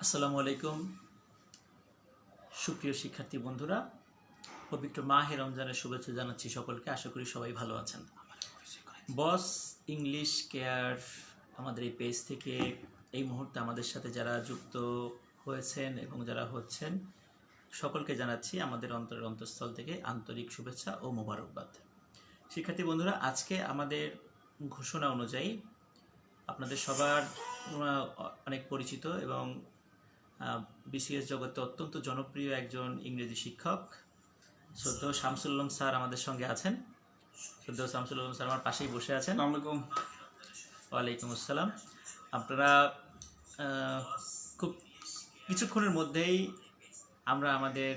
আসসালামু আলাইকুম সুপ্রিয় শিক্ষার্থী বন্ধুরা, পবিত্র মাহে রমজানের শুভেচ্ছা জানাচ্ছি সকলকে। আশা করি সবাই ভালো আছেন। বস ইংলিশ কেয়ার আমাদের এই পেজ থেকে এই মুহূর্তে আমাদের সাথে যারা যুক্ত হয়েছেন এবং যারা হচ্ছেন সকলকে জানাচ্ছি আমাদের অন্তরের অন্তঃস্থল থেকে আন্তরিক শুভেচ্ছা ও মোবারকবাদ। শিক্ষার্থী বন্ধুরা, আজকে আমাদের ঘোষণা অনুযায়ী আপনাদের সবার অনেক পরিচিত এবং বিসিএস জগতে অত্যন্ত জনপ্রিয় একজন ইংরেজি শিক্ষক শ্রদ্ধেয় শামসুল আলম স্যার আমাদের সঙ্গে আছেন। শ্রদ্ধেয় শামসুল আলম স্যার আমার পাশেই বসে আছেন। ওয়ালাইকুম আসসালাম। আপনারা খুব কিছুক্ষণের মধ্যেই আমরা আমাদের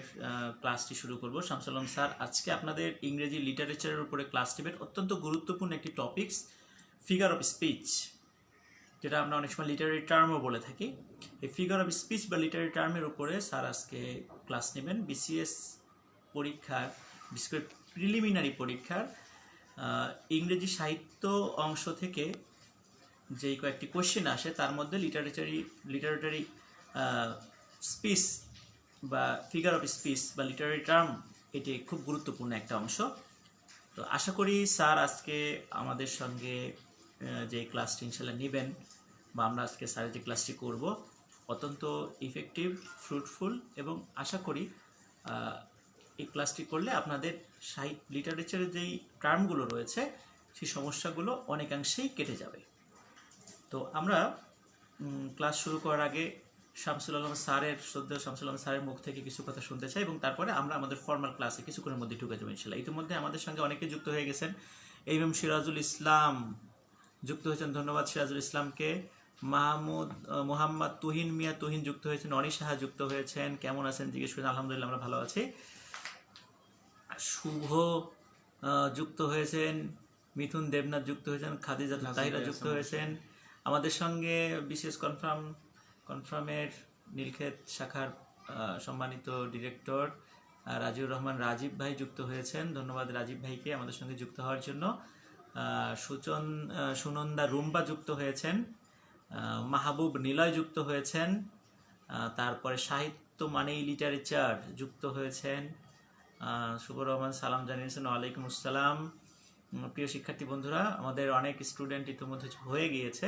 ক্লাসটি শুরু করব। শামসুল আলম স্যার আজকে আপনাদের ইংরেজি লিটারেচারের উপরে ক্লাস নেবেন। অত্যন্ত গুরুত্বপূর্ণ একটি টপিকস, ফিগার অফ স্পিচ, যেটা আমরা অনেক সময় লিটারারি টার্মও বলে থাকি। এই ফিগার অফ স্পিচ বা লিটারারি টার্মের উপরে স্যার আজকে ক্লাস নেবেন। বিসিএস পরীক্ষার, বিশেষ করে প্রিলিমিনারি পরীক্ষার ইংরেজি সাহিত্য অংশ থেকে যেই কয়েকটি কোশ্চেন আসে তার মধ্যে লিটারেটারি স্পিচ বা ফিগার অফ স্পিচ বা লিটারারি টার্ম এটি খুব গুরুত্বপূর্ণ একটা অংশ। তো আশা করি স্যার আজকে আমাদের সঙ্গে যে ক্লাসটি ইনশাল্লাহ নেবেন বা আমরা আজকে স্যারের যে ক্লাসটি করব অত্যন্ত ইফেক্টিভ, ফ্রুটফুল এবং আশা করি এই ক্লাসটি করলে আপনাদের লিটারেচারের যেই টার্মগুলো রয়েছে সেই সমস্যাগুলো অনেকাংশেই কেটে যাবে। তো আমরা ক্লাস শুরু করার আগে শামসুল আলম স্যারের মুখ থেকে কিছু কথা শুনতে চাই এবং তারপরে আমরা আমাদের ফর্মাল ক্লাসে কিছুক্ষণের মধ্যে ঢুকে যাবো ইনশাল্লাহ। ইতিমধ্যে আমাদের সঙ্গে অনেকে যুক্ত হয়ে গেছেন। এইম সিরাজুল ইসলাম যুক্ত হয়েছেন, ধন্যবাদ সিরাজুল ইসলামকে। মোহাম্মদ তুহিন মিয়া তুহিন যুক্ত হয়েছেন। অনি সাহা যুক্ত হয়েছেন। কেমন আছেন জিজ্ঞেস করেন। আলহামদুলিল্লাহ আমরা ভালো আছি। শুভ যুক্ত হয়েছেন। মিথুন দেবনাথ যুক্ত হয়েছেন। খাদিজা তাহিরা যুক্ত হয়েছেন। আমাদের সঙ্গে বিশেষ কনফার্মের নীলক্ষেত শাখার সম্মানিত ডিরেক্টর রাজিউর রহমান রাজীব ভাই যুক্ত হয়েছেন। ধন্যবাদ রাজীব ভাইকে আমাদের সঙ্গে যুক্ত হওয়ার জন্য। সুনন্দা রুম্বা যুক্ত হয়েছেন। মাহবুব নিলয় যুক্ত হয়েছেন। তারপরে সাহিত্য মানেই লিটারেচার যুক্ত হয়েছেন। শুভর রহমান সালাম জানিয়েছেন। ওয়ালাইকুম আসসালাম। প্রিয় শিক্ষার্থী বন্ধুরা, আমাদের অনেক স্টুডেন্ট ইতিমধ্যে হয়ে গিয়েছে।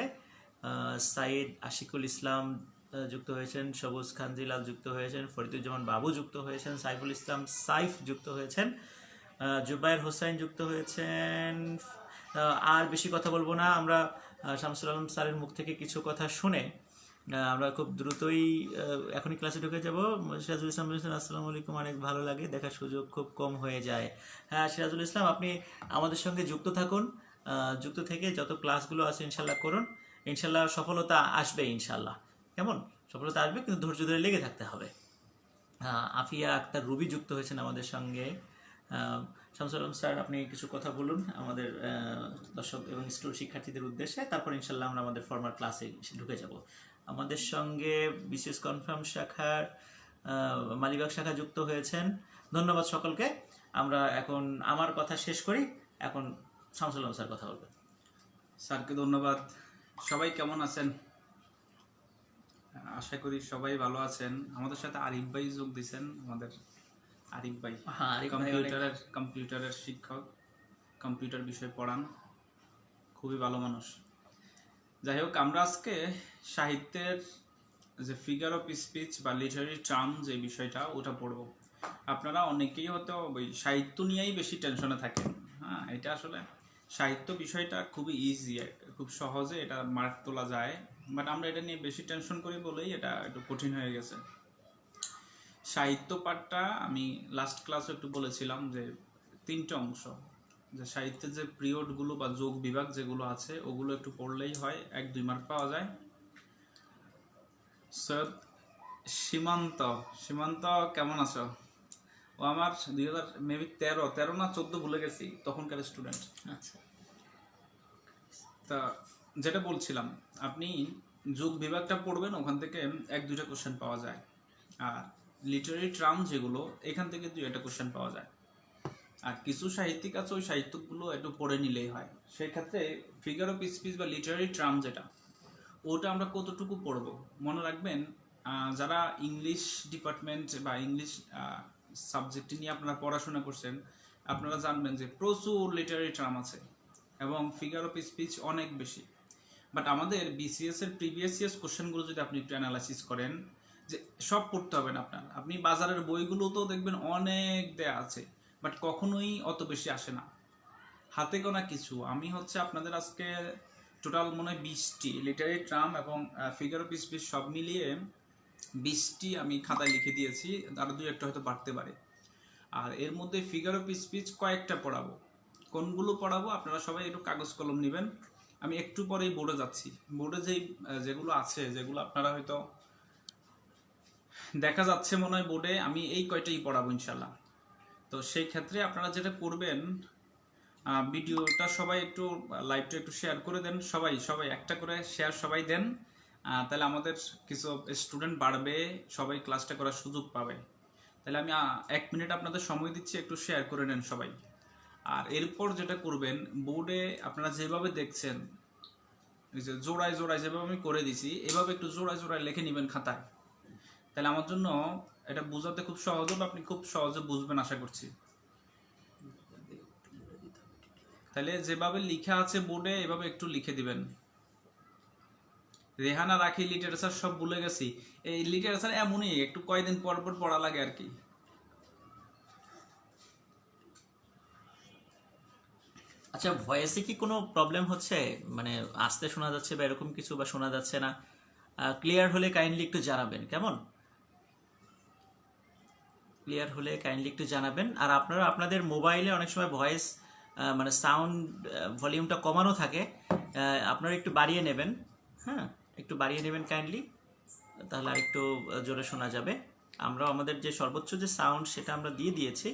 সাইদ আশিকুল ইসলাম যুক্ত হয়েছেন। সবুজ খানজিলাল যুক্ত হয়েছেন। ফরিদুজ্জামান বাবু যুক্ত হয়েছেন। সাইফুল ইসলাম সাইফ যুক্ত হয়েছেন। জুবায়ের হোসেন যুক্ত হয়েছেন। আর বেশি কথা বলবো না, আমরা শামসুল আলম স্যারের মুখ থেকে কিছু কথা শুনে আমরা খুব দ্রুতই এখনই ক্লাসে ঢুকে যাব। সিরাজুল ইসলাম বলেছেন আসসালামু আলাইকুম, অনেক ভালো লাগে, দেখার সুযোগ খুব কম হয়ে যায়। হ্যাঁ সিরাজুল ইসলাম, আপনি আমাদের সঙ্গে যুক্ত থাকুন। যুক্ত থেকে যত ক্লাসগুলো আছে ইনশাল্লাহ করুন। ইনশাল্লাহ সফলতা আসবে। ইনশাল্লাহ কেমন সফলতা আসবে, কিন্তু ধৈর্য ধরে লেগে থাকতে হবে। আফিয়া আক্তার রুবি যুক্ত হয়েছেন আমাদের সঙ্গে। শামসুল আলম স্যার, আপনি কিছু কথা বলুন আমাদের দর্শক এবং শিক্ষার্থীদের উদ্দেশ্যে, তারপর ইনশাল্লাহ আমরা আমাদের ফর্মাল ক্লাসে ঢুকে যাব। আমাদের সঙ্গে বিশেষ কনফার্ম শাখার মালিবাগ শাখা যুক্ত হয়েছেন। ধন্যবাদ সকলকে। আমরা এখন আমার কথা শেষ করি, এখন শামসুল আলম স্যার কথা বলবেন। স্যারকে ধন্যবাদ। সবাই কেমন আছেন? আশা করি সবাই ভালো আছেন। আমাদের সাথে আরিফ ভাই যোগ দিয়েছেন। আমাদের আরিফ ভাই কম্পিউটারের শিক্ষক, কম্পিউটার বিষয় পড়ান, খুবই ভালো মানুষ। যাই হোক, আমরা আজকে সাহিত্যের যে ফিগার অফ স্পিচ বা লিটারারি টার্ম যে বিষয়টা ওটা পড়ব। আপনারা অনেকেই হয়তো ওই সাহিত্য নিয়েই বেশি টেনশনে থাকেন। হ্যাঁ, এটা আসলে সাহিত্য বিষয়টা খুবই ইজি, খুব সহজে এটা মার্ক তোলা যায়, বাট আমরা এটা নিয়ে বেশি টেনশন করি বলেই এটা একটু কঠিন হয়ে গেছে। সাহিত্য পাঠটা আমি লাস্ট ক্লাসে একটু বলেছিলাম যে তিনটে অংশ, যে সাহিত্যের যে পিরিয়ডগুলো বা যোগ বিভাগ যেগুলো আছে ওগুলো একটু পড়লেই হয়, 1-2 মার্ক পাওয়া যায়। সৈয়দ সীমান্ত কেমন আছো? ও আমার 2000 মেবি 13 না 14 ভুলে গেছি, তখনকার স্টুডেন্ট। আচ্ছা, তা যেটা বলছিলাম, আপনি যোগ বিভাগটা পড়বেন, ওখান থেকে 1-2টা কোশ্চেন পাওয়া যায়। আর লিটারারি টার্ম যেগুলো, এখান থেকে 2-1টা কোশ্চেন পাওয়া যায়। আর কিছু সাহিত্যিক আছে, ওই সাহিত্যগুলো একটু পড়ে নিলেই হয়। সেক্ষেত্রে ফিগার অফ স্পিচ বা লিটারারি টার্ম যেটা, ওটা আমরা কতটুকু পড়বো মনে রাখবেন। যারা ইংলিশ ডিপার্টমেন্ট বা ইংলিশ সাবজেক্ট নিয়ে আপনারা পড়াশোনা করছেন, আপনারা জানবেন যে প্রচুর লিটারারি টার্ম আছে এবং ফিগার অফ স্পিচ অনেক বেশি। বাট আমাদের বিসিএস এর প্রিভিয়াস ইয়ার্স কোশ্চেনগুলো যদি আপনি একটু অ্যানালাইসিস করেন, যে সব পড়তে হবে না আপনার, আপনি বাজারের বইগুলোতেও দেখবেন অনেক দেয়া আছে, বাট কখনোই অত বেশি আসে না, হাতে গোনা কিছু। আমি হচ্ছে আপনাদের আজকে টোটাল মনে হয় 20টি লিটারারি টার্ম এবং ফিগার অফ স্পিচ সব মিলিয়ে 20টি আমি খাতায় লিখে দিয়েছি, আরও 2-1টা হয়তো বাড়তে পারে। আর এর মধ্যে ফিগার অফ স্পিচ কয়েকটা পড়াবো। কোনগুলো পড়াবো আপনারা সবাই একটু কাগজ কলম নেবেন, আমি একটু পরেই বোর্ডে যাচ্ছি। বোর্ডে যেগুলো আছে, যেগুলো আপনারা হয়তো দেখা যাচ্ছে মনে হয় বোর্ডে, আমি এই কয়টাই পড়াবো ইনশাল্লাহ। তো সেই ক্ষেত্রে আপনারা যেটা করবেন, ভিডিওটা সবাই একটু লাইভটা একটু শেয়ার করে দেন, সবাই একটা করে শেয়ার সবাই দেন, তাহলে আমাদের কিছু স্টুডেন্ট বাড়বে, সবাই ক্লাসটা করার সুযোগ পাবে। তাহলে আমি 1 মিনিট আপনাদের সময় দিচ্ছি, একটু শেয়ার করে নেন সবাই। আর এরপর যেটা করবেন, বোর্ডে আপনারা যেভাবে দেখছেন, যে জোড়ায় জোড়ায় যেভাবে আমি করে দিছি, এভাবে একটু জোড়ায় জোড়ায় লিখে নেবেন খাতায়। তাহলে আমার জন্য এটা বোঝাতে খুব সহজ হবে, আপনি খুব সহজে বুঝবেন আশা করছি। তাহলে যেভাবে লেখা আছে বোর্ডে এভাবে একটু লিখে দিবেন। রেহানা, রাখি, লিটারেচার সব ভুলে গেছি। এই লিটারেচার এমনই, একটু কয়েকদিন পর পর পড়া লাগে আর কি। আচ্ছা, ভয়েসে কি কোনো প্রবলেম হচ্ছে, মানে আস্তে শোনা যাচ্ছে বা এরকম কিছু, বা শোনা যাচ্ছে না? ক্লিয়ার হলে কাইন্ডলি একটু জানাবেন, কেমন? ক্লিয়ার হলে কাইন্ডলি একটু জানাবেন। আর আপনারা আপনাদের মোবাইলে অনেক সময় ভয়েস মানে সাউন্ড ভলিউমটা কমানো থাকে, আপনারা একটু বাড়িয়ে নেবেন। হ্যাঁ, একটু বাড়িয়ে নেবেন কাইন্ডলি, তাহলে আর একটু জোরে শোনা যাবে। আমরাও আমাদের যে সর্বোচ্চ যে সাউন্ড সেটা আমরা দিয়ে দিয়েছি,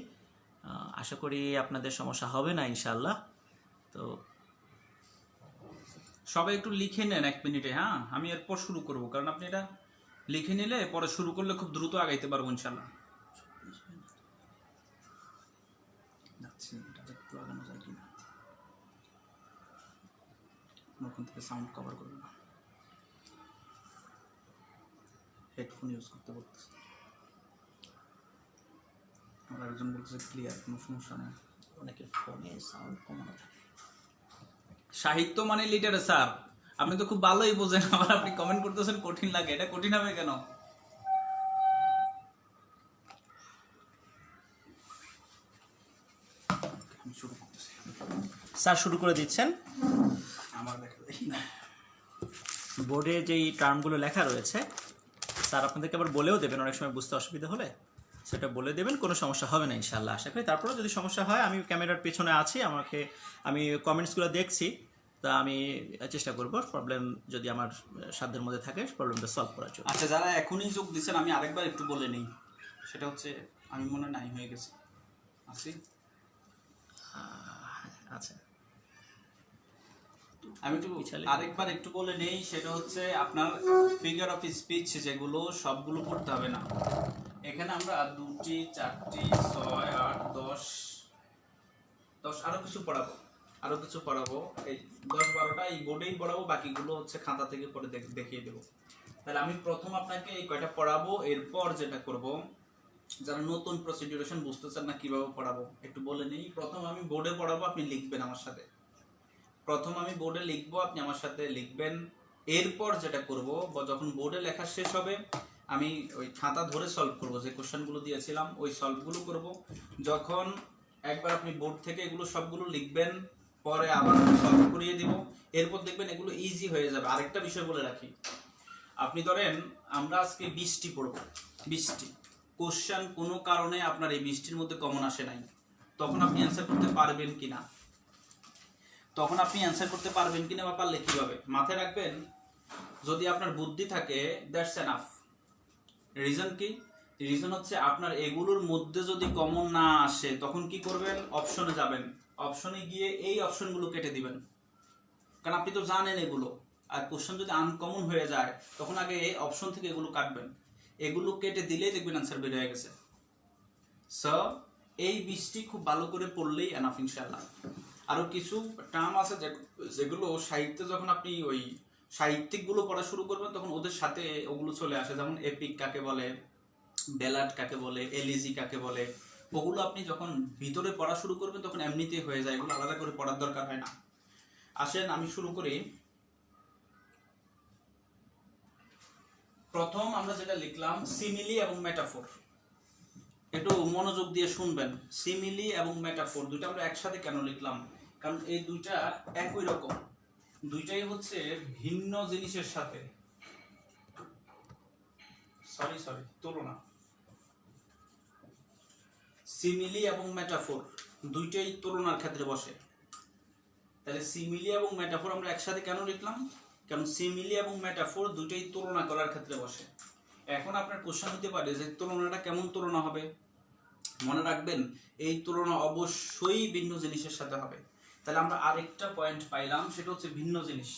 আশা করি আপনাদের সমস্যা হবে না ইনশাল্লাহ। তো সবাই একটু লিখে নেন 1 মিনিটে, হ্যাঁ আমি এরপর শুরু করব, কারণ আপনি এটা লিখে নিলে পরে শুরু করলে খুব দ্রুত আগাইতে পারবো ইনশাল্লাহ। একটু আগানো যায় কিনা, ওখান থেকে সাউন্ড কভার করবে না, হেডফোন ইউজ করতে বলতেছে। আমার একজন বলতেছে ক্লিয়ার, কোনো সমস্যা নেই। অনেকের ফোনে সাউন্ড কমানো থাকে। সাহিত্য মানে লিটারেচার, আপনি তো খুব ভালোই বোঝেন, আবার আপনি কমেন্ট করতেছেন কঠিন লাগে। এটা কঠিন হবে কেন? শুরু করতেছি, স্যার শুরু করে দিচ্ছেন। আমার দেখা দেখি না, বোর্ডে যেই টার্মগুলো লেখা রয়েছে স্যার আপনাদেরকে আবার বলেও দেবেন, অনেক সময় বুঝতে অসুবিধা হলে সেটা বলে দেবেন, কোনো সমস্যা হবে না ইনশাল্লাহ আশা করি। তারপরেও যদি সমস্যা হয়, আমি ক্যামেরার পেছনে আছি, আমি কমেন্টসগুলো দেখছি, তা আমি চেষ্টা করব প্রবলেম যদি আমার সাধ্যের মধ্যে থাকে প্রবলেমটা সলভ করার জন্য। আচ্ছা, যারা এখনই যোগ দিচ্ছেন আমি আরেকবার একটু বলে নেই, সেটা হচ্ছে আমি মনে নাই হয়ে গেছে আছি। আচ্ছা, আমি একটু আরেকবার একটু বলে নেই, সেটা হচ্ছে আপনার ফিগার অফ স্পিচ যেগুলো সবগুলো পড়তে হবে না। এখানে আমরা 2টি 4টি 6 8 10 আরো কিছু পড়াবো, এই 10-12টা এই বোর্ডেই পড়াবো, বাকিগুলো হচ্ছে খাতা থেকে পরে দেখিয়ে দেবো। তাহলে আমি প্রথম আপনাকে এই কয়টা পড়াবো, এরপর যেটা করব, যারা নতুন প্রসিডিউরেশন বুঝতেছেন না কিভাবে পড়াবো একটু বলে নেই। প্রথম আমি বোর্ডে পড়াবো, আপনি লিখবেন আমার সাথে। প্রথম আমি বোর্ডে লিখবো, আপনি আমার সাথে লিখবেন। এরপর যেটা করব, যখন বোর্ডে লেখা শেষ হবে, আমি ওই খাতা ধরে সলভ করব, যে কোশ্চেনগুলো দিয়েছিলাম ওই সলভগুলো করব। যখন একবার আপনি বোর্ড থেকে এগুলো সবগুলো লিখবেন, পরে আবার সলভ করিয়ে দিব, এরপর দেখবেন এগুলো ইজি হয়ে যাবে। আরেকটা বিষয় বলে রাখি, আপনি ধরেন আমরা আজকে 20টি পড়ব, 20টি কোশ্চেন কোনো কারণে আপনার এই 20টির মধ্যে কমন আসে নাই, তখন আপনি অ্যান্সার করতে পারবেন কিনা, বা পারলে কিভাবে মাথায় রাখবেন, যদি আপনার বুদ্ধি থাকে দ্যাটস এনাফ। রিজন কি? রিজন হচ্ছে আপনার এগুলোর মধ্যে যদি কমন না আসে, তখন কি করবেন, অপশনে যাবেন, অপশনে গিয়ে এই অপশনগুলো কেটে দিবেন, কারণ আপনি তো জানেন এগুলো। আর কোশ্চেন যদি আনকমন হয়ে যায়, তখন আগে এই অপশন থেকে এগুলো কাটবেন, এগুলো কেটে দিলেই দেখবেন অ্যান্সার বের হয়ে গেছে। সো এই 20টি খুব ভালো করে পড়লেই এনাফ ইনশাআল্লাহ। আরো কিছু টার্ম আছে যেগুলো সাহিত্যে যখন আপনি ওই সাহিত্যিকগুলো পড়া শুরু করবেন তখন ওদের সাথে ওগুলো চলে আসে, যেমন এপিক কাকে বলে, বেলাড কাকে বলে, এলিজি কাকে বলে, ওগুলো আপনি যখন ভিতরে পড়া শুরু করবেন তখন এমনিতেই হয়ে যায়, এগুলো আলাদা করে পড়ার দরকার হয় না। আসেন আমি শুরু করি। প্রথম আমরা যেটা লিখলাম সিমিলি এবং মেটাফোর, একটু মনোযোগ দিয়ে শুনবেন। সিমিলি এবং মেটাফোর দুইটা আমরা একসাথে কেন লিখলাম, কারণ এই দুইটা একই রকম, দুইটাই হচ্ছে ভিন্ন জিনিসের সাথে তুলনা। সিমিলি এবং মেটাফোর দুইটাই তুলনার ক্ষেত্রে বসে। তাহলে সিমিলি এবং মেটাফোর আমরা একসাথে কেন লিখলাম, কারণ সিমিলি এবং মেটাফোর দুইটাই তুলনা করার ক্ষেত্রে বসে। এখন আপনার কোশ্চেন হতে পারে যে তুলনাটা কেমন তুলনা হবে। মনে রাখবেন এই তুলনা অবশ্যই ভিন্ন জিনিসের সাথে হবে। তাহলে আমরা আরেকটা পয়েন্ট পাইলাম, সেটা হচ্ছে ভিন্ন জিনিস।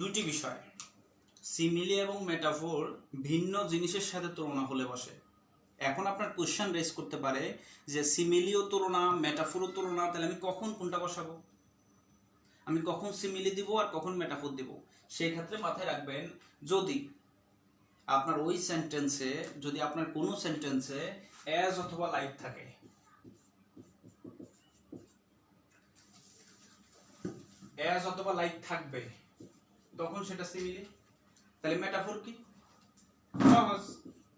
দুটি বিষয়, সিমিলি এবং মেটাফোর ভিন্ন জিনিসের সাথে তুলনা হলে বসে। এখন আপনার কোশ্চেন রেজ করতে পারে যে সিমিলিও তুলনা, মেটাফোরও তুলনা, তাহলে আমি কখন কোনটা বসাবো, আমি কখন সিমিলি দিব আর কখন মেটাফোর দিব। সেই ক্ষেত্রে মাথায় রাখবেন, যদি আপনার ওই সেন্টেন্সে, যদি আপনার কোনো সেন্টেন্সে অ্যাজ অথবা লাইক থাকে, অ্যাজ অথবা লাইক থাকবে, তখন সেটা সিমিলি। তাহলে মেটাফোর কি? সহজ,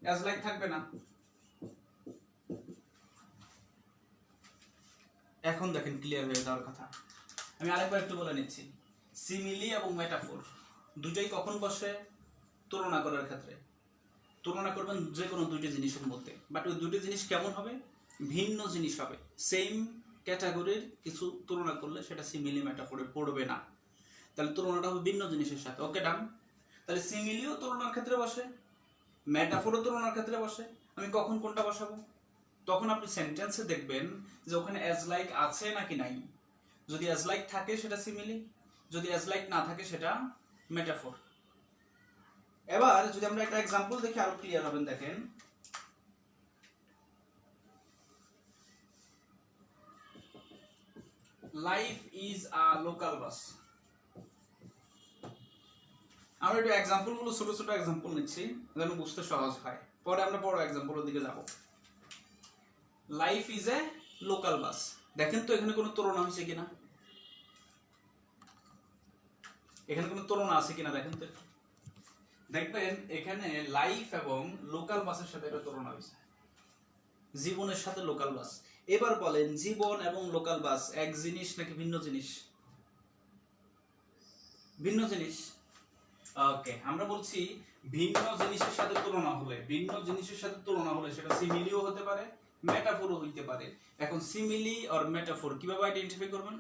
অ্যাজ লাইক থাকবে না। এখন দেখেন ক্লিয়ার হয়ে যাওয়ার কথা। আমি আরেকবার একটু বলে নিচ্ছি, সিমিলি এবং মেটাফোর দুটোই কখন বসে? তুলনা করার ক্ষেত্রে। তুলনা করবেন যে কোনো দুইটি জিনিসের মধ্যে, বাট ওই দুটি জিনিস কেমন হবে? ভিন্ন জিনিস হবে। সেম ক্যাটাগরির কিছু তুলনা করলে সেটা সিমিলি মেটাফোরে পড়বে না। তাহলে তুলনাটা হবে ভিন্ন জিনিসের সাথে। ওকে, ডান। তাহলে সিমিলিও তুলনার ক্ষেত্রে বসে, মেটাফোরও তুলনার ক্ষেত্রে বসে। আমি কখন কোনটা বসাবো? তখন আপনি সেন্টেন্সে দেখবেন যে ওখানে অ্যাজ লাইক আছে নাকি নাই। যদি অ্যাজ লাইক থাকে সেটা সিমিলি, যদি অ্যাজ লাইক না থাকে সেটা মেটাফোর। এবার যদি আমরা একটা এক্সাম্পল দেখি আরো ক্লিয়ার হবেন। দেখেন, life is a local bus. আমরা একটু এক্সাম্পল গুলো ছোট ছোট এক্সাম্পল নিচ্ছি যেন বুঝতে সহজ হয়, পরে আমরা বড় এক্সাম্পলের দিকে যাব। Life is a local bus. দেখেন তো এখানে কোনো তুলনা হয়েছে কিনা, এখানে কোনো তুলনা আছে কিনা দেখেন তো। দেখবেন এখানে লাইফ এবং লোকাল বাসের সাথে একটা তুলনা হয়েছে, জীবনের সাথে লোকাল বাস। এবার বলেন জীবন এবং লোকাল বাস এক জিনিস নাকি ভিন্ন জিনিস? ভিন্ন জিনিস। ওকে, আমরা বলছি ভিন্ন জিনিসের সাথে তুলনা হলে, ভিন্ন জিনিসের সাথে তুলনা হলে সেটা সিমিলিও হতে পারে, মেটাফোরও হইতে পারে। এখন সিমিলি আর মেটাফোর কিভাবে আইডেন্টিফাই করবেন?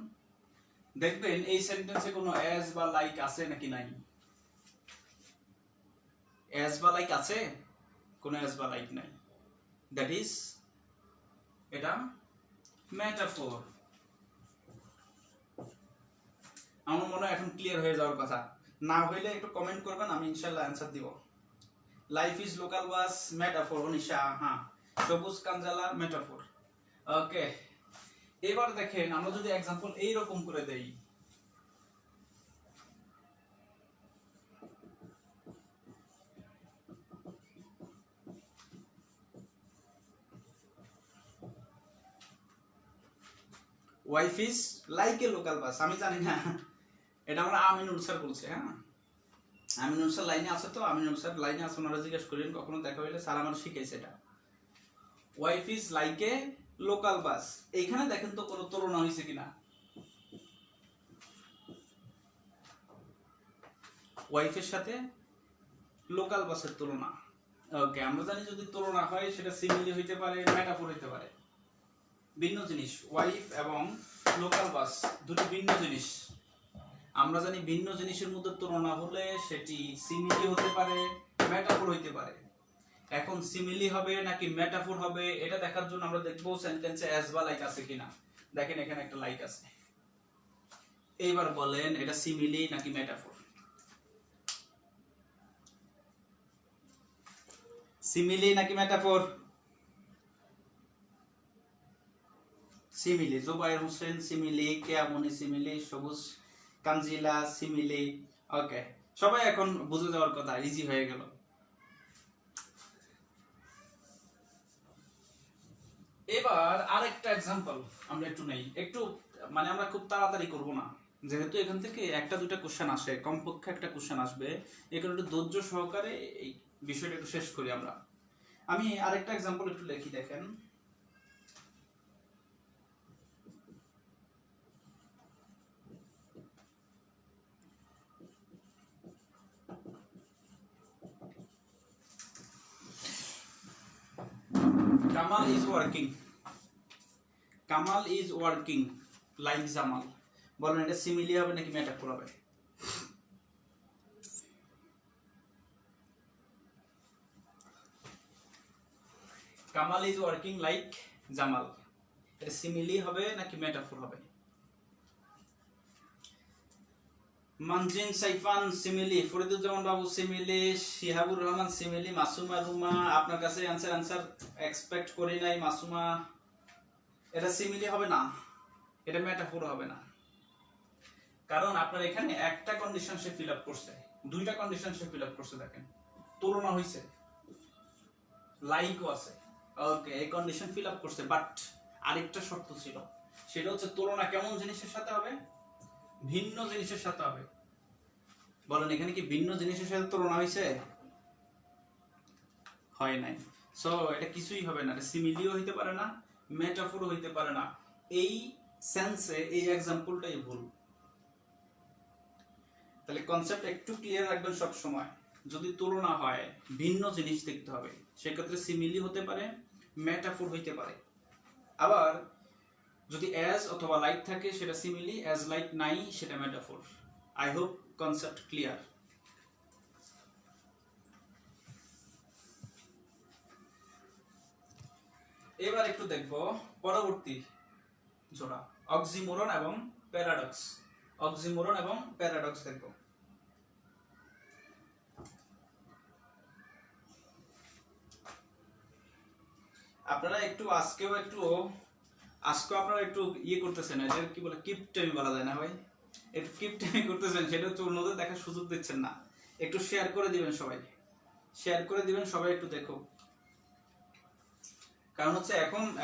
দেখবেন এই সেন্টেন্সে কোনো অ্যাজ বা লাইক আছে নাকি নাই। অ্যাজ বা লাইক আছে, কোনো অ্যাজ বা লাইক নাই, দ্যাট ইজ এটা মেটাফোর। আমার মনে হয় এখন ক্লিয়ার হয়ে যাওয়ার কথা। না হইলে একটু কমেন্ট করবেন, আমি ইনশাআল্লাহ অ্যানসার দিব। Life is local bus, metaphor. Anisha, হ্যাঁ, সবুজ কাঞ্জালা, মেটাফোর। ওকে, এবার দেখেন আমরা যদি এক্সাম্পল এইরকম করে দেই, wife is like a local bus. আমি জানি না, এটা আমরা আমিনুল স্যার বলছে। হ্যাঁ, আমিনুল স্যার লাইনে আছে তো, আমিনুল স্যার লাইনে আছে, ওনারা জিজ্ঞেস করেন কখনো দেখা হইলে, স্যার আমার শিখাইছে এটা। Wife is like a local bus. এইখানে দেখেন তো কোনো তুলনা হয়েছে কিনা। ওয়াইফের সাথে লোকাল বাসের তুলনা। ওকে, আমরা জানি যদি তুলনা হয় সেটা সিমিলি হইতে পারে, মেটাফোর হইতে পারে। ভিন্ন জিনিস, ওয়াইফ এবং লোকাল বাস দুটি ভিন্ন জিনিস। আমরা জানি ভিন্ন জিনিসের মধ্যে তুলনা হলে সেটি সিমিলি হতে পারে, মেটাফোর হইতে পারে। এখন সিমিলি হবে নাকি মেটাফোর হবে এটা দেখার জন্য আমরা দেখব সেন্টেন্সে অ্যাজ বা লাইক আছে কিনা। দেখেন এখানে একটা লাইক আছে। এইবার বলেন এটা সিমিলি নাকি মেটাফোর? সিমিলি নাকি metaphor? Simile, Zubair Hossain simile, Keyamoni simile, Sabuj Kanjilal simile. ওকে, সবাই এখন বুঝে যাওয়ার কথা, ইজি হয়ে গেল। এবার আরেকটা एग्जांपल আমরা একটু নেই, একটু মানে আমরা খুব তাড়াতাড়ি করব না, যেহেতু এখান থেকে একটা দুটো কোশ্চেন আসে, কমপক্ষে একটা কোশ্চেন আসবে, এই কারণে ধৈর্য সহকারে এই বিষয়টা একটু শেষ করি আমরা। আমি আরেকটা एग्जांपल একটু লিখি, দেখেন। Kamal is working. Kamal is working like Jamal. বলেন এটা সিমিলি হবে নাকি মেটাফোর হবে? Kamal is working like Jamal. এটা সিমিলি হবে নাকি মেটাফোর হবে? মানজিন সাইফান সিমিলি, ফরিদুজ্জামান বাবু সিমিলি, শিহাবুর রহমান সিমিলি, মাসুমা রুমা, আপনার কাছে আনসার এক্সপেক্ট করি নাই মাসুমা। এটা সিমিলি হবে না, এটা মেটাফোর হবে না, কারণ আপনার এখানে একটা কন্ডিশন সে ফিল আপ করছে, দুইটা কন্ডিশন সে ফিল আপ করছে। দেখেন তুলনা হইছে, লাইকও আছে। ওকে, এই কন্ডিশন ফিল আপ করছে, বাট আরেকটা শর্ত ছিল, সেটা হচ্ছে তুলনা কেমন জিনিসের সাথে হবে? ভিন্ন জিনিসের সাথে হবে। বলেন এখানে কি ভিন্ন জিনিসের সাথে তুলনা হয়েছে? হয় নাই। সো এটা কিছুই হবে না, এটা সিমিলিও হইতে পারে না, মেটাফোরও হইতে পারে না। এই সেন্সে এই एग्जांपलটাই ভুল। তাহলে কনসেপ্ট একটু ক্লিয়ার রাখবেন সব সময়। যদি তুলনা হয়, ভিন্ন জিনিস দেখতে হবে, সেক্ষেত্রে সিমিলি হতে পারে, মেটাফোর হইতে পারে। আবার যদি অ্যাজ অথবা লাইক থাকে সেটা সিমিলি, অ্যাজ লাইক নাই সেটা metaphor. I hope concept clear. এবার একটু দেখব পরবর্তী জোড়া, অক্সিমোরন এবং প্যারাডক্স। অক্সিমোরন এবং প্যারাডক্স দেখব। আপনারা একটু আজকেও আপনারা একটু ইয়ে করতেছেন, এটা কি বলে, কিপটেমি বলা যায় না ভাই, একটু কিপটেমি করতেছেন, সেটা হচ্ছে অন্যদের দেখার সুযোগ দিচ্ছেন না। একটু শেয়ার করে দিবেন সবাই, শেয়ার করে দিবেন সবাই, একটু দেখো। কারণ হচ্ছে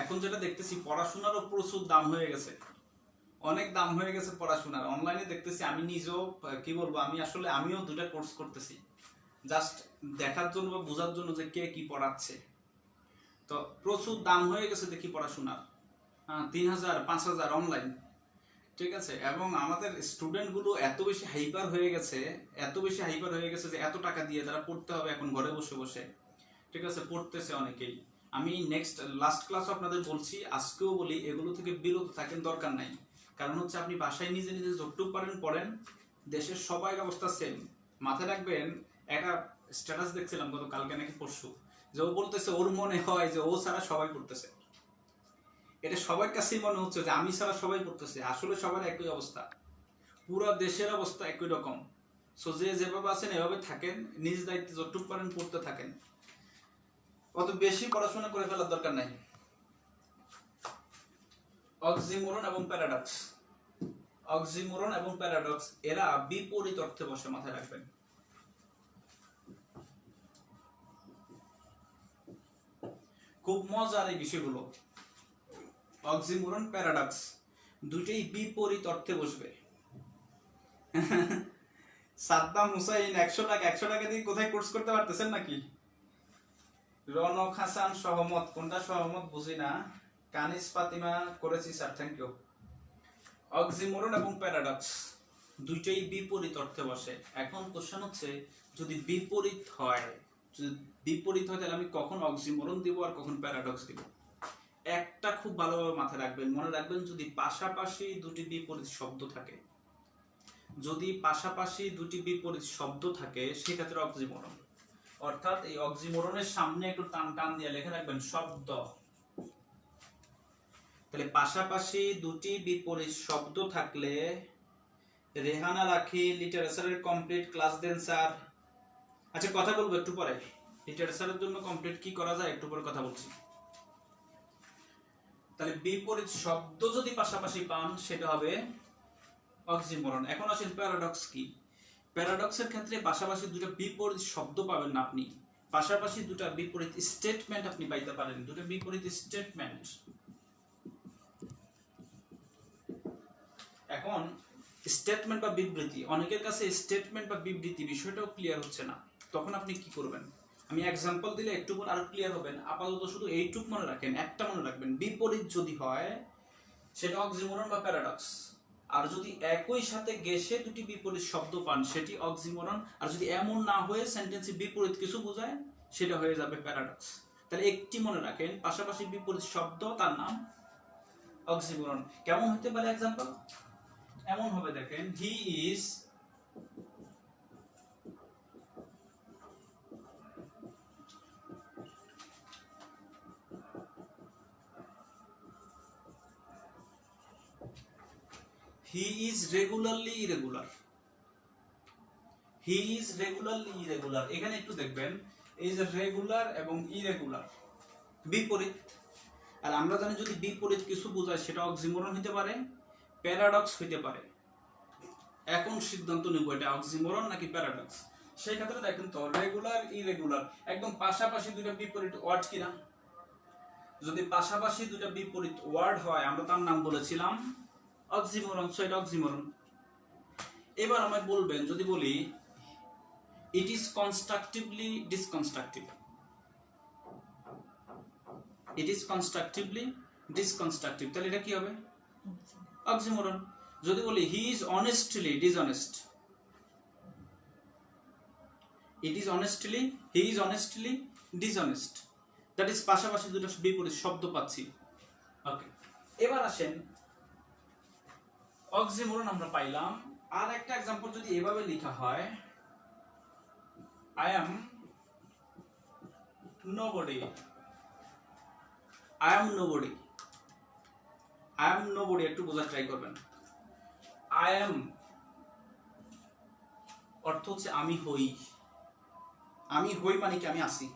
এখন যেটা দেখতেছি, পড়াশোনারও প্রচুর দাম হয়ে গেছে, অনেক দাম হয়ে গেছে পড়াশোনার। অনলাইনে দেখতেছি, আমি নিজেও কি বলবো, আমিও দুটা কোর্স করতেছি, জাস্ট দেখার জন্য বা বোঝার জন্য যে কে কি পড়াচ্ছে। তো প্রচুর দাম হয়ে গেছে দেখি পড়াশোনার, 3000 5000 অনলাইন, ঠিক আছে। এবং আমাদের স্টুডেন্ট গুলো এত বেশি হাইপার হয়ে গেছে যে এত টাকা দিয়ে তারা পড়তে হবে এখন ঘরে বসে বসে, ঠিক আছে। পড়তেছে অনেকেই। আমি লাস্ট ক্লাস আপনাদের বলছি, আজকেও বলি, এগুলো থেকে বিরত থাকেন, দরকার নাই। কারণ হচ্ছে আপনি বাসায় নিজে নিজে যতটুকু পারেন পড়েন, দেশের সবাই অবস্থা সেম। মাথায় রাখবেন, একটা স্ট্যাটাস দেখছিলাম গত কালকে নাকি পরশু, যে ও বলতেছে ওর মনে হয় যে ও ছাড়া সবাই পড়তেছে। এটা সবার কাছেই মনে হচ্ছে যে আমি ছাড়া সবাই পড়তেছে, আসলে সবার একই অবস্থা, পুরো দেশের অবস্থা একই রকম। সো যে যেভাবে আছেন এভাবে থাকেন, নিজ দায়িত্বে যতটুকু পারেন পড়তে থাকেন, অত বেশি পড়াশোনা করে ফেলার দরকার নাই। অক্সিমোরন এবং প্যারাডক্স, অক্সিমোরন এবং প্যারাডক্স এরা বিপরীত অর্থে বসে, মাথায় রাখবেন। খুব মজার এই বিষয়গুলো। অক্সিমোরন প্যারাডক্স দুইটাই বিপরীত অর্থে বসবে। সাদ্দাম হুসাইন 100 টাকা দিয়ে কোথায় কোর্স করতে পারতেছেন নাকি? রনক হাসান সহমত, কোনটা সহমত বুঝি না। কানিস ফাতিমা করেছি স্যার, থ্যাংক ইউ। অক্সিমোরন এবং প্যারাডক্স দুইটাই বিপরীত অর্থে বসে। এখন কোশ্চেন হচ্ছে, যদি বিপরীত হয় তাহলে আমি কখন অক্সিমোরন দিব আর কখন প্যারাডক্স দিব? একটা খুব ভালোভাবে মাথায় রাখবেন, মনে রাখবেন, যদি পাশাপাশি দুটি বিপরীত শব্দ থাকে, সেক্ষেত্রে অক্সিমোরন। অর্থাৎ এই অক্সিমোরনের সামনে একটু টান দিয়ে লিখে রাখবেন শব্দ। তাহলে পাশাপাশি দুটি বিপরীত শব্দ থাকলে, রেহানা রাখি লিটারেচারের কমপ্লিট ক্লাস দেন স্যার। আচ্ছা কথা বলবো একটু পরে, লিটারেচারের জন্য কমপ্লিট কি করা যায় একটু পরে কথা বলছি। তাহলে বিপরীত শব্দ যদি পাশাপাশি পান সেটা হবে অক্সিমোরন। এখন আসেন প্যারাডক্স কি। প্যারাডক্সের ক্ষেত্রে পাশাপাশি দুটো বিপরীত শব্দ পাবেন না আপনি, পাশাপাশি দুটো বিপরীত স্টেটমেন্ট আপনি পাইতে পারেন, দুটো বিপরীত স্টেটমেন্ট। এখন স্টেটমেন্ট বা বিবৃতি, অনেকের কাছে স্টেটমেন্ট বা বিবৃতি বিষয়টাও ক্লিয়ার হচ্ছে না, তখন আপনি কি করবেন, আমি এক্সাম্পল দিলে একটু পর আরো ক্লিয়ার হবেন। আপাতত শুধু এইটুক মনে রাখেন, একটা মনে রাখবেন, বিপরীত যদি হয় সেটা অক্সিমোরন বা প্যারাডক্স, আর যদি একই সাথে গেসে দুটি বিপরীত শব্দ পান সেটি অক্সিমোরন, আর যদি এমন না হয়ে সেন্টেন্সে বিপরীত কিছু বোঝায় সেটা হয়ে যাবে প্যারাডক্স। তাহলে একটি মনে রাখেন, পাশাপাশি বিপরীত শব্দ তার নাম অক্সিমোরন। কেমন হতে পারে এক্সাম্পল? এমন হবে, দেখেন, he is regularly irregular. He is regularly irregular, এখানে একটু দেখবেন এই যে রেগুলার এবং ইরেগুলার বিপরীত, আর আমরা জানি যদি বিপরীত কিছু বোঝায় সেটা অক্সিমোরন হতে পারে, প্যারাডক্স হতে পারে। এখন সিদ্ধান্ত নেব এটা অক্সিমোরন নাকি প্যারাডক্স। সেই ক্ষেত্রে দেখেন তো, রেগুলার ইরেগুলার একদম পাশাপাশি দুটো বিপরীত ওয়ার্ড কিনা। যদি পাশাপাশি দুটো বিপরীত ওয়ার্ড হয় আমরা তার নাম বলেছিলাম অক্সিমোরন, সো এটা অক্সিমোরন। এবার আমায় বলবেন, যদি বলি it is constructively deconstructive, it is constructively deconstructive, তাহলে এটা কি হবে? অক্সিমোরন। যদি বলি he is honestly dishonest, it is honestly, he is honestly dishonest, that is পাশাপাশি দুটো বিপরীত শব্দ পাচ্ছি। ওকে, এবার আসেন অক্সিমোরন আমরা পাইলাম। আর একটা এক্সাম্পল যদি এভাবে লেখা হয়, I am nobody, I am nobody, I am nobody, একটু বোঝার ট্রাই করবেন। আই অ্যাম অর্থ হচ্ছে আমি হই, আমি হই মানে কি আমি আছি,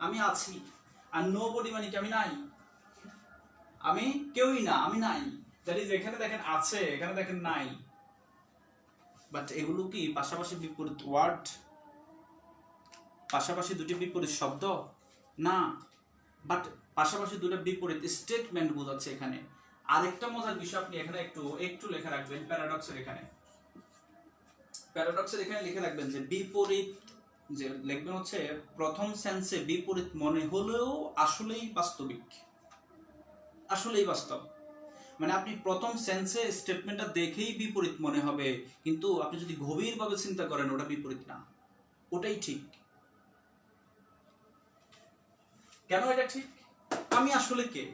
আমি আছি। আর নোবডি মানে কি আমি নাই, আমি কেউই না, আমি নাই। দ্যাট ইজ এখানে দেখেন আছে, এখানে দেখেন নাই, বাট এগুলো কি পাশাপাশি বিপরীত ওয়ার্ড, পাশাপাশি দুটি বিপরীত শব্দ না, বাট পাশাপাশি দুটো বিপরীত স্টেটমেন্ট বোঝাচ্ছে এখানে। আরেকটা মজার বিষয় আপনি এখানে একটু লেখা রাখবেন, প্যারাডক্সের এখানে, প্যারাডক্সের এখানে লিখে রাখবেন যে বিপরীত, যে লিখবেন হচ্ছে প্রথম সেন্সে বিপরীত মনে হলেও আসলেই বাস্তবিক, আসলেই বাস্তব। মানে আপনি প্রথম সেন্সে স্টেটমেন্টটা দেখেই বিপরীত মনে হবে, কিন্তু আপনি যদি গভীরভাবে চিন্তা করেন ওটা বিপরীত না, ওটাই ঠিক। কেন এটা ঠিক? আমি আসলে কে?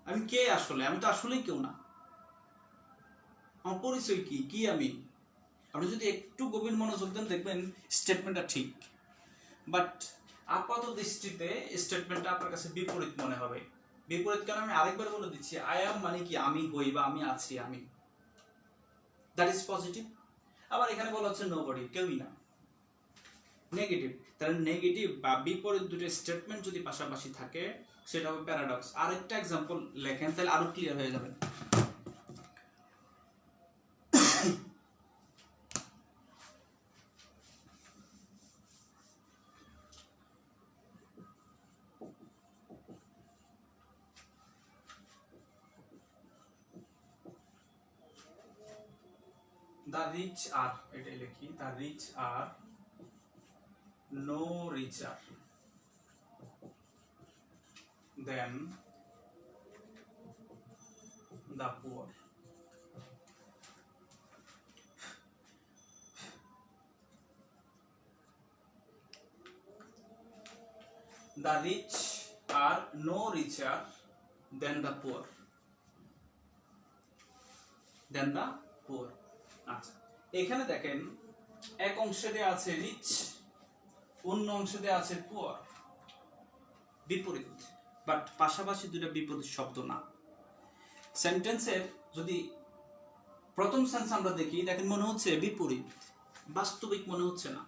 আমি কে আসলে? আমি তো আসলেই কেউ না। আমার পরিচয় কি? কি আমি? আপনি যদি একটু গভীর মনোযোগ দেন দেখবেন স্টেটমেন্টটা ঠিক, বাট আপাত দৃষ্টিতে স্টেটমেন্টটা আপনার কাছে বিপরীত মনে হবে। বিপরীত কেন আমি আরেকবার বলে দিচ্ছি, আই অ্যাম মানে কি আমি হই বা আমি আছি, আমি, দ্যাট ইজ পজিটিভ। আবার এখানে বলা হচ্ছে নোবডি, কেউই না, নেগেটিভ। তাহলে নেগেটিভ বা বিপরীত দুটো স্টেটমেন্ট যদি পাশাপাশি থাকে সেটা হবে প্যারাডক্স। আরেকটা এক্সাম্পল লেখেন তাহলে আরো ক্লিয়ার হয়ে যাবে। The rich are, এটাই লিখি, the rich are no richer than the poor. The rich are no richer than the poor, than the poor. আচ্ছা, এখানে দেখেন এক অংশে দেয়া আছে রিচ, অন্য অংশে দেয়া আছে পুয়ার, বিপরীত, বাট পাশাপাশি দুটো বিপরীত শব্দ না। সেন্টেন্সের যদি প্রথম সেন্স আমরা দেখি, দেখেন মনে হচ্ছে বিপরীত, বাস্তবিক মনে হচ্ছে না,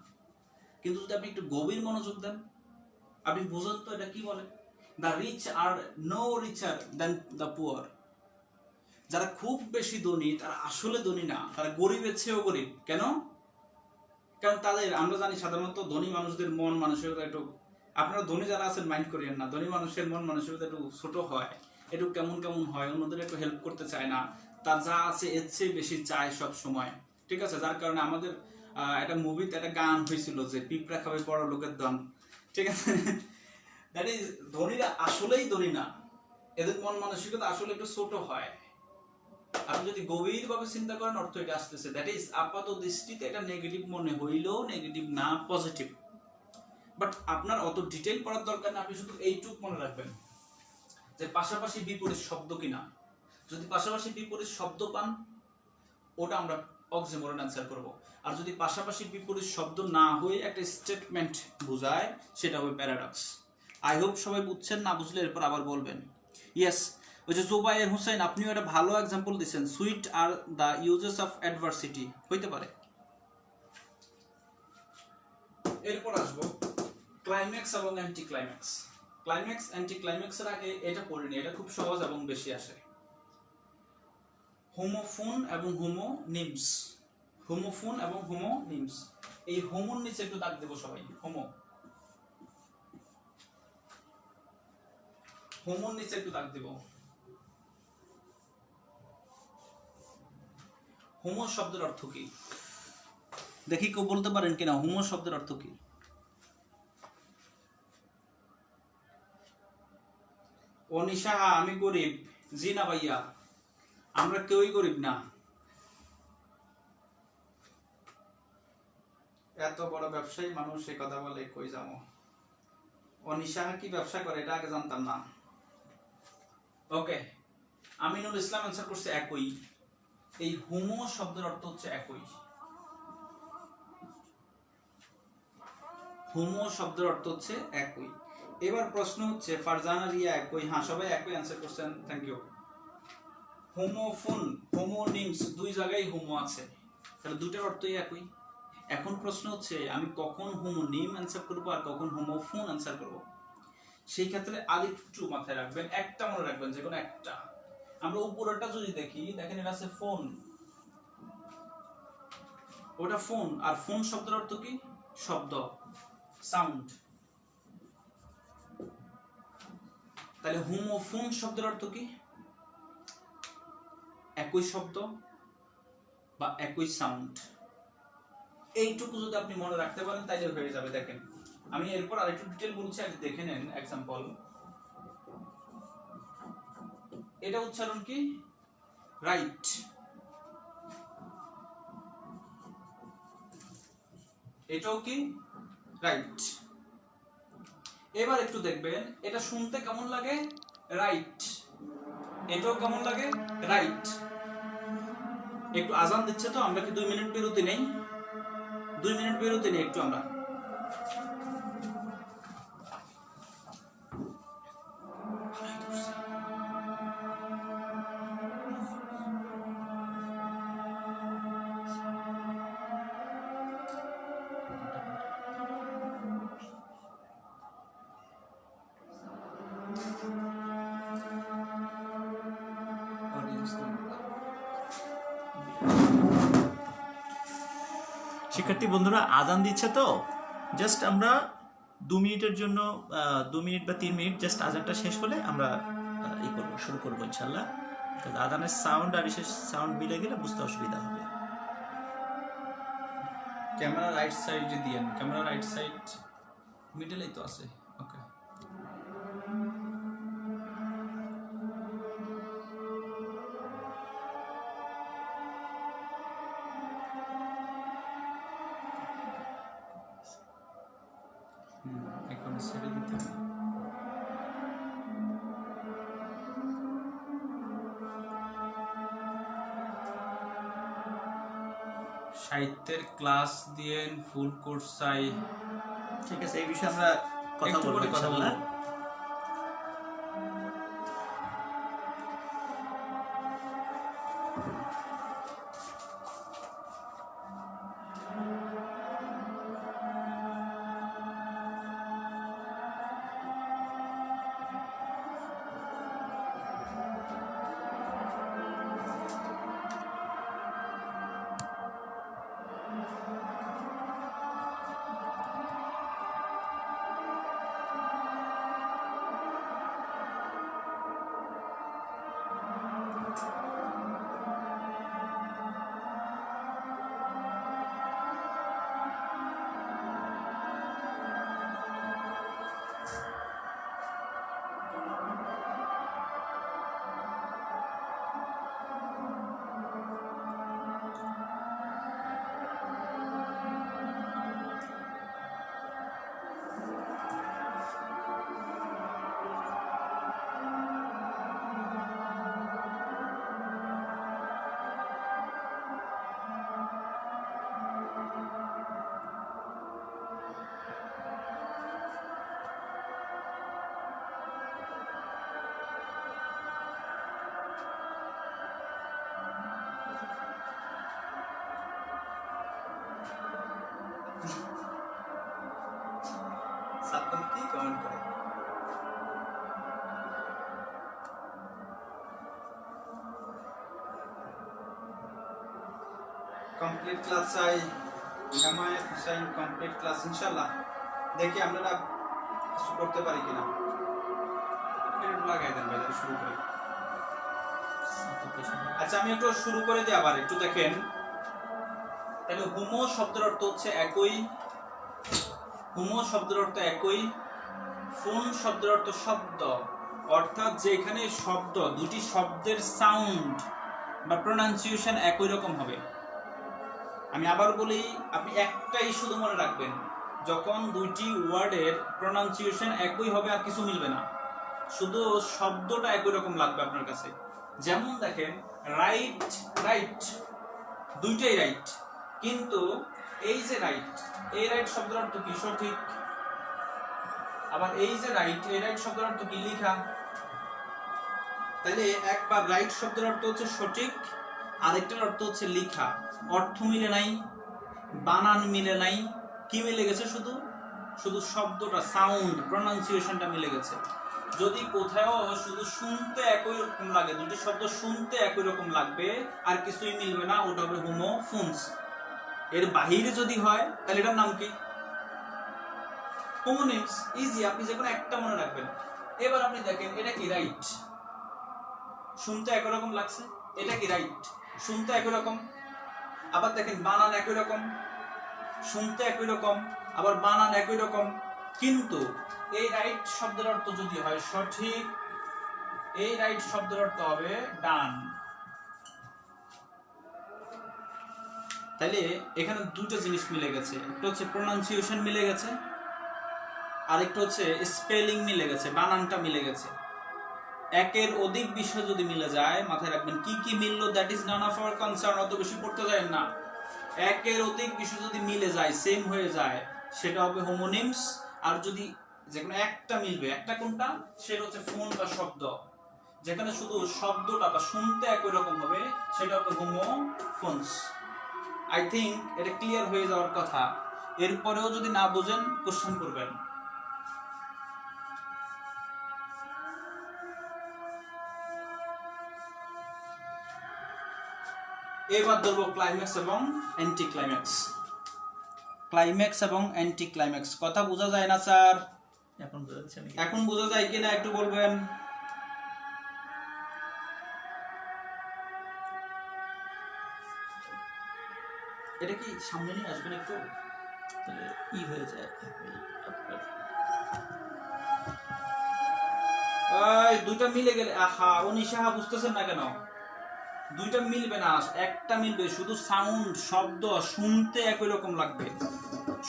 কিন্তু যদি আপনি একটু গভীর মনোযোগ দেন আপনি বুঝেন তো এটা কি বলে। The rich are no richer than the poor. যারা খুব বেশি ধনী তারা আসলে ধনী না, তারা গরিবের চেয়েও গরিব। কেন? কারণ তাদের, আমরা জানি সাধারণত ধনী মানুষদের মন মানসিকতা একটু, আপনারা ধনী যারা আছেন মাইন্ড করিয়েন না, ধনী মানুষের মন মানসিকতা একটু ছোট হয়, একটু কেমন কেমন হয়, অন্যদের একটু হেল্প করতে চায় না, তার যা আছে এর চেয়ে বেশি চায় সব সময়। ঠিক আছে, যার কারণে আমাদের একটা মুভিতে একটা গান হয়েছিল যে পিঁপড়া খাবে বড় লোকের ধন। ঠিক আছে, দ্যাট ইজ, ধনীরা আসলেই ধনী না, এদের মন মানসিকতা আসলে একটু ছোট হয়। আপনি যদি গভীরভাবে চিন্তা করেন অর্থ এটা আসতেছে, দ্যাট ইজ আপাত দৃষ্টিতে এটা নেগেটিভ মনে হইলেও নেগেটিভ না, পজিটিভ। বাট আপনার অত ডিটেইল পড়ার দরকার না, আপনি শুধু এইটুক মনে রাখবেন যে পাশাপাশি বিপরীত শব্দ কিনা। যদি পাশাপাশি বিপরীত শব্দ পান, ওটা আমরা অক্সিমোরন অ্যান্সার করব। আর যদি পাশাপাশি বিপরীত শব্দ না হয়ে একটা স্টেটমেন্ট বোঝায়, সেটা হবে প্যারাডক্স। আই হোপ সবাই বুঝছেন, না বুঝলে এরপর আবার বলবেন। ইয়েস, ওই যে জুবায়ের হোসেন, আপনিও একটা ভালো এক্সাম্পল দিচ্ছেন, sweet are the uses of adversity হইতে পারে। এরপর আসবো ক্লাইম্যাক্স এবং অ্যান্টি ক্লাইম্যাক্স। ক্লাইম্যাক্স অ্যান্টি ক্লাইম্যাক্সের আগে এটা পড়িনি, এটা খুব সহজ এবং বেশি আসে। হোমোফোন এবং হোমোনিমস, হোমোফোন এবং হোমোনিমস। এই হোমোর নিচে একটু দাগ দেবো সবাই, হোমো, হোমোর নিচে একটু দাগ দেব। হোমো শব্দের অর্থ কি দেখি, কেউ বলতে পারেন কিনা হোমো শব্দের অর্থ কি? অনিশা, আমি গরিব। জি না ভাইয়া, আমরা কেউই গরিব না। এত বড় ব্যবসায়ী মানুষ সে কথা বলে, কই যাবো। অনিশা কি ব্যবসা করে এটা আগে জানতাম না। ওকে, আমিনুল ইসলাম অ্যান্সার করছে একই। এই হোমো শব্দের অর্থ হচ্ছে একই। হোমো শব্দের অর্থ হচ্ছে একই। এবার প্রশ্ন হচ্ছে, ফারজানা রিয়া একই, হ্যাঁ সবাই একই অ্যান্সার করছেন, থ্যাংক ইউ। হোমোফোন, হোমোনিমস, দুই জায়গায় হোমো আছে, তাহলে দুটার অর্থই একই। এখন প্রশ্ন হচ্ছে আমি কখন হোমোনিম অ্যান্সার করবো আর কখন হোমোফোন অ্যান্সার করবো। সেই ক্ষেত্রে আরেকটু মাথায় রাখবেন, একটা মনে রাখবেন, যে কোনো একটা। আমরা উপরেরটা যদি দেখি, দেখেন এটা আছে ফোন, ওটা ফোন। আর ফোন শব্দের অর্থ কি? শব্দ, সাউন্ড। তাহলে হোমোফোন শব্দের অর্থ কি? একই শব্দ বা একই সাউন্ড। এইটুকু যদি আপনি মনে রাখতে পারেন তাইলে হয়ে যাবে। দেখেন আমি এরপর আরেকটু ডিটেইল বলছি, আগে দেখে নেন এক্সাম্পল। এটা উচ্চারণ কি? রাইট। এটাও কি? রাইট। এবার একটু দেখবেন এটা শুনতে কেমন লাগে? রাইট। এটাও কেমন লাগে? রাইট। একটু আজান দিচ্ছে তো, আমরা কি 2 মিনিট বিরতি নেই? 2 মিনিট বিরতি নেই একটু আমরা। শিক্ষার্থী বন্ধুরা, আজান দিচ্ছে তো, জাস্ট আমরা 2 মিনিটের জন্য 2 মিনিট বা 3 মিনিট, জাস্ট আজানটা শেষ হলে আমরা শুরু করবো ইনশাল্লাহ। আজানের সাউন্ড আর বিশেষ সাউন্ড মিলে গেলে বুঝতে অসুবিধা হবে। ক্যামেরা রাইট সাইডে দিয়েন, ক্যামেরা রাইট সাইড মিডলেই তো আছে। ওকে, এখন ছেড়ে দিতে হবে। সাহিত্যের ক্লাস দিয়েন, ফুল কোর্স চাই। ঠিক আছে, এই বিষয়ে আমরা কথা বলবো ইনশাআল্লাহ। কমপ্লিট ক্লাস চাই, জামায়াত হুসাইন কমপ্লিট ক্লাস ইনশাআল্লাহ। দেখি আমরা কিছু করতে পারি কিনা। মিনিট লাগাই দেন ভাই, শুরু করি। আচ্ছা আমি একটু শুরু করে দিই, আবার একটু দেখেন। তাহলে হোমো শব্দের অর্থ হচ্ছে একই, হোমো শব্দের অর্থ একই, ফোন শব্দের অর্থ শব্দ, অর্থাৎ যেখানে শব্দ, দুটি শব্দের সাউন্ড বা প্রোনাউন্সিয়েশন একই রকম হবে। আমি আবার বলি, আপনি একটাই শুধু মনে রাখবেন, যখন দুইটি ওয়ার্ডের প্রোনাউন্সিয়েশন একই হবে আর কিছু মিলবে না, শুধু শব্দটা একই রকম লাগবে আপনার কাছে। যেমন দেখেন রাইট, রাইট দুইটাই রাইট, কিন্তু এই যে রাইট, এই রাইট শব্দের অর্থ কি? সঠিক। আবার এই যে রাইট, এই রাইট শব্দের অর্থ কি? লেখা। তাহলে একবার রাইট শব্দের অর্থ হচ্ছে সঠিক, আরেকটার অর্থ হচ্ছে লেখা। অর্থ মিলে নাই, বানান মিলে নাই, কি মিলে গেছে? শুধু শুধু শব্দটা, সাউন্ড, প্রোনাউন্সিয়েশনটা মিলে গেছে। যদি কোথাও শুধু শুনতে একই রকম লাগে, দুটি শব্দ শুনতে একই রকম লাগবে আর কিছুই মিলবে না, ওটা হবে হোমোফোনস। এর বাহিরে যদি হয় তাহলে এটার নাম কি? হোমোনিমস। ইজি, আপনি যে কোনো একটা মনে রাখবেন। এবার আপনি দেখেন এটা কি? রাইট, শুনতে একই রকম লাগছে। এটা কি? রাইট, শুনতে একই রকম। আবার দেখেন বানান একই রকম, শুনতে একই রকম, আবার বানান একই রকম। কিন্তু এই রাইট শব্দের অর্থ যদি হয় সঠিক, এই রাইট শব্দের অর্থ হবে ডান। তাইলে এখানে দুটো জিনিস মিলে গেছে, একটা হচ্ছে প্রোনাউন্সিয়েশন মিলে গেছে, আরেকটা হচ্ছে স্পেলিং মিলে গেছে, বানানটা মিলে গেছে। একের অধিক বিষয় যদি মিলে যায়, মাথায় রাখবেন কি কি মিললো, that is none of our concern. অত বেশি পড়তে যায় না। একের অধিক বিষয় যদি মিলে যায়, সেম হয়ে যায়, সেটা হবে হোমোনিমস। আর যদি যেকোনো একটা মিলবে, একটা কোনটা? সেটা হচ্ছে ফোন বা শব্দ। যেখানে শুধু শব্দটা বা শুনতে একই রকম হবে, সেটা হবে হোমোফোনস। আই থিঙ্ক এটা ক্লিয়ার হয়ে যাওয়ার কথা। এরপরেও যদি না বুঝেন, কোশ্চেন করবেন। এবার ধরবো ক্লাইম্যাক্স এবং অ্যান্টি ক্লাইম্যাক্স। ক্লাইম্যাক্স এবং অ্যান্টি ক্লাইম্যাক্স কথা বোঝা যায় না স্যার? এখন বোঝা যাচ্ছে নাকি? এখন বোঝা যায় কিনা একটু বলবেন। এটা কি সামনে নিয়ে আসবেন একটু? তাহলে ই হয়ে যায় এই দুইটা মিলে গেলে, আহা অনিশা বুঝতেছেন না কেন? দুইটা মিলবে না, একটা মিলবে। শুধু সাউন্ড, শব্দ শুনতে একই রকম লাগবে,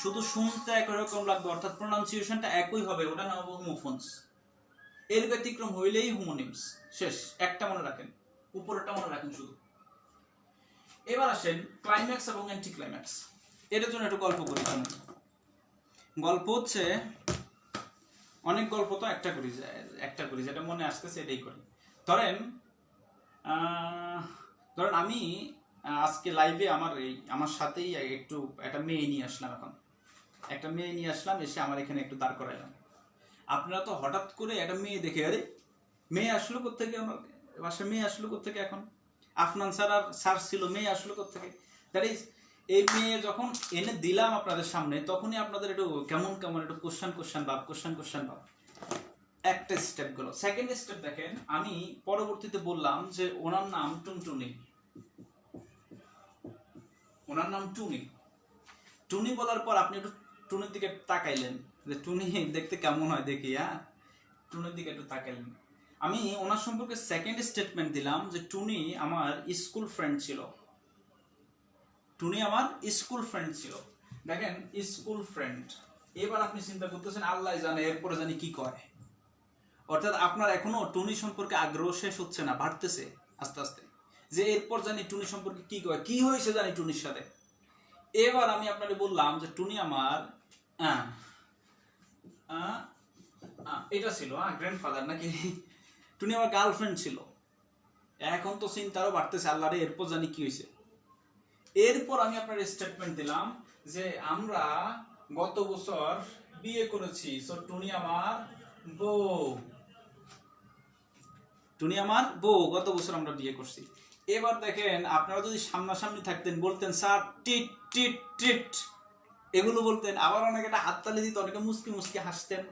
শুধু শুনতে একই রকম লাগবে, অর্থাৎ প্রোনাউন্সিয়েশনটা একই হবে, ওটা নাম হবে হোমোফোনস। এর ব্যতিক্রম হইলেই হোমোনিমস। শেষ। একটা মনে রাখেন, উপরেরটা মনে রাখেন শুধু। এবার আসেন ক্লাইম্যাক্স এবং অ্যান্টি ক্লাইম্যাক্স। এটার জন্য একটু গল্প করি। গল্প হচ্ছে অনেক গল্প তো একটা করি, যেটা মনে আসতেছে এটাই করি। ধরেন আমি আজকে লাইভে আমার সাথেই একটু একটা মেয়ে নিয়ে আসলাম। এখন একটা মেয়ে নিয়ে আসলাম, এসে আমার এখানে একটু দাঁড় করাইলাম। আপনারা তো হঠাৎ করে একটা মেয়ে দেখে, আরে মেয়ে আসলো কোত্থেকে, আমার বাসায় মেয়ে আসলো কোত্থেকে? এখন আফনান স্যার আর স্যার ছিল, মেয়ে আসলো কোত্থেকে? দ্যাট ইজ, এই মেয়ে যখন এনে দিলাম আপনাদের সামনে, তখনই আপনাদের একটু কেমন কেমন একটু কোশ্চেন ভাব। একটা স্টেপ গেল। সেকেন্ড স্টেপ দেখেন, আমি পরবর্তীতে বললাম যে ওনার নাম টুনটুনি, ওনার নাম টুনি। টুনি বলার পর আপনি একটু টুনির দিকে তাকাইলেন যে টুনি দেখতে কেমন হয় দেখি, হ্যাঁ টুনির দিকে একটু তাকাইলেন। আমি ওনার সম্পর্কে সেকেন্ড স্টেটমেন্ট দিলাম যে টুনি আমার স্কুল ফ্রেন্ড ছিল। টুনি আমার স্কুল ফ্রেন্ড ছিল। দেখেন স্কুল ফ্রেন্ড। এবার আপনি চিন্তা করতেছেন আল্লাহ জানে এরপরে জানি কি করে। অর্থাৎ আপনার এখনো টুনি সম্পর্কে আগ্রহ শেষ হচ্ছে না, বাড়তেছে আস্তে আস্তে, যে এরপর জানি টুনি সম্পর্কে কি করে, কি হয়েছে জানি টুনির সাথে। এবার আমি আপনাকে বললাম যে টুনি আমার এটা ছিল গ্র্যান্ডফাদার নাকি, টুনি আমার গার্লফ্রেন্ড ছিল। এখন তো চিন্তারও বাড়তেছে আল্লাহরে এরপর জানি কি হয়েছে। এরপর আমি আপনার স্টেটমেন্ট দিলাম যে আমরা গত বছর বিয়ে করেছি, সো টুনি আমার বউ। টুনি আমার বউ, গত বছর আমরা বিয়ে করছি। এবার দেখেন আপনারা যদি সামনাসামনি থাকতেন বলতেন স্যার টিট টিট টিট এগুলো বলতেন, আবার অনেকে একটা হাততালি দিত, অনেকে মুসকি মুসকি হাসতেন।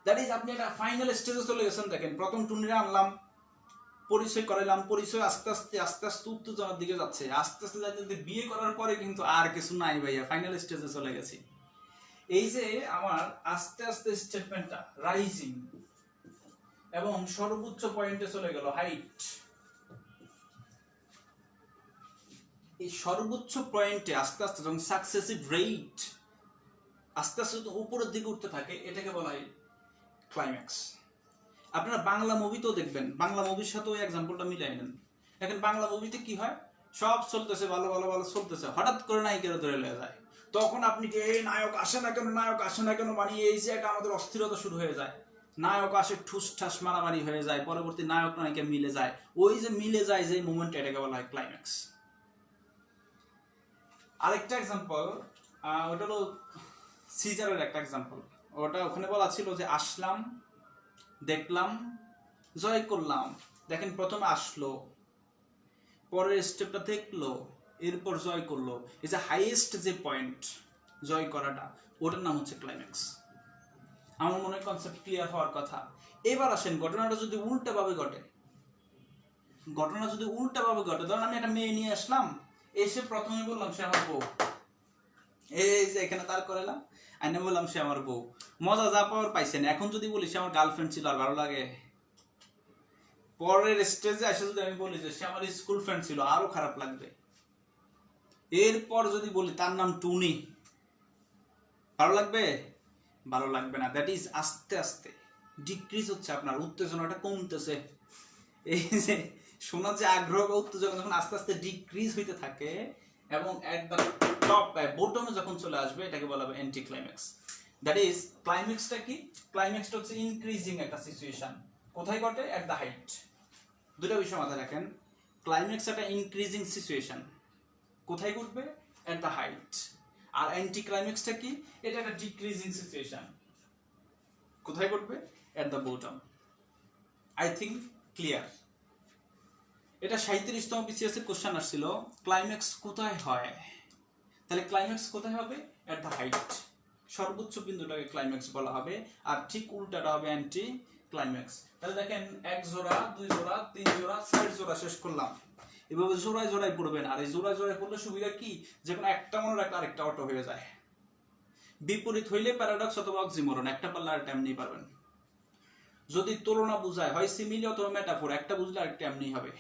দ্যাট ইজ আপনি একটা ফাইনাল স্টেজে চলে গেছেন। দেখেন প্রথম টুর্নিরে আনলাম, পরিচয় করাইলাম, পরিচয় আস্তে আস্তে আস্তে আস্তে উত্তেজনার দিকে যাচ্ছে, আস্তে আস্তে যাতে বিয়ে করার পরে কিন্তু আর কিছু নাই ভাইয়া, ফাইনাল স্টেজে চলে গেছি। এই যে আমার আস্তে আস্তে স্টেটমেন্টটা রাইজিং এবং সর্বোচ্চ পয়েন্টে চলে গেল হাইট, এই সর্বোচ্চ পয়েন্টে আস্তে আস্তে যখন সাকসেসিভ রেট আস্তে আস্তে উপরের দিকে উঠতে থাকে, এটাকে বলা হয় ক্লাইম্যাক্স। আপনারা বাংলা মুভিতেও দেখবেন, বাংলা মুভির সাথে ওই এক্সাম্পলটা মিলাই নেন। এখন বাংলা মুভিতে কি হয়, সব চলতেছে ভালো ভালো ভালো চলতেছে, হঠাৎ করে নায়িকারা ধরে লেগে যায়, তখন আপনি কি এই নায়ক আসে না কেন, নায়ক আসে না কেন, মানে এই যে একটা আমাদের অস্থিরতা শুরু হয়ে যায়। নায়ক আসে, ঠুস ঠাস মারামারি হয়ে যায়, পরবর্তী নায়ক নায়িকা মিলে যায়, ওই যে মিলে যায় যে মুভমেন্ট, এটাকে বলা হয় ক্লাইম্যাক্স। আরেকটা এক্সাম্পল, ওটা হলো সিজারের একটা এক্সাম্পল। ওটা ওখানে বলা ছিল যে আসলাম, দেখলাম, জয় করলাম। দেখেন প্রথমে আসলো, পরের স্টেপটা দেখলো, এরপর জয় করলো। এই যে হাইয়েস্ট যে পয়েন্ট জয় করাটা, ওটার নাম হচ্ছে ক্লাইম্যাক্স। আমার মনে হয় কনসেপ্ট ক্লিয়ার হওয়ার কথা। এবার আসেন ঘটনাটা যদি উল্টাভাবে ঘটে, ঘটনা যদি উল্টাভাবে ঘটে, ধরেন আমি একটা মেয়ে নিয়ে আসলাম, এসে প্রথমে বললাম সে আমার বউ, এই যে এখানে তার করালাম, আইনে বললাম সে আমার বউ, মজা যা পাওয়ার পাইছেন। এখন যদি বলি সে আমার গার্লফ্রেন্ড ছিল, আর ভালো লাগে? পরের স্টেজে এসে যদি আমি বলি যে সে আমার স্কুল ফ্রেন্ড ছিল, আরো খারাপ লাগবে। এরপর যদি বলি তার নাম টুনি, ভালো লাগবে? ভালো লাগবে না। দ্যাট ইজ আস্তে আস্তে ডিক্রিজ হচ্ছে, আপনার উত্তেজনাটা কমতেছে। এই যে শোনার যে আগ্রহ বা উত্তেজনা যখন আস্তে আস্তে ডিক্রিজ হইতে থাকে এবং একদম টপ বটমে যখন চলে আসবে, এটাকে বলা হবে অ্যান্টি ক্লাইম্যাক্স। দ্যাট ইজ ক্লাইম্যাক্সটা কি? ক্লাইম্যাক্সটা হচ্ছে ইনক্রিজিং একটা সিচুয়েশন। কোথায় ঘটে? এট দ্য হাইট। দুটো বিষয় মাথায় রাখেন, ক্লাইম্যাক্স একটা ইনক্রিজিং সিচুয়েশন, কোথায় ঘটবে? At the height. আর অ্যান্টি ক্লাইম্যাক্সটা কি? এটা একটা ডিক্রিজিং সিচুয়েশন, কোথায় ঘটবে? At the bottom. I think clear. এটা 37তম বিসিএস এর কোশ্চেন আসছিল, ক্লাইম্যাক্স কোথায় হয়? তাহলে ক্লাইম্যাক্স কোথায় হবে? At the height. সর্বোচ্চ বিন্দুটাকে ক্লাইম্যাক্স বলা হবে, আর ঠিক উল্টাটা হবে অ্যান্টি ক্লাইম্যাক্স। তাহলে দেখেন 1 জোড়া 2 জোড়া 3 জোড়া 4 জোড়া শেষ করলাম। এভাবে জোড়ায় জোড়ায় পড়বেন। আর এই জোড়ায় জোড়ায় পড়লে সুবিধা কি, যে কোনো একটা মনে রাখলে আরেকটা অটো হয়ে যায়। বিপরীত হইলে প্যারাডক্স অথবা অক্সিমোরন, একটা পারলে আরেকটা এমনি পারবেন। যদি তুলনা বুঝায়, হয় সিমিলি অথবা মেটাফোর, একটা বুঝলে আরেকটা এমনি হবে।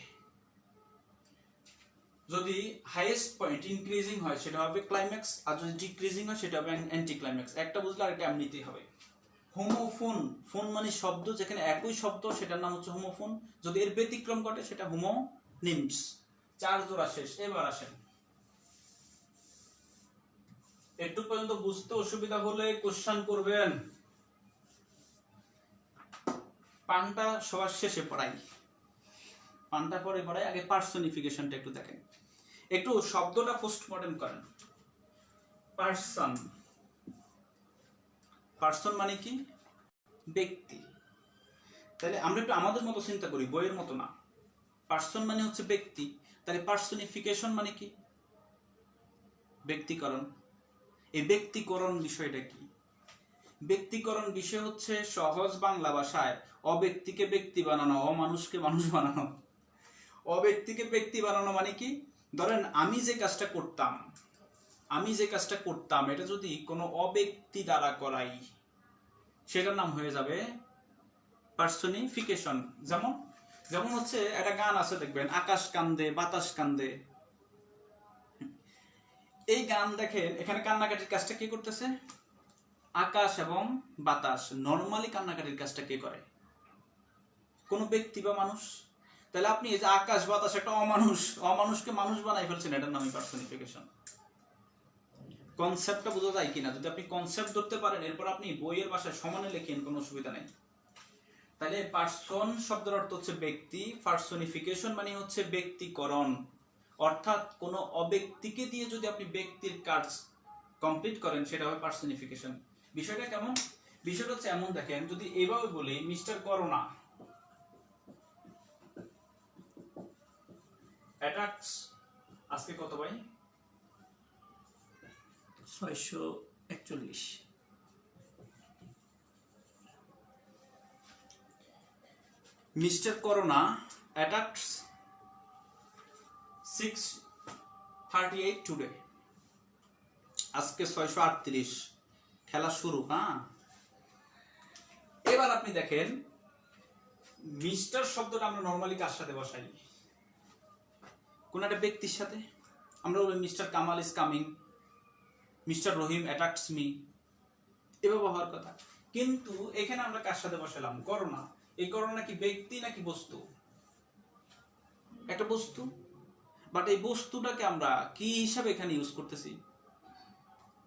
যদি হাইয়েস্ট পয়েন্ট ইনক্রিজিং হয় সেটা হবে ক্লাইম্যাক্স, আর যদি ডিক্রিজিং হয় সেটা হবে অ্যান্টি ক্লাইম্যাক্স। একটা বুঝলে আরেকটা এমনিতেই হবে। হোমোফোন, ফোন মানে শব্দ, যেখানে একই শব্দ সেটার নাম হচ্ছে হোমোফোন। যদি এর ব্যতিক্রম ঘটে সেটা হোমোনিমস। 4 জোড়া শেষ। এবার আসেন, একটু পর্যন্ত বুঝতে অসুবিধা হলে কোশ্চেন করবেন। পানটা সবার শেষে পড়াই, পানটা পরে পড়াই, আগে পার্সনিফিকেশনটা একটু দেখেন। একটু শব্দটা পোস্টমর্টেম করেন। পার্সন, পার্সন মানে কি? ব্যক্তি। তাহলে আমরা একটু আমাদের মতো চিন্তা করি, বইয়ের মতো না। পার্সন মানে হচ্ছে ব্যক্তি, তাহলে পার্সনিফিকেশন মানে কি? ব্যক্তিকরণ। এই ব্যক্তিকরণ বিষয়টা কি? ব্যক্তিকরণ বিষয় হচ্ছে সহজ বাংলা ভাষায় অব্যক্তিকে ব্যক্তি বানানো, অমানুষকে মানুষ বানানো। অব্যক্তিকে ব্যক্তি বানানো মানে কি? ধরেন আমি যে কাজটা করতাম, এটা যদি কোনো অব্যক্তি দ্বারা করাই, সেটার নাম হয়ে যাবে পার্সনিফিকেশন। যেমন হচ্ছে একটা গান আছে দেখবেন, আকাশ কান্দে বাতাস কান্দে। এই গান দেখেন, এখানে কান্নাকাটির কাজটা কে করতেছে? আকাশ এবং বাতাস। নর্মালি কান্নাকাটির কাজটা কে করে? কোনো ব্যক্তি বা মানুষ। তাহলে আপনি এই যে আকাশ বাতাস, একটা অমানুষকে মানুষ বানাই ফেলছেন, এটার নামই পার্সনিফিকেশন। কনসেপ্টটা বোঝা যায় কিনা? যদি আপনি কনসেপ্ট ধরতে পারেন, এরপর আপনি বইয়ের ভাষায় সমানে লেখেন, কোনো অসুবিধা নেই। তাহলে পার্সন শব্দের অর্থ হচ্ছে ব্যক্তি, পার্সনিফিকেশন মানে হচ্ছে ব্যক্তিকরণ। অর্থাৎ কোনো অব্যক্তিকে দিয়ে যদি আপনি ব্যক্তির কাজ কমপ্লিট করেন, সেটা হবে পার্সনিফিকেশন। বিষয়টা কেমন? বিষয়টা হচ্ছে এমন, দেখেন যদি এভাবে বলি, মিস্টার করোনা, অ্যাটাকস আজকে কত ভাই? 641। Mister corona attacks 638 today. আজকে 638, খেলা শুরু। হ্যাঁ, এবার আপনি দেখেন মিস্টার শব্দটা আমরা নর্মালি কার সাথে বসাই? কোন একটা ব্যক্তির সাথে। আমরা বলি mister Kamal is coming, mister Rahim attacks me, এভাবে হওয়ার কথা। কিন্তু এখানে আমরা কার সাথে বসালাম? করোনা। এই করোনা কি ব্যক্তি নাকি বস্তু? একটা বস্তু। বাট এই বস্তুটাকে আমরা কি হিসাবে এখানে ইউজ করতেছি?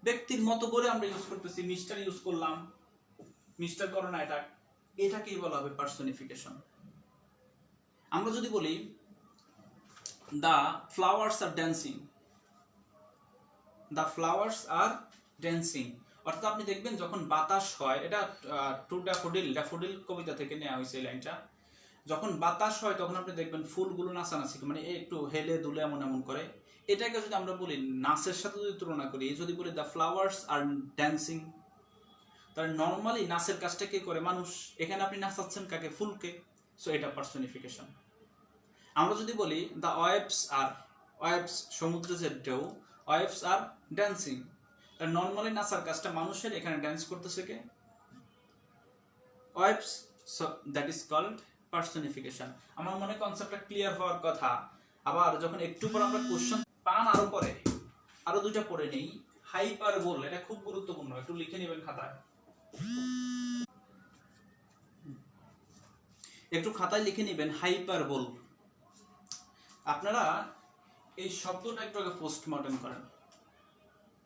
ব্যক্তির মতো করে আমরা ইউজ করতেছি। মিস্টার ইউজ করলাম, মিস্টার করোনা অ্যাটাক, এটাকেই বলা হবে পার্সনিফিকেশন। আমরা যদি বলি the flowers are dancing, the flowers are dancing, অর্থাৎ আপনি দেখবেন যখন বাতাস হয়, এটা টু ড্যাফোডিল, ড্যাফোডিল কবিতা থেকে নেওয়া হয়েছে এই লাইনটা। যখন বাতাস হয় তখন আপনি দেখবেন ফুলগুলো নাচানাচি, মানে একটু হেলে দুলে এমন এমন করে। এটাকে যদি আমরা বলি নাচের সাথে যদি তুলনা করি, যদি বলি দ্য ফ্লাওয়ার্স আর ড্যান্সিং, তাহলে নর্মালি নাচের কাজটা কে করে? মানুষ। এখানে আপনি নাচাচ্ছেন কাকে? ফুলকে। সো এটা পার্সনিফিকেশন। আমরা যদি বলি দ্য ওয়েভস আর, ওয়েভস সমুদ্রের যে ঢেউ, ওয়েভস আর ড্যান্সিং, তাহলে নর্মালি নাচার কাজটা মানুষের, এখানে ড্যান্স করতেছে কে? Waves. So that is called personification. আমার মনে কনসেপ্টটা ক্লিয়ার হওয়ার কথা। আবার যখন একটু পর আমরা কোশ্চেন পান, আরো পরে আরো দুইটা পড়ে নেই। হাইপারবোল, এটা খুব গুরুত্বপূর্ণ, একটু লিখে নেবেন খাতায়, একটু খাতায় লিখে নেবেন হাইপারবোল। আপনারা এই শব্দটা একটু আগে পোস্টমর্টেম করেন।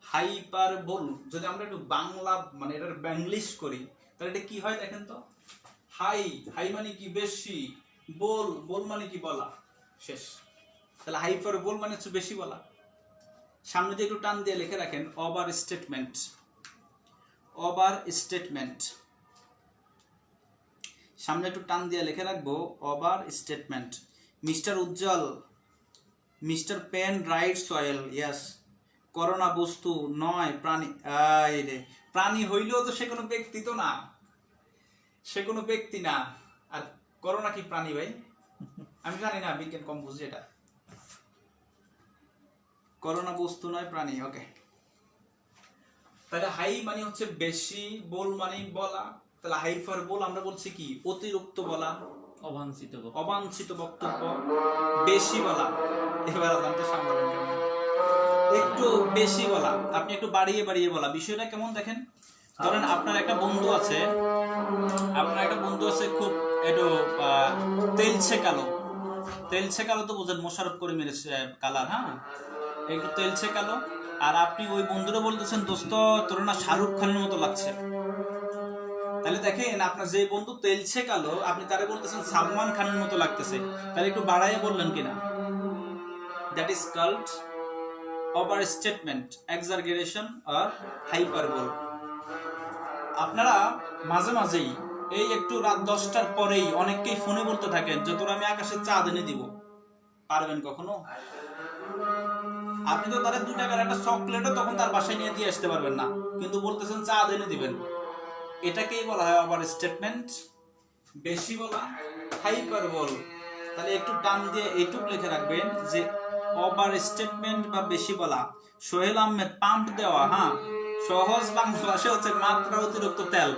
হাইপারবোল যদি আমরা একটু বাংলা মানে এটার বাংলিশ করি, তাহলে এটা কি হয় দেখেন তো। হাই, হাই মানে কি? বেশি। বোল, বোল মানে কি? বলা। শেষ। তাহলে হাইপারবোল মানে হচ্ছে বেশি বলা। সামনে দিয়ে একটু টান দিয়ে লিখে রাখেন ওভার স্টেটমেন্ট, ওভার স্টেটমেন্ট। সামনে একটু টান দিয়ে লিখে রাখবো over statement. Mister Ujjwal, mister pen writes oil, yes. Corona বস্তু নয়, প্রাণী। রে, প্রাণী হইলেও তো সে কোনো ব্যক্তি তো না, সে কোনো ব্যক্তি না। আর করোনা কি প্রাণী ভাই? আমি জানি না, বিজ্ঞান কম বুঝি এটা। করোনা বস্তু নয়, প্রাণী। ওকে, তাহলে হাই মানে হচ্ছে বেশি, বোল মানে বলা। তাহলে হাইপারবোল আমরা বলছি কি? অতিরিক্ত বলা, অবাঞ্ছিত অবাঞ্ছিত বক্তব্য, বেশি বলা। এবার আলামটা সামলাবেন কেমন? একটু বেশি বলা, আপনি একটু বাড়িয়ে বাড়িয়ে বলা। বিষয়টা কেমন দেখেন, ধরেন আপনার একটা বন্ধু আছে, আপনার একটা বন্ধু আছে খুব একটু তেলছে কালো, তেলছে কালো তো বোঝেন, মোশাররফ করিমের কালার। হ্যাঁ, একটু তেলছে কালো। আর আপনি ওই বন্ধুরা বলতেছেন দোস্ত তোর না শাহরুখ খানের মতো লাগছে। তাহলে দেখেন আপনার যে বন্ধু তেলছে কালো, আপনি তারে বলতেছেন সালমান খানের মতো লাগতেছে, তাহলে একটু বাড়াইয়া বললেন কিনা? That is called overstatement, exaggeration আর হাইপারবোল। আপনারা মাঝে মাঝেই এই একটু রাত 10টার পরেই অনেককেই ফোনে বলতে থাকেন যে তোর আমি আকাশে চাঁদ এনে দিব। পারবেন কখনো? আপনি তো তারা 2 টাকার একটা চকলেটও তখন তার বাসায় নিয়ে দিয়ে আসতে পারবেন না, কিন্তু বলতেছেন চাঁদ এনে দিবেন। এটাকেই বলা হয় ওভার স্টেটমেন্ট, বেশি বলা, হাইপারবোল। তাহলে একটু টান দিয়ে এইটুকু লিখে রাখবেন যে ওভার স্টেটমেন্ট বা বেশি বলা। সোহেল আহমেদ, পাম্প দেওয়া। হ্যাঁ, সহজ বাংলা ভাষা হচ্ছে মাত্রা অতিরিক্ত তেল।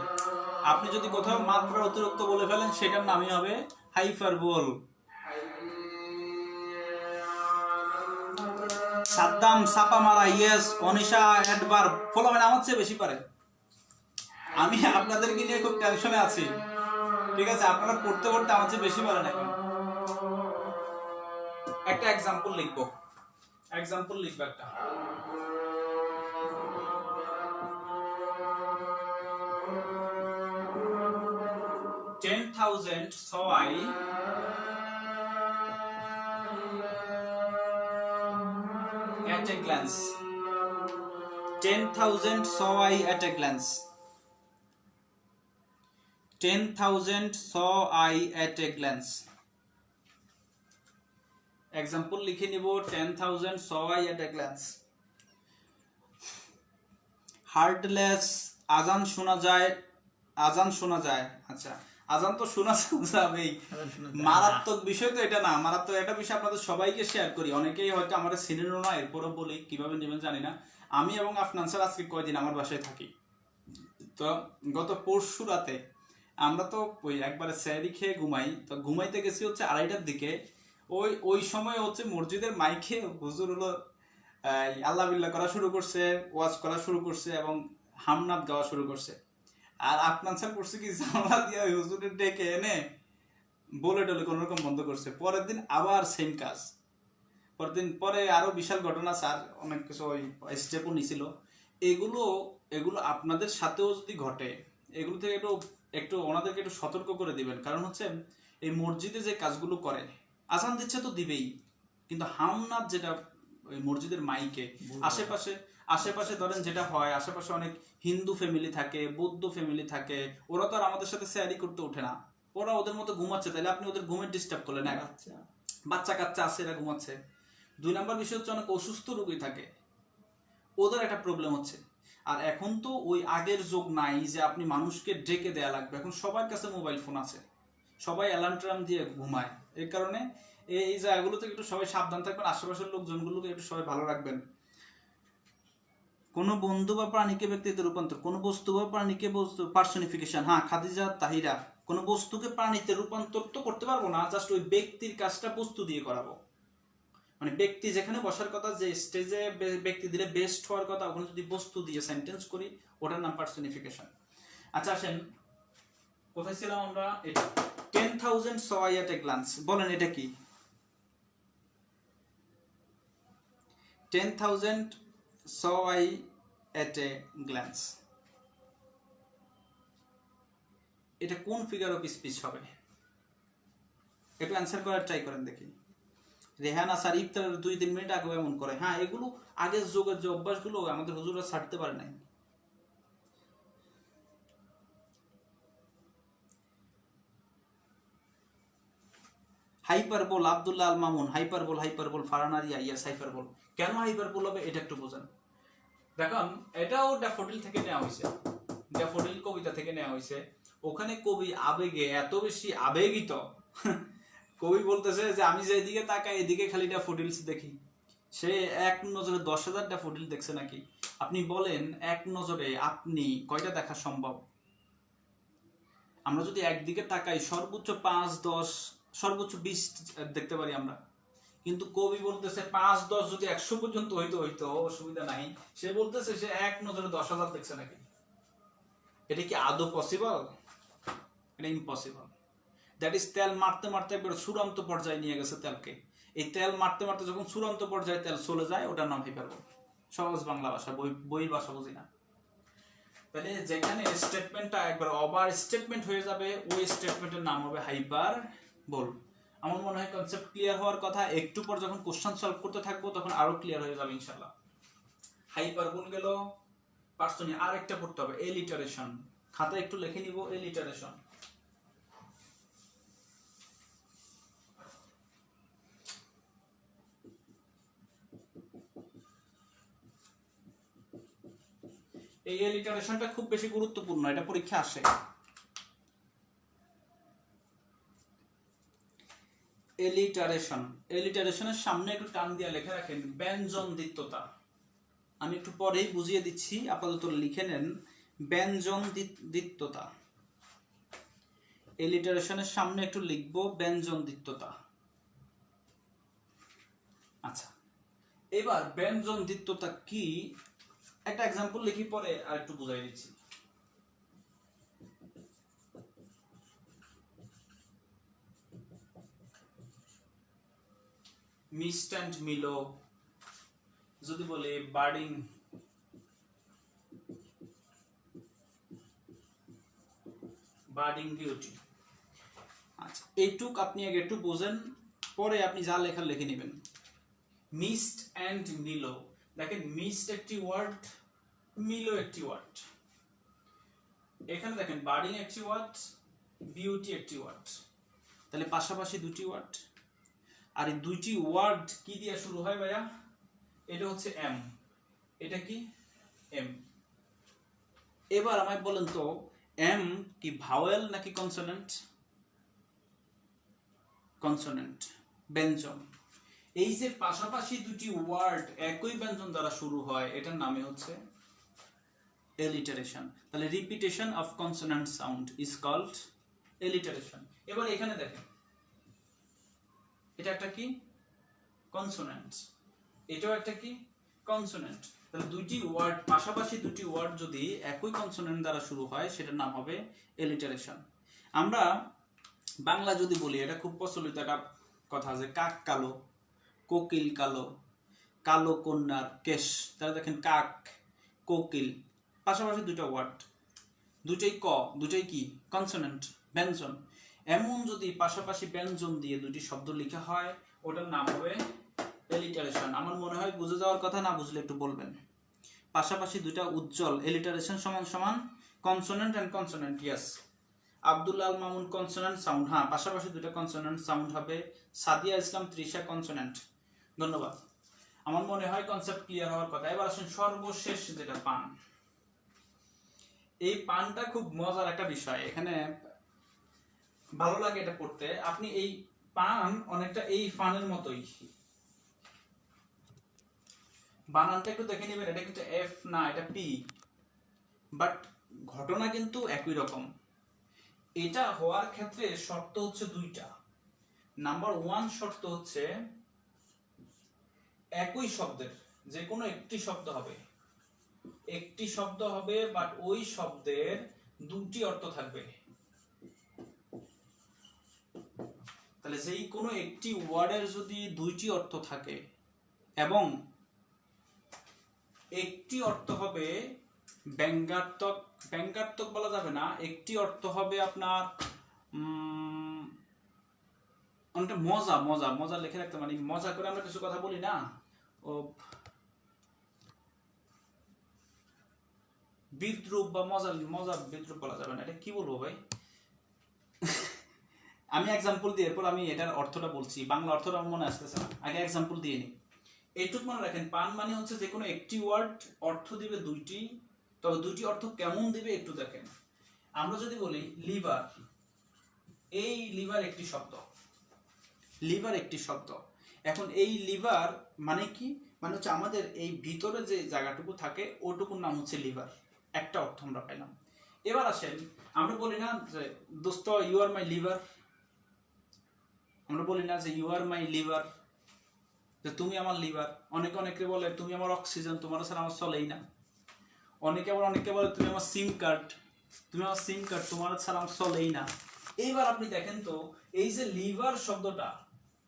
আপনি যদি কোথাও মাত্রা অতিরিক্ত বলে ফেলেন, সেটার নামই হবে হাইপারবোল। সাদ্দাম, ছাপা মারা, ইয়েস। অনিশা, একবার ফলোমেন আমার চেয়ে বেশি পারে। আমি আপনাদেরকে নিয়ে খুব টেনশনে আছি, ঠিক আছে? আপনারা পড়তে পড়তে আমার চেয়ে বেশি পারেন। এখন একটা এক্সাম্পল লিখবো, এক্সাম্পল লিখবো একটা। $10,000 saw I at a glance. 10,000 saw I at a glance. 10,000 saw I at a glance. Example লিখে নিব 10,000 saw I at a glance. Heartless আজান শোনা যায়, আজান শোনা যায়। আচ্ছা, আজান তো শোনা যাবেই, মারাত্মক বিষয় তো এটা না। মারাত্মক একটা বিষয় আপনাদের সবাইকে শেয়ার করি, অনেকেই হয়তো আমার সিনিয়র না, এরপরও বলি, কিভাবে নেবেন জানি না। আমি এবং আফনান স্যার আজকে কয়দিন আমার বাসায় থাকি, তো গত পরশু রাতে আমরা তো ওই একবারে স্যারি খেয়ে ঘুমাই, তো ঘুমাইতে গেছি হচ্ছে 2:30টার দিকে। ওই সময় হচ্ছে মসজিদের মাইকে হুজুর হলো আল্লাহ বিল্লাহ করা শুরু করছে, ওয়াজ করা শুরু করছে এবং হামনাদ গাওয়া শুরু করছে। আর আপনার স্যার করছে কি, জানলা দিয়ে ওই হুজুরের ডেকে এনে বলে টলে কোন রকম বন্ধ করছে। পরের দিন আবার সেম কাজ। পরের দিন পরে আরো বিশাল ঘটনা, স্যার অনেক কিছু ওই স্টেপও নিছিল। এগুলো এগুলো আপনাদের সাথেও যদি ঘটে, এগুলো থেকে একটু একটু ওনাদেরকে একটু সতর্ক করে দিবেন। কারণ হচ্ছে এই মসজিদে যে কাজগুলো করে, আজান দিচ্ছে তো দিবেই, কিন্তু হামনাদ যেটা ওই মসজিদের মাইকে আশেপাশে আশেপাশে ধরেন যেটা হয়, আশেপাশে অনেক হিন্দু ফ্যামিলি থাকে, বৌদ্ধ ফ্যামিলি থাকে, ওরা তো আর আমাদের সাথে শেয়ারই করতে ওঠে না, ওরা ওদের মতো ঘুমাচ্ছে, তাহলে আপনি ওদের ঘুমের ডিস্টার্ব করলেন। এক বাচ্চা কাচ্চা আছে, এরা ঘুমাচ্ছে। 2 নাম্বার বিষয় হচ্ছে অনেক অসুস্থ রোগী থাকে, ওদের একটা প্রবলেম হচ্ছে। আর এখন তো ওই আগের যুগ নাই যে আপনি মানুষকে ডেকে দেয়া লাগবে, এখন সবার কাছে মোবাইল ফোন আছে, সবাই অ্যালার্ম ট্রাম দিয়ে ঘুমায়। এই কারণে এই জায়গাগুলো থেকে একটু সবাই সাবধান থাকবেন, আশেপাশের লোকজনগুলোকে একটু সবাই ভালো রাখবেন। কোন বন্ধু বা প্রাণীকে ব্যক্তিতে রূপান্তর, কোন বস্তু বা প্রাণীকে বস্তু পার্সোনিফিকেশন। হ্যাঁ, খাদিজা তাহিরা, কোন বস্তুকে প্রাণীতে রূপান্তর তো করতে পারবো না, জাস্ট ওই ব্যক্তির কাজটা বস্তু দিয়ে করাবো। মানে ব্যক্তি যেখানে বসার কথা, যে স্টেজে ব্যক্তি দিলে বেস্ট হওয়ার কথা, ওখানে যদি বস্তু দিয়ে সেন্টেন্স করি, ওটার নাম পার্সোনিফিকেশন। আচ্ছা আসেন, কোথায় ছিলাম আমরা? এটা 10,000 saw I at a glance, বলেন এটা কি? 10,000 saw I at a glance, এটা কোন ফিগার অফ স্পিচ হবে? একটু অ্যান্সার করার ট্রাই করেন দেখি। রেহানা স্যার ইফতারের 2-3 মিনিট আগে এমন করে। হ্যাঁ, এগুলো আগের যুগের যে অভ্যাসগুলো আমাদের হুজুররা ছাড়তে পারে নাই। Hyperbole, Abdullah Al Mamun, hyperbole hyperbole ফারানারিয়া, ইয়াস হাইপারবোল। কেন হাইপারবোল হবে এটা একটু বোঝেন। দেখুন, এটাও ড্যাফোডিল থেকে নেওয়া হয়েছে, ড্যাফোডিল কবিতা থেকে নেওয়া হয়েছে। ওখানে কবি আবেগে এত বেশি আবেগিত, কবি বলতেছে যে আমি যেদিকে তাকাই এদিকে খালি ড্যাফোডিলস দেখি। সে এক নজরে 10,000 ড্যাফোডিল দেখছে নাকি? আপনি বলেন এক নজরে আপনি কয়টা দেখা সম্ভব? আমরা যদি একদিকে তাকাই সর্বোচ্চ 5-10, সর্বোচ্চ 20 দেখতে পারি আমরা। কিন্তু কবি বলতেছে 5-10 যদি 100 পর্যন্ত হইতো অসুবিধা নাই। সে বলতেছে সে এক নজরে 10,000 দেখছে নাকি? এটা কি আদৌ পসিবল? এটা ইম্পসিবল। দ্যাট ইজ তেল মারতে মারতে একবার চূড়ান্ত পর্যায়ে নিয়ে গেছে তেলকে। এই তেল মারতে মারতে যখন চূড়ান্ত পর্যায়ে তেল চলে যায়, ওটার নাম হাইপারবোল। সহজ বাংলা ভাষা, বইয়ের ভাষা বুঝি না। তাহলে যেখানে স্টেটমেন্টটা একবার ওভার স্টেটমেন্ট হয়ে যাবে, ওই স্টেটমেন্টের নাম হবে হাইপারবোল। আমার মনে হয় কনসেপ্ট ক্লিয়ার হওয়ার কথা। একটু পর যখন কোশ্চেন সলভ করতে থাকবো তখন আরো ক্লিয়ার হয়ে যাবে ইনশাআল্লাহ। হাইপারবোল গেল, পার্সোনি আর একটা পড়তে হবে, এলিটারেশন। খাতায় একটু লিখে নিব, এলিটারেশন। এই এলিটারেশনটা খুব বেশি গুরুত্বপূর্ণ, এটা পরীক্ষা আসে। এলিটারেশন, এলিটারেশনের সামনে একটু টান দিয়ে লেখা রাখেন ব্যঞ্জন দ্বিত্বতা। আমি একটু পরেই বুঝিয়ে দিচ্ছি, আপাতত লিখে নেন ব্যঞ্জন দ্বিত্বতা। এলিটারেশনের সামনে একটু লিখবো ব্যঞ্জন দ্বিত্বতা। আচ্ছা, এবার ব্যঞ্জন দ্বিত্বতা কি একটা এক্সাম্পল লিখি, পরে আর একটু বুঝাই দিচ্ছি। মিস্ট অ্যান্ড মিলো, যদি বলে বার্ডিং বিউটি। আচ্ছা, এইটুক আপনি আগে একটু বোঝেন, পরে আপনি যা লেখার লিখে নেবেন। মিস্ট অ্যান্ড মিলো, দেখেন মিস্ট একটি ওয়ার্ড, মিলো একটি ওয়ার্ড। এখানে দেখেন বার্ডিং একটি ওয়ার্ড, বিউটি একটি ওয়ার্ড, তাহলে পাশাপাশি দুটি ওয়ার্ড। আর এই দুইটি ওয়ার্ড কি দিয়ে শুরু হয় ভাইয়া? এটা হচ্ছে এম, এটা কি এম। এবার আমায় বলেন তো এম কি ভাওয়েল নাকি কনসোনেন্ট? কনসোনেন্ট, ব্যঞ্জন। এই যে পাশাপাশি দুটি ওয়ার্ড একই ব্যঞ্জন দ্বারা শুরু হয় এটার নামে হচ্ছে এলিটারেশন। তাহলে repetition of consonant sound is called alliteration. এবার এখানে দেখেন, এটা একটা কি কনসোনেন্ট, এটাও একটা কি কনসোনেন্ট। তাহলে দুইটি ওয়ার্ড পাশাপাশি দুটি ওয়ার্ড যদি একই কনসোনেন্ট দ্বারা শুরু হয় সেটার নাম হবে এলিটারেশন। আমরা বাংলা যদি বলি, এটা খুব প্রচলিত একটা কথা যে কাক কালো, কোকিল কালো, কালো কন্যার কেশ। তাহলে দেখেন কাক, কোকিল, পাশাপাশি দুটো ওয়ার্ড, দুটোই ক, দুটোই কি কনসোনেন্ট, ব্যঞ্জন। এমন যদি পাশাপাশি ব্যঞ্জন দিয়ে দুটি শব্দ লেখা হয় ওটার নাম হবে এলিটারেশন। আমার মনে হয় বুঝে যাওয়ার কথা, না বুঝলে একটু বলবেন। পাশাপাশি দুইটা উজ্জ্বল, এলিটারেশন সমান সমান consonant and consonant. Yes, Abdullah Al Mamun consonant sound, হ্যাঁ পাশাপাশি দুইটা কনসোনেন্ট সাউন্ড হবে। সাদিয়া ইসলাম তৃষা কনসোনেন্ট। ধন্যবাদ, আমার মনে হয় কনসেপ্ট ক্লিয়ার হওয়ার কথা। এবার আসেন সর্বশেষ যেটা পান। এই পানটা খুব মজার একটা বিষয়, এখানে ভালো লাগে এটা পড়তে। আপনি এই পান অনেকটা এই ফানের মতোই, বানানটা একটু দেখে নেবেন। এটা কিন্তু এফ না, এটা পি, বাট ঘটনা কিন্তু একই রকম। এটা হওয়ার ক্ষেত্রে শর্ত হচ্ছে দুইটা। নাম্বার ওয়ান শর্ত হচ্ছে একই শব্দের যে কোনো একটি শব্দ হবে, একটি শব্দ হবে, বাট ওই শব্দের দুটি অর্থ থাকবে। তাহলে যেই কোনো একটি ওয়ার্ডের যদি দুইটি অর্থ থাকে এবং একটি অর্থ হবে ব্যঙ্গাত্মক, ব্যঙ্গাত্মক বলা যাবে না, একটি অর্থ হবে আপনার অনেকটা মজা, মজা মজা লিখে রাখতে, মানে মজা করে আমরা কিছু কথা বলি না, ও বিদ্রুপ বা মজা, মজা বিদ্রুপ বলা যাবে না, এটা কি বলবো ভাই? আমি এক্সাম্পল দিয়ে এরপর আমি এটার অর্থটা বলছি, বাংলা অর্থটা আমার মনে আসতেছে না, আগে এক্সাম্পল দিয়ে নিই। এইটুক মনে রাখেন, পান মানে হচ্ছে যে কোনো একটি ওয়ার্ড অর্থ দিবে দুইটি, তবে দুইটি অর্থ কেমন দিবে একটু দেখেন। আমরা যদি বলি লিভার, এই লিভার একটি শব্দ, লিভার একটি শব্দ। এখন এই লিভার মানে কি, মানে হচ্ছে আমাদের এই ভিতরে যে জায়গাটুকু থাকে ওটুকুর নাম হচ্ছে লিভার, একটা অর্থ আমরা পেলাম। এবার আসেন, আমরা বলি না যে দোস্ত ইউ আর মাই লিভার, আমরা বলি না যে ইউ আর মাই লিভার, যে তুমি আমার লিভার। অনেকে অনেকে বলে তুমি আমার অক্সিজেন, তোমার ছাড়া আমার চলেই না। অনেকে আবার অনেকে বলে তুমি আমার সিম কার্ড, তুমি আমার সিম কার্ড, তোমার ছাড়া আমার চলেই না। এইবার আপনি দেখেন তো, এই যে লিভার শব্দটা,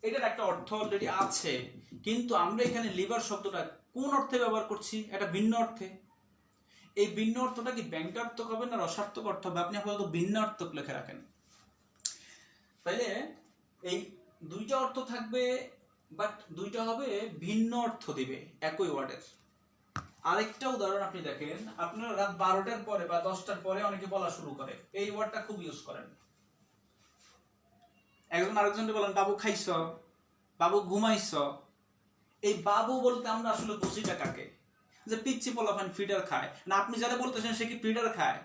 এটার একটা অর্থ অলরেডি আছে, কিন্তু আমরা এখানে লিভার শব্দটা কোন অর্থে ব্যবহার করছি? এটা ভিন্ন অর্থে। এই ভিন্ন অর্থটা কি ব্যঙ্গাত্মক হবে না রসাত্মক অর্থ হবে? আপনি আপাতত ভিন্নার্থক লিখে রাখেন। তাইলে এই দুইটা অর্থ থাকবে, বাট দুইটা হবে ভিন্ন অর্থ দিবে একই ওয়ার্ডের। আরেকটা উদাহরণ আপনি দেখেন, আপনারা রাত 12টার পরে বা 10টার পরে অনেকে বলা শুরু করে, এই ওয়ার্ডটা খুব ইউজ করেন। একজন আরেকজনকে বলেন বাবু খাইছ, বাবু ঘুমাইছ। এই বাবু বলতে আমরা আসলে বুঝিটা কাকে? যে পিচ্ছি পোলাপান ফিডার খায় না, আপনি যারা বলতেছেন সে কি ফিডার খায়?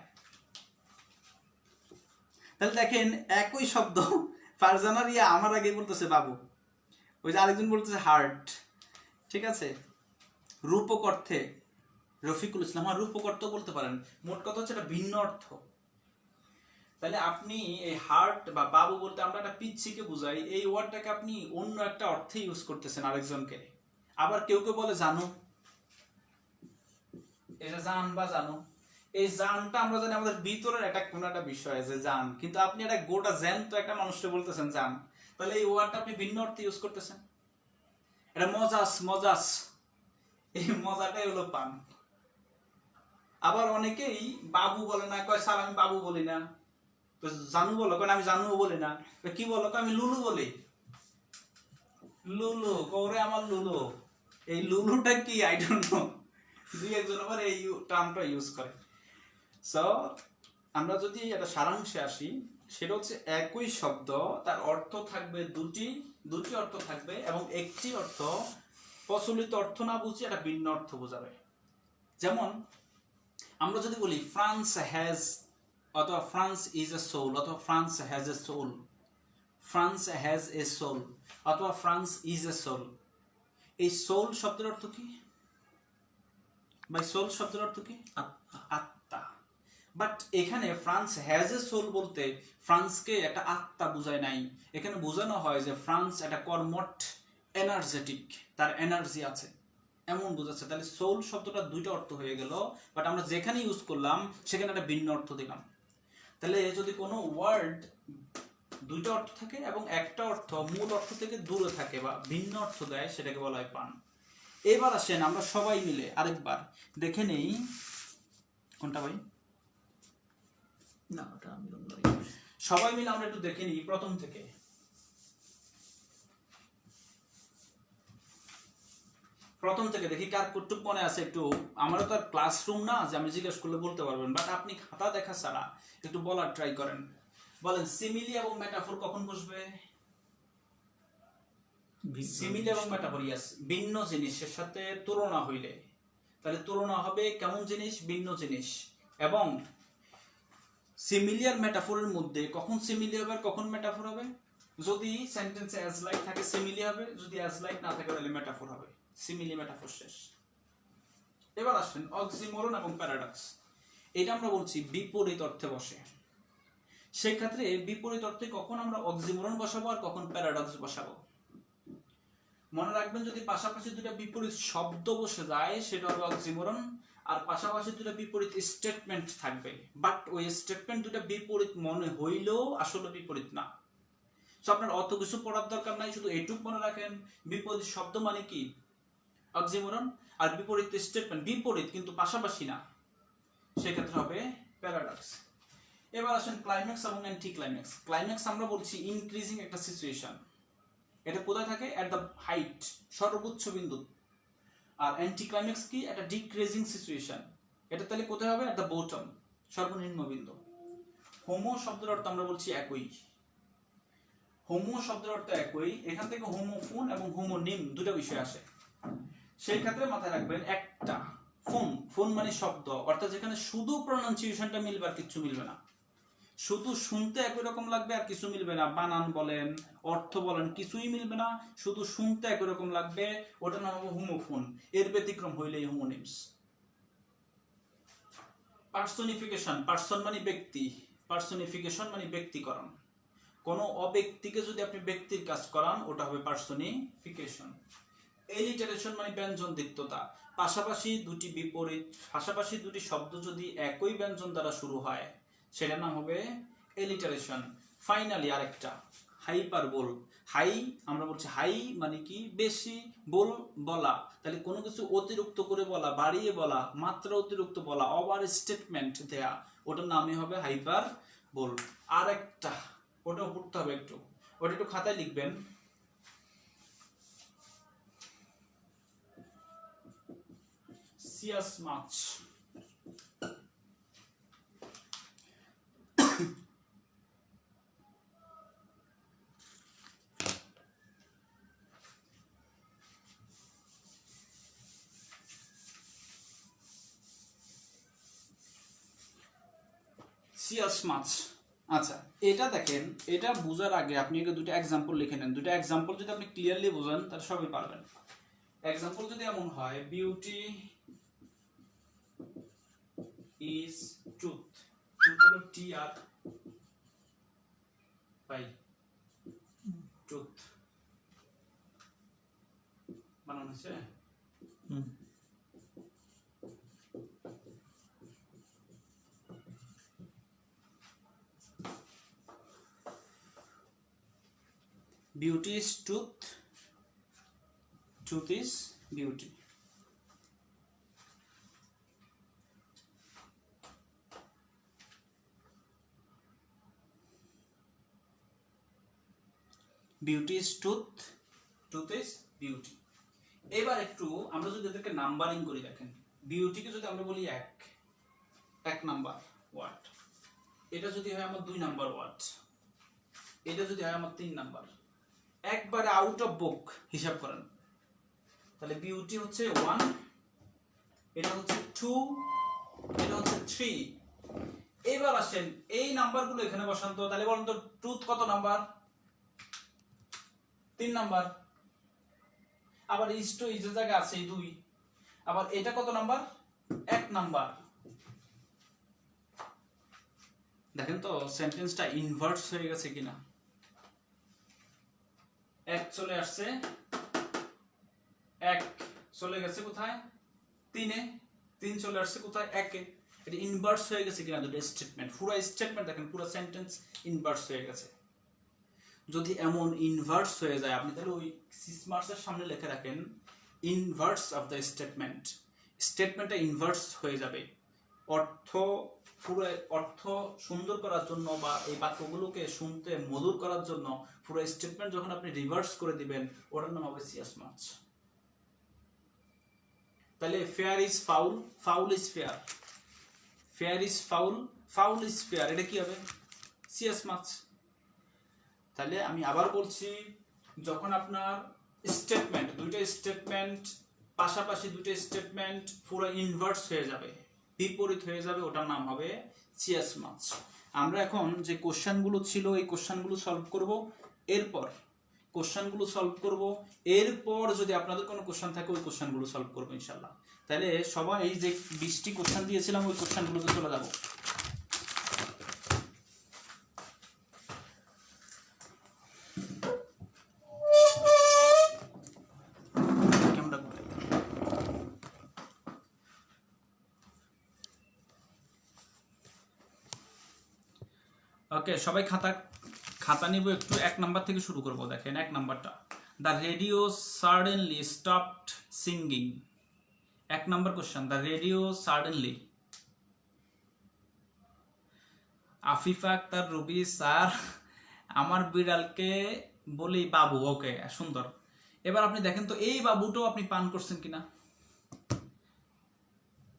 তাহলে দেখেন একই শব্দ, ফারজানা রিয়া আমার আগে বলতেছে বাবু, ওই যে আরেকজন বলতেছে হার্ট, ঠিক আছে। রূপক অর্থে রফিকুল ইসলাম, আর রূপক অর্থ বলতে পারেন, মোট কথা হচ্ছে এটা ভিন্ন অর্থ। তাহলে আপনি এই হার্ট বা বাবু বলতে আমরা একটা পিচ্ছিকে বুঝাই, এই ওয়ার্ডটাকে আপনি অন্য একটা অর্থে ইউজ করতেছেন আরেকজনকে। আবার কেউ কেউ বলে জানো, এটা জান বা জানো, এই জানটা আমরা জানি আমাদের ভিতরের একটা কোন একটা বিষয় যে জান, কিন্তু আপনি একটা গোটা জ্যান্ত একটা মানুষকে বলতেছেন জান, তাহলে এই ওয়ার্ডটা আপনি ভিন্ন অর্থে ইউজ করতেছেন। এটা মজাস, মজাস, এই মজাটাই হলো পান। আবার অনেকেই বাবু বলে না, কয় স্যার আমি বাবু বলি না। তো জানু বলো, কয় আমি জানুও বলি না। কি বলো, আমি লুলু বলি। লুলু কৌরে আমার লুলু, এই লুলুটা কি আই ডোন্ট নো, দুই একজন আবার এই টার্মটা ইউজ করে। সো আমরা যদি একটা সারাংশে আসি, সেটা হচ্ছে একই শব্দ, তার অর্থ থাকবে দুটি অর্থ থাকবে, এবং একটি অর্থ প্রচলিত অর্থ না বুঝে একটা ভিন্ন অর্থ বোঝাবে। যেমন আমরা যদি বলি ফ্রান্স হ্যাজ, অথবা ফ্রান্স ইজ এ সোল, অথবা France has a soul, France has a soul, অথবা ফ্রান্স ইজ এ সোল। এই সোল শব্দের অর্থ কি ভাই? সোল শব্দের অর্থ কি? আত্মা। বাট এখানে ফ্রান্স হ্যাজ এ সোল বলতে ফ্রান্সকে একটা আত্মা বোঝায় নাই, এখানে বোঝানো হয় যে ফ্রান্স একটা কর্মঠ, এনার্জেটিক, তার এনার্জি আছে, এমন বোঝাচ্ছে। তাহলে সোল শব্দটা দুইটা অর্থ হয়ে গেল, বাট আমরা যেখানে ইউজ করলাম সেখানে একটা ভিন্ন অর্থ দিলাম। তাহলে যদি কোনো ওয়ার্ড দুইটা অর্থ থাকে এবং একটা অর্থ মূল অর্থ থেকে দূরে থাকে বা ভিন্ন অর্থ দেয়, সেটাকে বলা হয় পান। এবার আসেন আমরা সবাই মিলে আরেকবার দেখে নেই, কোনটা ভাই? না, ওটা আমি সবাই মিলে আমরা একটু দেখে নিই প্রথম থেকে। প্রথম থেকে দেখি কার কতটুকু মনে আছে একটু। আমারও তো আর ক্লাসরুম না যে আমি জিজ্ঞেস করলে বলতে পারবেন, বাট আপনি খাতা দেখা ছাড়া একটু বলার ট্রাই করেন। বলেন সিমিলি এবং মেটাফোর কখন বসবে? সিমিলি এবং মেটাফোর, ইয়েস, ভিন্ন জিনিসের সাথে তুলনা হইলে। তাহলে তুলনা হবে কেমন জিনিস? ভিন্ন জিনিস। এবং সিমিলি আর মেটাফোরের মধ্যে কখন সিমিলি হবে আর কখন মেটাফোর হবে? যদি সেন্টেন্সে অ্যাজ লাইক থাকে সিমিলি হবে, যদি অ্যাজ লাইক না থাকে তাহলে মেটাফোর হবে। সিমিলি মেটাফোর শেষ। এবার আসেন অক্সিমোরন এবং প্যারাডক্স। এটা আমরা বলছি বিপরীত অর্থে বসে। সেই ক্ষেত্রে বিপরীত অর্থে কখন আমরা অক্সিমোরন বসাবো আর কখন প্যারাডক্স বসাবো? মনে রাখবেন, যদি পাশাপাশি দুটো বিপরীত শব্দ বসে যায় সেটা হবে অক্সিমোরন, আর পাশাপাশি দুটো বিপরীত স্টেটমেন্ট থাকবে, বাট ওই স্টেটমেন্ট দুটো বিপরীত মনে হইলেও আসলে বিপরীত না। তো আপনার অত কিছু পড়ার দরকার নাই, শুধু এইটুকু মনে রাখেন, বিপরীত শব্দ মানে কি? অক্সিমোরন। আর বিপরীত স্টেটমেন্ট বিপরীত কিন্তু পাশাপাশি না, সেক্ষেত্রে হবে প্যারাডক্স। এবার আসেন ক্লাইম্যাক্স এবং অ্যান্টি ক্লাইম্যাক্স। ক্লাইম্যাক্স আমরা বলছি ইনক্রিজিং একটা সিচুয়েশন, এটা কোথায় থাকে? এট দ্য হাইট, সর্বোচ্চ বিন্দু। আর অ্যান্টি ক্লাইম্যাক্স কি? একটা ডিক্রিজিং সিচুয়েশন, এটা তাহলে কোথায় হবে? এট দ্য বটম, সর্বনিম্ন বিন্দু। হোমো শব্দের অর্থ আমরা বলছি একই। হোমো শব্দের অর্থ একই, এখান থেকে হোমোফোন এবং হোমোনিম দুটো বিষয় আসে। সেই ক্ষেত্রে মাথায় রাখবেন একটা ফোন, ফোন মানে শব্দ, অর্থাৎ যেখানে শুধু প্রনাউন্সিয়েশনটা মিলবে আর কিছু মিলবে না, শুধু শুনতে একই রকম লাগবে আর কিছু মিলবে না, বানান বলেন অর্থ বলেন কিছুই মিলবে না, শুধু শুনতে একই রকম লাগবে, ওটার নাম হবে হোমোফোন। এর ব্যতিক্রম হইলেই হোমোনিমস। পার্সনিফিকেশন, পার্সন মানে ব্যক্তি, পার্সনিফিকেশন মানে ব্যক্তিকরণ। কোনো অব্যক্তিকে যদি আপনি ব্যক্তির কাজ করান ওটা হবে পার্সনিফিকেশন। এলিটারেশন মানে ব্যঞ্জন দ্বিত্বতা, পাশাপাশি দুটি শব্দ যদি একই ব্যঞ্জন দ্বারা শুরু হয় সেটার নাম হবে এলিটারেশন। ফাইনালি আরেকটা হাইপারবোল। হাই আমরা বলছি হাই মানে কি? বেশি, বোল বলা, তাহলে কোনো কিছু অতিরিক্ত করে বলা, বাড়িয়ে বলা, মাত্রা অতিরিক্ত বলা, ওভার স্টেটমেন্ট দেয়া, ওটার নামই হবে হাইপারবোল। আরেকটা ওটা পড়তে হবে একটু, ওটা একটু খাতায় লিখবেন। সিয়াস মাছ। সিয়াস মাছ। আচ্ছা, এটা দেখেন, এটা বোঝার আগে আপনি দুটো এক্সাম্পল লিখে নেন। দুটো এক্সাম্পল যদি আপনি ক্লিয়ারলি বোঝেন তাহলে সবই পারবেন। এক্সাম্পল যদি এমন হয়, বিউটি ইজ ট্রুথ। ট্রুথ হলো টি আর বাই, ট্রুথ বানানো হচ্ছে। Beauty is truth, truth is beauty. Beauty is truth, truth is beauty. এবার একটু আমরা যদি এদেরকে নাম্বারিং করি, দেখেন বিউটিকে যদি আমরা বলি এক নাম্বার ওয়ার্ড, এটা যদি হয় আমার 2 নাম্বার ওয়ার্ড, এটা যদি হয় আমার 3 নাম্বার, একবারে আউট অফ বুক হিসাব করেন। তাহলে বিউটি হচ্ছে 1, এটা হচ্ছে 2, এটা হচ্ছে 3। এবার আসেন এই নাম্বারগুলো এখানে বসান তো। তাহলে বলেন তো ট্রুথ কত নাম্বার? 3 নাম্বার। আবার ইজ টু ইজের জায়গা আছে 2। আবার এটা কত নাম্বার? 1 নাম্বার। দেখেন তো সেন্টেন্সটা ইনভার্স হয়ে গেছে কিনা। 1 চলে আসছে, 1 চলে গেছে কোথায়? 3-এ, 3 চলে আসছে কোথায়? 1-এ। এটা ইনভার্স হয়ে গেছে কিনা দুটো স্টেটমেন্ট, পুরো স্টেটমেন্ট দেখেন, পুরো সেন্টেন্স ইনভার্স হয়ে গেছে। যদি এমন ইনভার্স হয়ে যায়, আপনি তাহলে ওই 6 মার্কসের সামনে লিখে রাখেন ইনভার্স অফ দ্য স্টেটমেন্ট। স্টেটমেন্টটা ইনভার্স হয়ে যাবে। পুরো অর্থ সুন্দর করার জন্য বা এই বাক্যগুলোকে শুনতে মধুর করার জন্য পুরো স্টেটমেন্ট যখন আপনি রিভার্স করে দিবেন, ওটার নাম হবে সিএস মার্কস। তাহলে fair is foul, foul is fair, fair is foul, foul is fair, এটা কি হবে? CS marks. তাহলে আমি আবার বলছি, যখন আপনার স্টেটমেন্ট, দুইটা স্টেটমেন্ট পাশাপাশি, দুইটা স্টেটমেন্ট পুরো ইনভার্স হয়ে যাবে, বিপরীত হয়ে যাবে, ওটার নাম হবে সিএস মার্কস। আমরা এখন যে কোশ্চেনগুলো ছিল এই কোশ্চেনগুলো সলভ করব, এরপর কোশ্চেনগুলো সলভ করব, এরপর যদি আপনাদের কোনো কোশ্চেন থাকে ওই কোশ্চেনগুলো সলভ করবো ইনশাল্লাহ। তাহলে সবাই যে 20টি কোশ্চেন দিয়েছিলাম ওই কোশ্চেনগুলোতে চলে যাব। ওকে, সবাই খাতা নিব একটু। 1 নাম্বার থেকে শুরু করব। দেখেন 1 নাম্বারটা, the radio suddenly stopped singing. 1 number question, the radio suddenly. Afifa Akter Rubi sir, আমার বিড়ালকে বলি বাবু। ওকে, সুন্দর। এবার আপনি দেখেন তো এই বাবুটাও আপনি পান করছেন কিনা।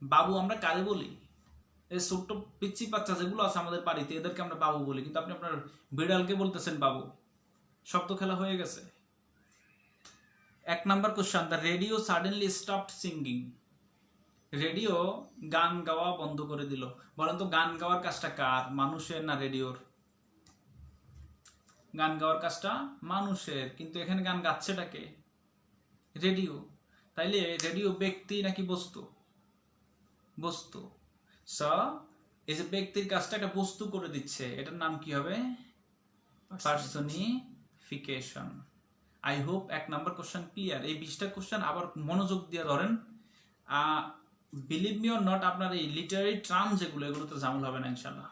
বাবু আমরা কারে বলি? এই ছোট্ট পিচ্ছি বাচ্চা যেগুলো আছে আমাদের বাড়িতে, এদেরকে আমরা বাবু বলি, কিন্তু আপনি আপনার বিড়ালকে বলতেছেন বাবু। শব্দ খেলা হয়ে গেছে। 1 number question, the radio suddenly stopped singing. Radio গান গাওয়া বন্ধ করে দিল। বলেন তো গান গাওয়ার কাজটা কার? মানুষের না রেডিওর? গান গাওয়ার কাজটা মানুষের, কিন্তু এখানে গান গাচ্ছেটা কে? রেডিও। তাইলে রেডিও ব্যক্তি নাকি বস্তু? বস্তু। এই যে ব্যক্তির কাজটা একটা বস্তু করে দিচ্ছে, এটার নাম কি হবে? Personification. I hope 1 number question clear. এই 20টা কোশ্চেন আবার মনোযোগ দিয়ে ধরেন। বিলিভ মি অর নট, আপনার এই লিটারারি টার্ম যেগুলো, এগুলোতে ঝামেলা হবে না ইনশাল্লাহ।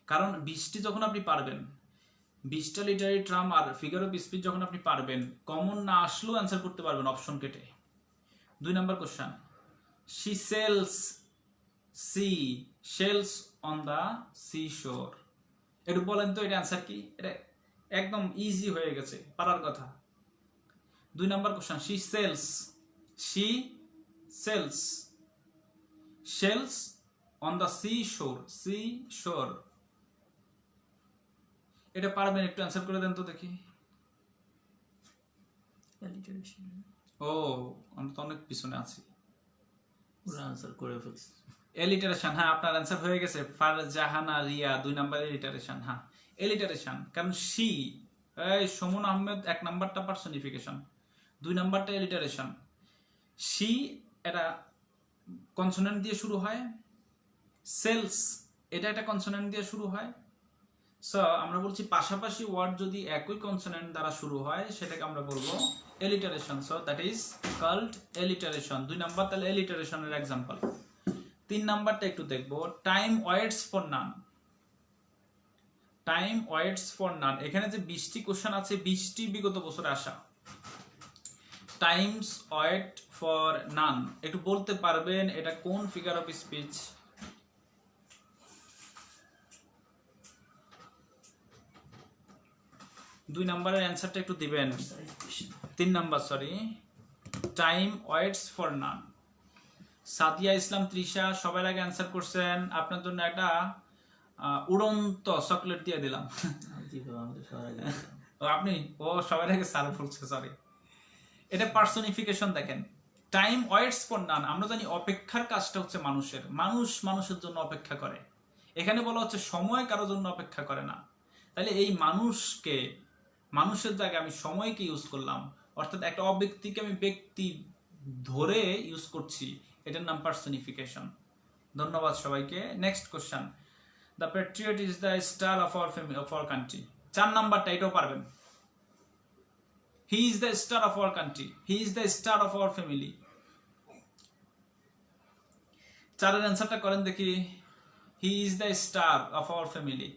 কারণ 20টি যখন আপনি পারবেন, 20টা লিটারারি টার্ম আর ফিগার অফ স্পিচ যখন আপনি পারবেন, কমন না আসলেও অ্যান্সার করতে পারবেন অপশন কেটে। 2 number question, she sells shells on the seashore। একটু বলেন তো এটা অ্যান্সার কি? এটা একদম ইজি হয়ে গেছে, পারার কথা। 2 number question, she sells shells on the seashore। এটা পারবেন, একটু অ্যান্সার করে দেন তো দেখি। ও, আমরা তো অনেক পিছনে আছি। পুরো অ্যান্সার করে ফেলছি। এলিটারেশন, হ্যাঁ আপনার অ্যান্সার হয়ে গেছে। ফারজাহানা রিয়া 2 নাম্বার এলিটারেশন। হ্যাঁ এলিটারেশন, কারণ শি, এই সুমন আহমেদ 1 নাম্বারটা পার্সনিফিকেশন, 2 নাম্বারটা এলিটারেশন। শি এটা কনসোনেন্ট দিয়ে শুরু হয়, সেলস এটা একটা কনসোনেন্ট দিয়ে শুরু হয়। সো আমরা বলছি পাশাপাশি ওয়ার্ড যদি একই কনসোনেন্ট দ্বারা শুরু হয় সেটাকে আমরা বলবো alliteration. So that is called alliteration. 2 number তাহলে এলিটারেশনের এক্সাম্পল। 3 নাম্বারটা একটু দেখবো, time waits for none. Time waits for none, এখানে যে 20টি কোশ্চেন আছে 20টি বিগত বছরে আসা। টাইমস ওয়েট ফর নান, একটু বলতে পারবেন এটা কোন ফিগার অফ স্পিচ? দুই নাম্বারের অ্যান্সারটা একটু দিবেন। 3 number, sorry, time waits for none. Sadia Islam Trisha সবার আগে অ্যান্সার করছেন। আপনার জন্য একটা উড়ন্ত চকলেট দিয়ে দিলাম। জি বাবা, আমি তো সবার আগে ও আপনি সবার আগে স্যার বলছে, সরি। এটা পার্সোনিফিকেশন। দেখেন, টাইম ওয়েটস ফর নান, আমরা জানি অপেক্ষার কাজটা হচ্ছে মানুষের, মানুষের জন্য অপেক্ষা করে। এখানে বলা হচ্ছে সময় কারোর জন্য অপেক্ষা করে না। তাহলে এই মানুষের জায়গায় আমি সময়কে ইউজ করলাম, অর্থাৎ একটা অব্যক্তিকে আমি ব্যক্তি ধরে ইউজ করছি, এটার নাম পার্সোনিফিকেশন। ধন্যবাদ সবাইকে। Next question, the patriot is the star of our family, of our country. 4 নাম্বারটা এটাও পারবেন। He is the star of our country, he is the star of our family. 4-এর অ্যান্সারটা করেন দেখি। He is the star of our family.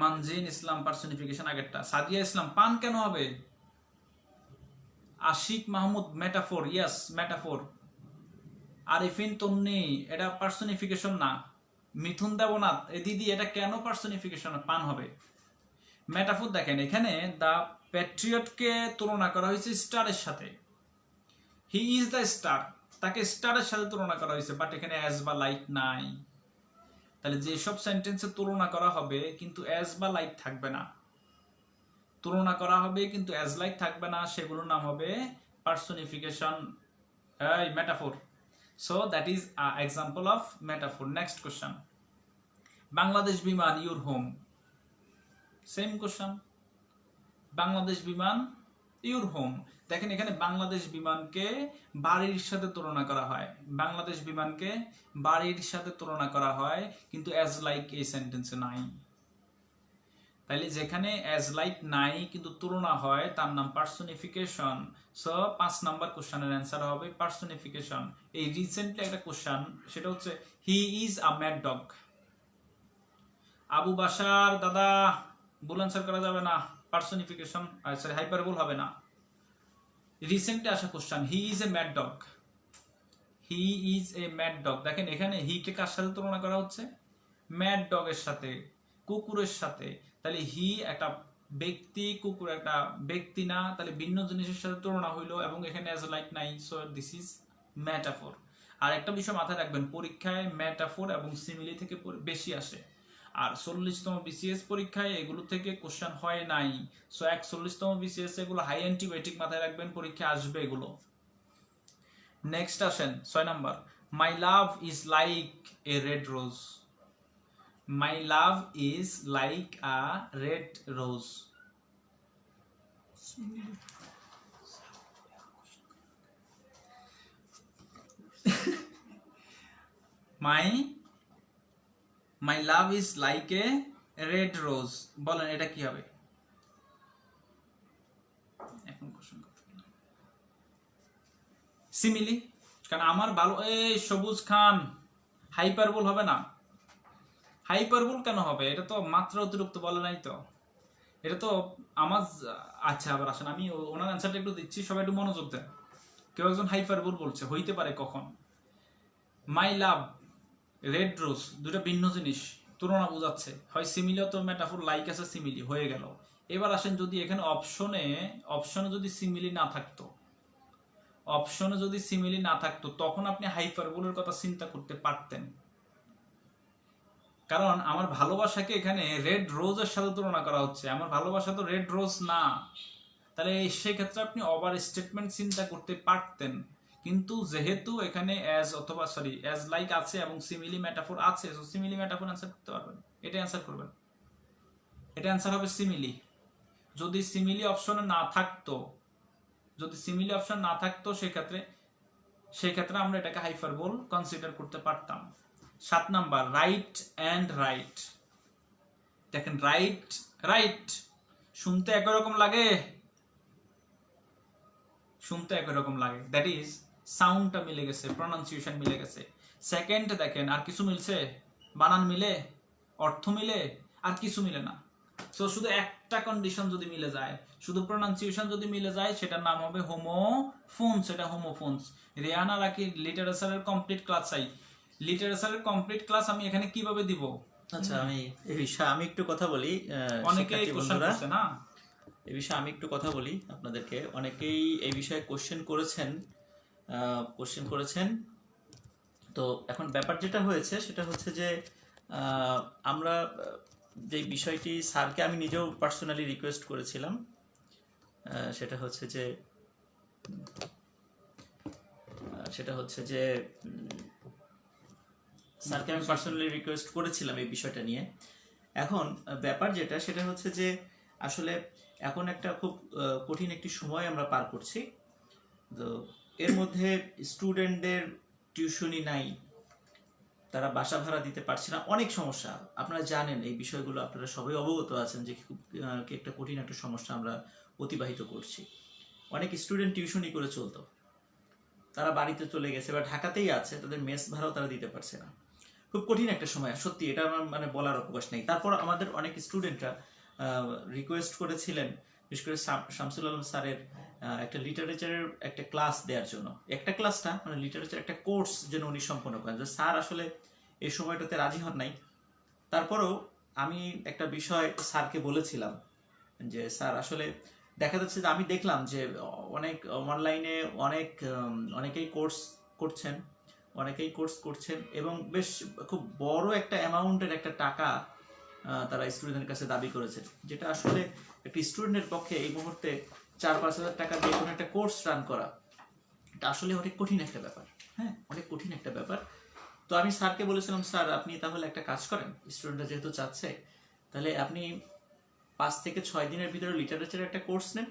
Manjin Islam personification আগেরটা। সাদিয়া ইসলাম পান কেন হবে? Ashik Mahmud metaphor, yes metaphor. Arifin Tonni এটা পার্সোনিফিকেশন না। মিথুন দেবনাথ, এই দিদি এটা কেন পার্সোনিফিকেশন পান হবে? মেটাফোর। দেখেন এখানে দ্য প্যাট্রিয়টকে তুলনা করা হয়েছে স্টারের সাথে। হি ইজ দ্য স্টার, তাকে স্টারের সাথে তুলনা করা হয়েছে, বাট এখানে অ্যাজ বা লাইক নাই। তাহলে যেসব সেন্টেন্সে তুলনা করা হবে কিন্তু অ্যাজ বা লাইক থাকবে না, তুলনা করা হবে কিন্তু অ্যাজ লাইক থাকবে না, সেগুলোর নাম হবে personification, metaphor. So that is example of metaphor. Next question, Bangladesh Biman your home. Same question, Bangladesh Biman your home. দেখেন এখানে বাংলাদেশ বিমানকে বাড়ির সাথে তুলনা করা হয়, বাংলাদেশ বিমানকে বাড়ির সাথে তুলনা করা হয়, কিন্তু অ্যাজ লাইক এই সেন্টেন্সে নাই। তাইলে যেখানে অ্যাজ লাইক নাই কিন্তু তুলনা হয় তার নাম পার্সোনিফিকেশন। সো 5 নাম্বার কোশ্চেনের অ্যান্সার হবে পার্সোনিফিকেশন। এই রিসেন্টলি একটা কোশ্চেন, সেটা হচ্ছে he is a mad dog. Abu বাসার দাদা ভুল অ্যান্সার করা যাবে না, পার্সোনিফিকেশন সরি হাইপারবোল হবে না। রিসেন্টলি আসা question, he is a mad dog, he is a mad dog. দেখেন এখানে হি কে কার সাথে তুলনা করা হচ্ছে? ম্যাড ডগের সাথে, কুকুরের সাথে। তাহলে হি একটা ব্যক্তি, কুকুর একটা ব্যক্তি না, তাহলে ভিন্ন জিনিসের সাথে তুলনা হইলো, এবং এখানে অ্যাজ লাইক নাই। So this is metaphor. আর একটা বিষয় মাথায় রাখবেন, পরীক্ষায় মেটাফোর এবং সিমিলি থেকে বেশি আসে, আর 40তম বিসিএস পরীক্ষায় এগুলো থেকে কোশ্চেন হয় নাই। সো 41তম বিসিএস এগুলো হাই অ্যান্টিবায়োটিক মাথায় রাখবেন, পরীক্ষা আসবে এগুলো। নেক্সট আসেন 6 number, my love is like a red rose. My love is like a red rose. My love is like a red rose. বলেন এটা কি হবে? এখন কোশ্চেন সিমিলি, কারণ আমার ভালো, এই সবুজ খান হাইপারবোল হবে না। হাইপারবোল কেন হবে? এটা তো মাত্রা অতিরিক্ত বলে নাই তো, এটা তো আমার। আচ্ছা আবার আসেন, আমি ওনার অ্যান্সারটা একটু দিচ্ছি, সবাই একটু মনোযোগ দেন। কেউ একজন হাইপারবোল বলছে, হইতে পারে কখন? মাই লাভ রেড রোজ দুটো ভিন্ন জিনিস, তুলনা বোঝাচ্ছে, হয় সিমিলি অথবা মেটাফোর। লাইক আছে, সিমিলি হয়ে গেল। এবার আসেন, যদি এখানে অপশনে যদি সিমিলি না থাকতো, অপশনে যদি সিমিলি না থাকতো, তখন আপনি হাইপারবোলের কথা চিন্তা করতে পারতেন। কারণ আমার ভালোবাসাকে এখানে রেড রোজের সাথে তুলনা করা হচ্ছে, আমার ভালোবাসা তো রেড রোজ না। তাহলে সেই ক্ষেত্রে আপনি ওভার স্টেটমেন্ট চিন্তা করতে পারতেন, কিন্তু যেহেতু এখানে অ্যাজ লাইক আছে এবং সিমিলি মেটাফোর আছে, সো সিমিলি মেটাফোর অ্যান্সার করতে পারবেন, এটা অ্যান্সার করবেন, এটা অ্যান্সার হবে সিমিলি। যদি সিমিলি অপশনে না থাকতো, সেক্ষেত্রে আমরা এটাকে হাইপারবোল কনসিডার করতে পারতাম। 7 নাম্বার, রাইট অ্যান্ড রাইট। দেখেন রাইট শুনতে একই রকম লাগে, দ্যাট ইজ সাউন্ডটা মিলে গেছে, প্রনাউন্সিয়েশন মিলে গেছে। সেকেন্ড দেখেন আর কিছু মিলছে? বানান মিলে, অর্থ মিলে, আর কিছু মিলে না। সো শুধু একটা কন্ডিশন যদি মিলে যায়, শুধু প্রনাউন্সিয়েশন যদি মিলে যায়, সেটার নাম হবে হোমোফোনস। এটা হোমোফোনস। রিয়ানা রাকি লিটারেচারের কমপ্লিট ক্লাস চাই। লিটারেচারের কমপ্লিট ক্লাস আমি এখানে কিভাবে দিব? আচ্ছা, আমি এই বিষয়ে আমি একটু কথা বলি। অনেকে কোশ্চেন করছে না, এই বিষয়ে আমি একটু কথা বলি আপনাদেরকে। অনেকেই এই বিষয়ে কোশ্চেন করেছেন। তো এখন ব্যাপার যেটা হয়েছে সেটা হচ্ছে যে আমরা যে বিষয়টি স্যারকে আমি নিজেও পার্সোনালি রিকোয়েস্ট করেছিলাম, সেটা হচ্ছে যে স্যারকে আমি পার্সোনালি রিকোয়েস্ট করেছিলাম এই বিষয়টা নিয়ে। এখন ব্যাপার যেটা সেটা হচ্ছে যে আসলে এখন একটা খুব কঠিন একটি সময় আমরা পার করছি। তো এর মধ্যে স্টুডেন্টদের টিউশনি নাই, তারা বাসা ভাড়া দিতে পারছে না, অনেক সমস্যা। আপনারা জানেন এই বিষয়গুলো, আপনারা সবাই অবগত আছেন যে খুব একটা কঠিন একটা সমস্যা আমরা অতিবাহিত করছি। অনেক স্টুডেন্ট টিউশনি করে চলতো, তারা বাড়িতে চলে গেছে বা ঢাকাতেই আছে, তাদের মেস ভাড়াও তারা দিতে পারছে না। খুব কঠিন একটা সময়, সত্যি এটা আমার মানে বলার অবকাশ নেই। তারপর আমাদের অনেক স্টুডেন্টরা রিকোয়েস্ট করেছিলেন, বিশেষ করে শামসুল আলম স্যারের একটা লিটারেচারের একটা ক্লাস দেওয়ার জন্য। একটা ক্লাসটা মানে লিটারেচার একটা কোর্স যেন উনি সম্পন্ন করেন। স্যার আসলে এই সময়টাতে রাজি হন নাই। তারপরেও আমি একটা বিষয় স্যারকে বলেছিলাম যে স্যার আসলে দেখা যাচ্ছে যে আমি দেখলাম যে অনেক অনলাইনে অনেকেই কোর্স করছেন এবং বেশ খুব বড় একটা অ্যামাউন্টের একটা টাকা তারা স্টুডেন্টের কাছে দাবি করেছে, যেটা আসলে একটা স্টুডেন্টের পক্ষে এই মুহূর্তে 4-5 হাজার টাকা দিয়ে কোনো একটা কোর্স রান করা, এটা আসলে অনেক কঠিন একটা ব্যাপার। হ্যাঁ, অনেক কঠিন একটা ব্যাপার। তো আমি স্যারকে বলেছিলাম, স্যার আপনি তাহলে একটা কাজ করেন, স্টুডেন্টরা যেহেতু চাচ্ছে, তাহলে আপনি 5 থেকে 6 দিনের ভিতরে লিটারেচারের একটা কোর্স নেন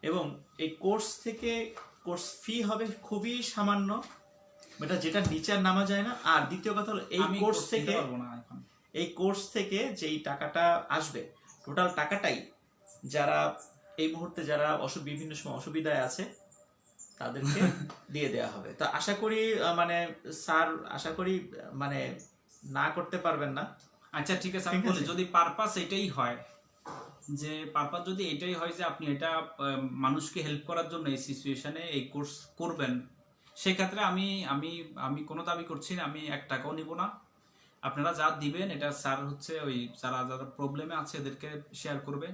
এবং এই কোর্স ফি হবে খুবই সামান্য, যেটা নিচে আর নামা যায় না। আর দ্বিতীয় কথা হলো এই কোর্স থেকে যেই টাকাটা আসবে, টোটাল টাকাটাই যারা এই মুহূর্তে যারা বিভিন্ন সময় অসুবিধায় আছে তাদেরকে দিয়ে দেওয়া হবে। তো আশা করি স্যার মানে না করতে পারবেন না। আচ্ছা ঠিক আছে, আমি বলি যদি পারপাস এটাই হয়, যে পারপাস যদি এটাই হয় যে আপনি এটা মানুষকে হেল্প করার জন্য এই সিচুয়েশনে এই কোর্স করবেন, সেক্ষেত্রে আমি কোনো দাবি করছি না, আমি 1 টাকাও নিব না। আপনারা যা দিবেন এটা স্যার হচ্ছে ওই যারা যারা প্রবলেমে আছে এদেরকে শেয়ার করবে।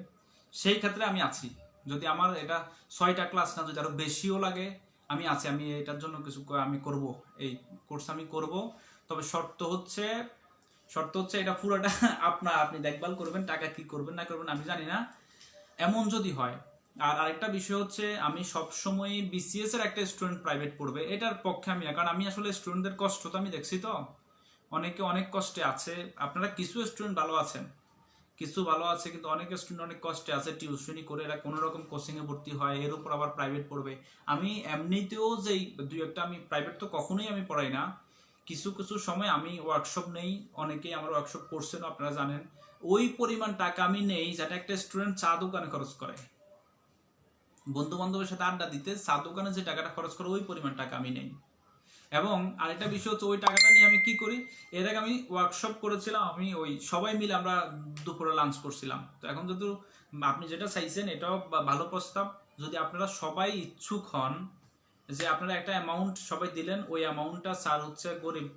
সেই ক্ষেত্রে আমি আছি। যদি আমার এটা 6টা ক্লাস না, যদি আরো বেশিও লাগে আমি আছি, আমি এটার জন্য কিছু আমি করব, এই কোর্স আমি করব। তবে শর্ত হচ্ছে এটা পুরোটা আপনি দেখভাল করবেন, টাকা কি করবেন না করবেন আমি জানি না, এমন যদি হয়। আর আরেকটা বিষয় হচ্ছে আমি সবসময় বিসিএস এর একটা স্টুডেন্ট প্রাইভেট পড়বে এটার পক্ষে আমি না, কারণ আমি আসলে স্টুডেন্টদের কষ্ট তো আমি দেখছি, তো অনেকে অনেক কষ্টে আছে। আপনারা কিছু স্টুডেন্ট ভালো আছেন, কিন্তু অনেক স্টুডেন্ট অনেক কষ্টে আছে, টিউশনি করে এরা কোনো রকম কোচিং এ ভর্তি হয়, এর উপর আবার প্রাইভেট পড়বে। আমি এমনিতেও যেই 2-1টা আমি প্রাইভেট তো কখনোই আমি পড়াই না, কিছু কিছু সময় আমি ওয়ার্কশপ নেই, অনেকেই আমার ওয়ার্কশপ করছেন আপনারা জানেন, ওই পরিমাণ টাকা আমি নেই যেটা একটা স্টুডেন্ট চা দোকানে খরচ করে, বন্ধু বান্ধবের সাথে আড্ডা দিতে চা দোকানে যে টাকাটা খরচ করে ওই পরিমাণ টাকা আমি নেই। এবং আরেকটা বিষয় হচ্ছে ওই টাকাটা নিয়ে আমি কি করি, এর আগে আমি ওয়ার্কশপ করেছিলাম, আমি ওই সবাই মিলে আমরা দুপুরে লাঞ্চ করছিলাম। তো এখন যদি আপনি যেটা চাইছেন এটাও ভালো প্রস্তাব, যদি আপনারা সবাই ইচ্ছুক হন যে আপনারা একটা অ্যামাউন্ট সবাই দিলেন, ওই অ্যামাউন্টটা স্যার হচ্ছে গরিব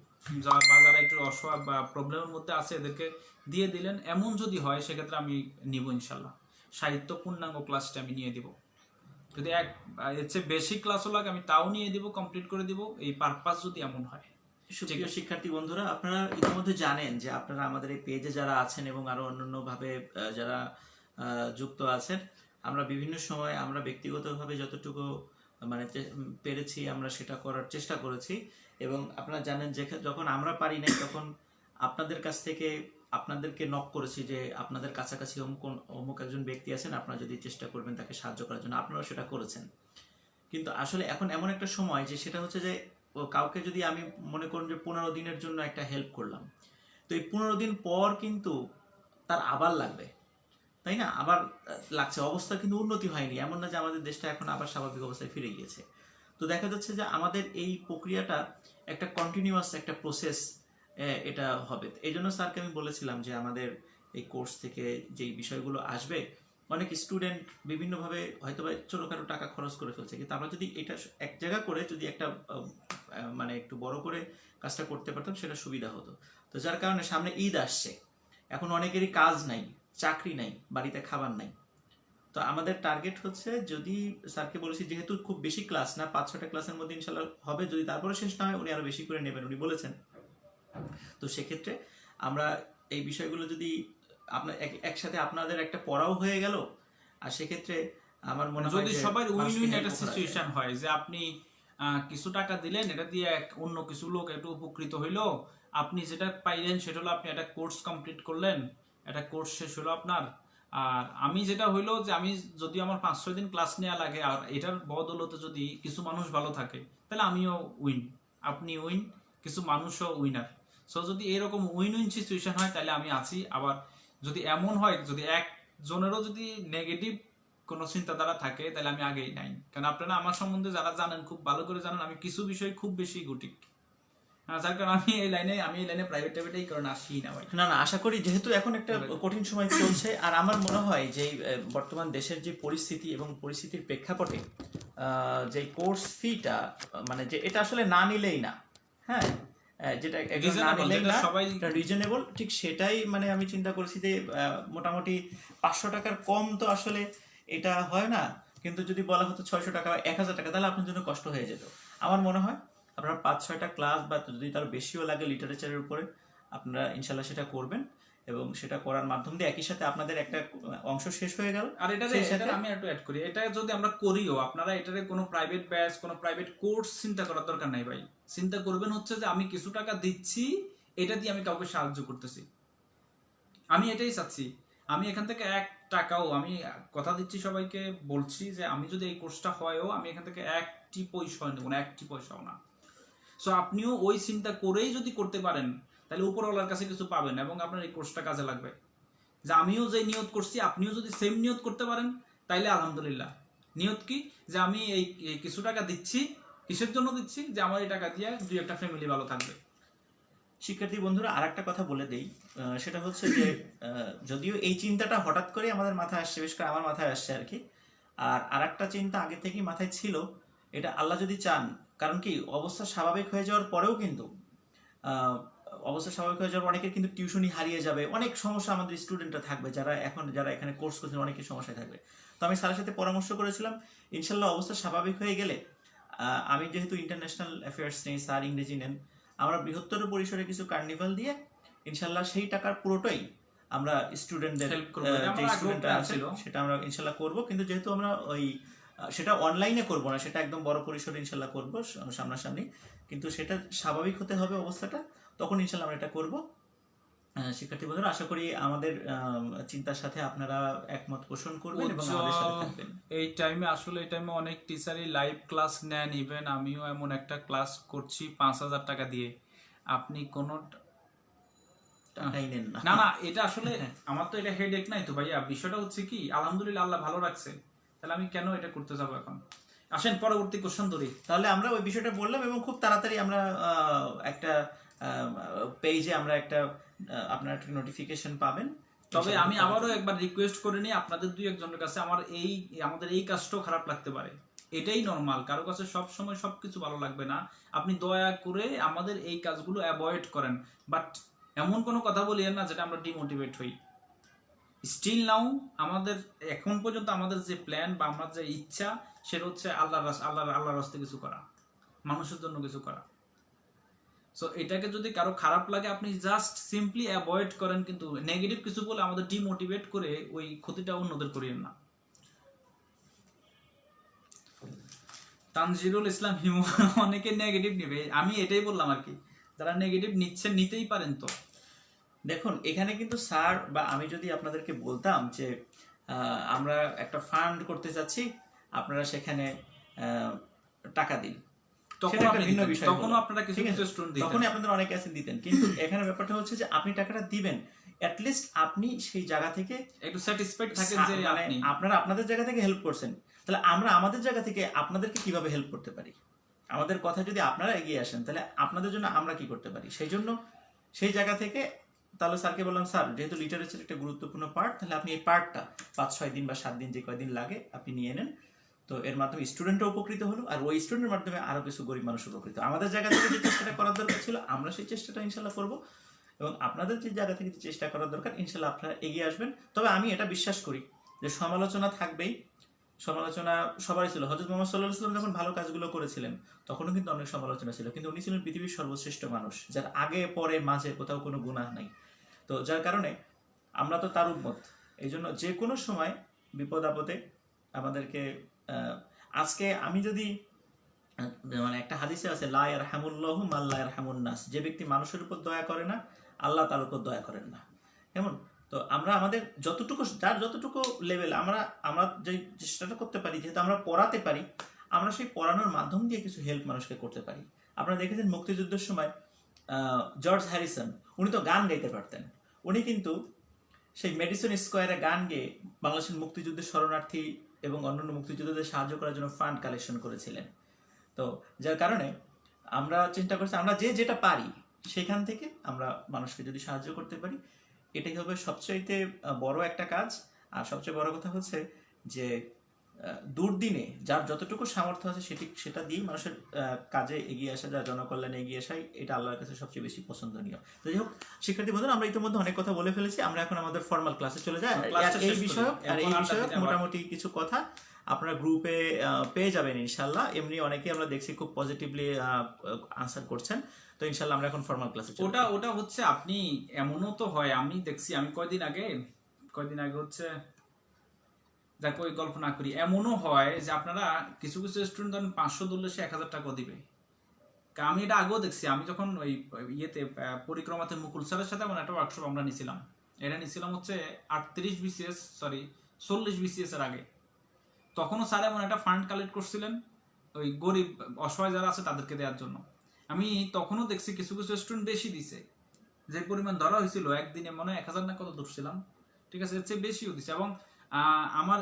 বা যারা একটু অসহায় বা প্রবলেমের মধ্যে আছে এদেরকে দিয়ে দিলেন, এমন যদি হয় সেক্ষেত্রে আমি নিব ইনশাল্লাহ। সাহিত্য পূর্ণাঙ্গ ক্লাসটা আমি নিয়ে দিব, যদি এর চেয়ে বেশি ক্লাসও লাগে আমি তাও নিয়ে দিব, কমপ্লিট করে দিব, এই পারপাস যদি এমন হয়। সুপ্রিয় শিক্ষার্থী বন্ধুরা, আপনারা ইতিমধ্যে জানেন যে আপনারা আমাদের এই পেজে যারা আছেন এবং আরো অন্যান্য ভাবে যারা যুক্ত আছেন, আমরা বিভিন্ন সময় আমরা ব্যক্তিগতভাবে যতটুকু পেরেছি আমরা সেটা করার চেষ্টা করেছি। এবং আপনারা জানেন যে যখন আমরা পারি নাই তখন আপনাদের কাছ থেকে আপনাদেরকে নক করেছি যে আপনাদের কাছাকাছি অমুক একজন ব্যক্তি আছেন, আপনারা যদি চেষ্টা করবেন তাকে সাহায্য করার জন্য, আপনারাও সেটা করেছেন। কিন্তু আসলে এখন এমন একটা সময় যে সেটা হচ্ছে যে কাউকে যদি আমি মনে করুন যে 15 দিনের জন্য একটা হেল্প করলাম, তো এই 15 দিন পর কিন্তু তার আবার লাগবে, তাই না? আবার লাগছে, অবস্থা কিন্তু উন্নতি হয়নি, এমন না যে আমাদের দেশটা এখন আবার স্বাভাবিক অবস্থায় ফিরে গিয়েছে। তো দেখা যাচ্ছে যে আমাদের এই প্রক্রিয়াটা একটা কন্টিনিউয়াস একটা প্রসেস, এটা হবে। এই জন্য স্যারকে আমি বলেছিলাম যে আমাদের এই কোর্স থেকে যেই বিষয়গুলো আসবে, অনেক স্টুডেন্ট বিভিন্নভাবে হয়তো বা ছোটখাটো টাকা খরচ করে ফেলছে, কিন্তু আমরা যদি এটা এক জায়গা করে যদি একটা একটু বড় করে কাজটা করতে পারতাম সেটা সুবিধা হতো। তো যার কারণে সামনে ঈদ আসছে, এখন অনেকেরই কাজ নাই, চাকরি নাই, বাড়িতে খাবার নাই। তো আমাদের টার্গেট হচ্ছে, যদি স্যারকে বলেছি যেহেতু খুব বেশি ক্লাস না, 5-6টা ক্লাসের মধ্যে ইনশাল্লাহ হবে, যদি তারপরে শেষ না হয় উনি আরো বেশি করে নেবেন উনি বলেছেন। তো সেক্ষেত্রে আমরা এই বিষয়গুলো যদি আপনার একসাথে আপনাদের একটা পড়াও হয়ে গেল, আর সেক্ষেত্রে আমার মনে হয় যদি যে সবার উইন মানুষকে উইন help একটা করা যায়। সিচুয়েশন হয় যে আপনি কিছু টাকা দিলেন, এটা দিয়ে অন্য কিছু লোক একটু উপকৃত হইলো, আপনি যেটা পাইলেন সেটা হলো আপনি একটা কোর্স কমপ্লিট করলেন, একটা কোর্স শেষ হলো আপনার। আর আমি যেটা হইলো যে আমি যদি আমার 5-6 দিন ক্লাস নেওয়া লাগে আর এটার বদৌলতে যদি কিছু মানুষ ভালো থাকে, তাহলে আমিও উইন, আপনি উইন, কিছু মানুষও উইনার। সো যদি এরকম উইন উইন সিচুয়েশন হয় তাহলে আমি আছি। আবার যদি এমন হয় যদি একজনেরও যদি নেগেটিভ কোনো চিন্তাধারা থাকে তাহলে আমি আগেই নাই। কারণ আপনারা আমার সম্বন্ধে যারা জানেন খুব ভালো করে জানেন আমি কিছু বিষয় খুব বেশি গুটিক, যার কারণে আমি এই লাইনে প্রাইভেট টাইভেট এই কারণে আসি না ভাই। না না, আশা করি যেহেতু এখন একটা কঠিন সময় চলছে, আর আমার মনে হয় যে বর্তমান দেশের যে পরিস্থিতি এবং পরিস্থিতির প্রেক্ষাপটে যে কোর্স ফিটা, মানে যে এটা আসলে না নিলেই না, হ্যাঁ যেটা একদম না নিলেই না, সবাই রিজনেবল, ঠিক সেটাই মানে আমি চিন্তা করেছি যে মোটামুটি 500 টাকার কম তো আসলে এটা হয় না, কিন্তু যদি বলা হতো 600 টাকা 1000 টাকা তাহলে আপনার জন্য কষ্ট হয়ে যেত। আমার মনে হয় আপনারা 5-6টা ক্লাস বা যদি তার বেশিও লাগে লিটারেচারের উপরে আপনারা ইনশাল্লাহ সেটা করবেন, এবং সেটা করার মাধ্যম দিয়ে একই সাথে আপনাদের একটা অংশ শেষ হয়ে গেল। আর এটা আমি একটু অ্যাড করি, এটা যদি আমরা করিও আপনারা এটারে কোনো প্রাইভেট ব্যাচ কোনো প্রাইভেট কোর্স চিন্তা করার দরকার নাই ভাই। চিন্তা করবেন হচ্ছে যে আমি কিছু টাকা দিচ্ছি, এটা দিয়ে আমি কাউকে সাহায্য করতেছি, আমি এটাই চাচ্ছি। আমি এখান থেকে 1 টাকাও, আমি কথা দিচ্ছি সবাইকে বলছি যে আমি যদি এই কোর্সটা হয়ও আমি এখান থেকে 1টি পয়সাও নেব না, 1টি পয়সাও না। সো আপনিও ওই চিন্তা করেই যদি করতে পারেন তাহলে উপরওয়ালার কাছে কিছু পাবেন এবং আপনার এই কোর্সটা কাজে লাগবে। যে আমিও যে নিয়ত করছি আপনিও যদি সেম নিয়ত করতে পারেন তাইলে আলহামদুলিল্লাহ। নিয়ত কি? যে আমি এই কিছু টাকা দিচ্ছি, কিসের জন্য দিচ্ছি? যে আমার এই টাকা দিয়ে 2-1টা ফ্যামিলি ভালো থাকবে। শিক্ষার্থী বন্ধুরা আর একটা কথা বলে দেই, সেটা হচ্ছে যে যদিও এই চিন্তাটা হঠাৎ করে আমাদের মাথায় আসছে, বিশেষ করে আমার মাথায় আসছে আর কি, আর আরেকটা চিন্তা আগে থেকেই মাথায় ছিল, এটা আল্লাহ যদি চান, কারণ কি অবস্থা স্বাভাবিক হয়ে যাওয়ার পরেও কিন্তু অবস্থা স্বাভাবিক হয়ে যাওয়ার অনেকের কিন্তু টিউশনি হারিয়ে যাবে, অনেক সমস্যা আমাদের স্টুডেন্টরা থাকবে, যারা এখানে কোর্স করছেন অনেকের সমস্যায় থাকবে। তো আমি স্যারের সাথে পরামর্শ করেছিলাম ইনশাল্লাহ অবস্থা স্বাভাবিক হয়ে গেলে, আমি যেহেতু ইন্টারন্যাশনাল অ্যাফেয়ার্স নেই, স্যার ইংরেজি নেন, আমরা বৃহত্তর পরিসরে কিছু কার্নিভাল দিয়ে ইনশাল্লাহ সেই টাকার পুরোটাই আমরা স্টুডেন্টদের যে স্টুডেন্টরা আছে সেটা আমরা ইনশাল্লাহ করব। কিন্তু যেহেতু আমরা ওই সেটা অনলাইনে করব না, সেটা একদম বড় পরিসরে ইনশাল্লাহ করব সামনাসামনি, কিন্তু সেটা স্বাভাবিক হতে হবে অবস্থাটা, তখন ইনশাল্লাহ আমরা এটা করব। শিক্ষার্থী বন্ধুরা আশা করি আমাদের চিন্তার সাথে আপনারা একমত পোষণ করবেন এবং আমাদের সাথে থাকবেন। এই টাইমে আসলে এই টাইমে অনেক টিচারই লাইভ ক্লাস নেন, ইভেন আমিও এমন একটা ক্লাস করছি 5000 টাকা দিয়ে। আপনি কোনো টাকাই নেন না। না না, এটা আসলে আমার তো এটা হেডেক নাই তো ভাইয়া। বিষয়টা হচ্ছে কি, আলহামদুলিল্লাহ আল্লাহ ভালো রাখছে, তাহলে আমি কেন এটা করতে যাব এখন? আসেন পরবর্তী কোশ্চেন ধরি। তাহলে আমরা ওই বিষয়টা বললাম এবং খুব তাড়াতাড়ি আমরা একটা পেজে আমরা একটা আপনার একটা নোটিফিকেশন পাবেন। তবে আমি আবারও একবার রিকোয়েস্ট করে নিই আপনাদের 2-1 জনের কাছে, আমাদের এই কাজটাও খারাপ লাগতে পারে, এটাই নরমাল, কারো কাছে সব সময় সবকিছু ভালো লাগবে না। আপনি দয়া করে আমাদের এই কাজগুলো অ্যাভয়েড করেন, বাট এমন কোনো কথা বলিয়েন না যেটা আমরা ডিমোটিভেট হই। স্টিল নাও আমাদের এখন পর্যন্ত আমাদের যে প্ল্যান বা আমার যে ইচ্ছা সেটা হচ্ছে আল্লাহর রাস্তায় কিছু করা, মানুষের জন্য কিছু করা। সো এটাকে যদি কারো খারাপ লাগে আপনি জাস্ট সিম্পলি অ্যাভয়েড করেন, কিন্তু নেগেটিভ কিছু বলে আমাদের ডিমোটিভেট করে ওই ক্ষতিটা অন্যদের করিয়েন না। তানজিরুল ইসলাম হিমু অনেকে নেগেটিভ নেবে, আমি এটাই বললাম আর কি, যারা নেগেটিভ নিচ্ছেন নিতেই পারেন। তো দেখুন এখানে কিন্তু স্যার বা আমি যদি আপনাদেরকে বলতাম যে আমরা একটা ফান্ড করতে যাচ্ছি, আপনারা সেখানে টাকা দিন, তখনই আপনাদের অনেক অ্যাসেট দিতেন, কিন্তু এখানে ব্যাপারটা হচ্ছে যে আপনি টাকাটা দিবেন, অ্যাটলিস্ট আপনি সেই জায়গা থেকে একটু স্যাটিসফাইড থাকেন যে আপনারা আপনাদের জায়গা থেকে হেল্প করছেন। তাহলে আমরা আমাদের জায়গা থেকে আপনাদেরকে কিভাবে হেল্প করতে পারি, আমাদের কথা যদি আপনারা এগিয়ে আসেন তাহলে আপনাদের জন্য আমরা কি করতে পারি, সেই জন্য সেই জায়গা থেকে তাহলে স্যারকে বললাম, স্যার যেহেতু লিটারেচার একটা গুরুত্বপূর্ণ পার্ট, তাহলে আপনি এই পার্টটা 5-6 দিন বা 7 দিন যে কয়দিন লাগে আপনি নিয়ে নেন। তো এর মাধ্যমে স্টুডেন্টও উপকৃত হলো, আর ওই স্টুডেন্টের মাধ্যমে আরো কিছু গরিব মানুষ উপকৃত। আমাদের জায়গা থেকে যে চেষ্টাটা করার দরকার ছিল আমরা সেই চেষ্টাটা ইনশাল্লাহ করবো, এবং আপনাদের যে জায়গা থেকে চেষ্টা করার দরকার ইনশাল্লাহ আপনারা এগিয়ে আসবেন। তবে আমি এটা বিশ্বাস করি যে সমালোচনা থাকবেই, সমালোচনা সবারই ছিল। হযরত মুহাম্মদ সাল্লাল্লাহু আলাইহি ওয়াসাল্লাম যখন ভালো কাজগুলো করেছিলেন তখনও কিন্তু অনেক সমালোচনা ছিল, কিন্তু উনি ছিলেন পৃথিবীর সর্বশ্রেষ্ঠ মানুষ, যার আগে পরে মাঝে কোথাও কোনো গুনাহ নাই। তো যার কারণে আমরা তো তার উম্মত, এই জন্য যে কোনো সময় বিপদ আপদে আমাদেরকে আজকে আমি যদি মানে একটা হাদিসে আছে লা ইয়ারহামুল্লাহু মান লা ইয়ারহামুন নাস, যে ব্যক্তি মানুষের উপর দয়া করে না আল্লাহ তার উপর দয়া করেন না। কেমন? তো আমরা আমাদের যতটুকু, যার যতটুকু লেভেল, আমরা আমরা যে চেষ্টাটা করতে পারি, যেহেতু আমরা পড়াতে পারি, আমরা সেই পড়ানোর মাধ্যম দিয়ে কিছু হেল্প মানুষকে করতে পারি। আপনারা দেখেছেন মুক্তিযুদ্ধের সময় জর্জ হ্যারিসন, উনি তো গান গাইতে পারতেন, উনি কিন্তু সেই মেডিসন স্কোয়ারে গান গেয়ে বাংলাদেশের মুক্তিযুদ্ধের শরণার্থী এবং অন্যান্য মুক্তিযোদ্ধাদের সাহায্য করার জন্য ফান্ড কালেকশন করেছিলেন। তো যার কারণে আমরা চিন্তা করছি আমরা যে যেটা পারি সেখান থেকে আমরা মানুষকে যদি সাহায্য করতে পারি, এটাই হবে সবচাইতে বড় একটা কাজ। আর সবচেয়ে বড় কথা হচ্ছে যে দুর্দিনে যার যতটুকু সামর্থ্য আছে সেটা দিয়েই মানুষের কাজে এগিয়ে আসা যায়, জনকল্যাণে এগিয়ে আসাই এটা আল্লাহর কাছে সবচেয়ে বেশি পছন্দনীয়। তো যাই হোক শিক্ষার্থী বন্ধুরা, আমরা ইতিমধ্যে অনেক কথা বলে ফেলেছি, আমরা এখন আমাদের ফর্মাল ক্লাসে চলে যাই। এই বিষয়ক মোটামুটি কিছু কথা আপনারা গ্রুপে পেয়ে যাবেন ইনশাল্লাহ। এমনি অনেকেই আমরা দেখছি খুব পজিটিভলি আনসার করছেন। তো ইনশাল্লাহ আমরা এখন ফর্মাল ক্লাসে চলে যাই। ওটা হচ্ছে আপনি এমনও তো হয়, আমি দেখছি, আমি কয়দিন আগে হচ্ছে দেখো ওই গল্প না করি, এমনও হয় যে আপনারা কিছু কিছু স্টুডেন্ট ধরেন 500 ধরলে সে 1000 টাকা দিবে। আমি এটা আগেও দেখছি, আমি যখন ওই ইয়েতে পরিক্রমাতে মুকুল স্যারের সাথে আমার একটা ওয়ার্কশপ আমরা নিছিলাম, এটা নিছিলাম হচ্ছে 40 BCS এর আগে। তখনও স্যার এমন একটা ফান্ড কালেক্ট করছিলেন ওই গরিব অসহায় যারা আছে তাদেরকে দেওয়ার জন্য। আমি তখনও দেখছি কিছু কিছু স্টুডেন্ট বেশি দিছে, যে পরিমাণ ধরা হয়েছিল একদিনে মনে হয় 1000 না কত ধরছিলাম, ঠিক আছে, এর চেয়ে বেশিও দিছে। এবং আমার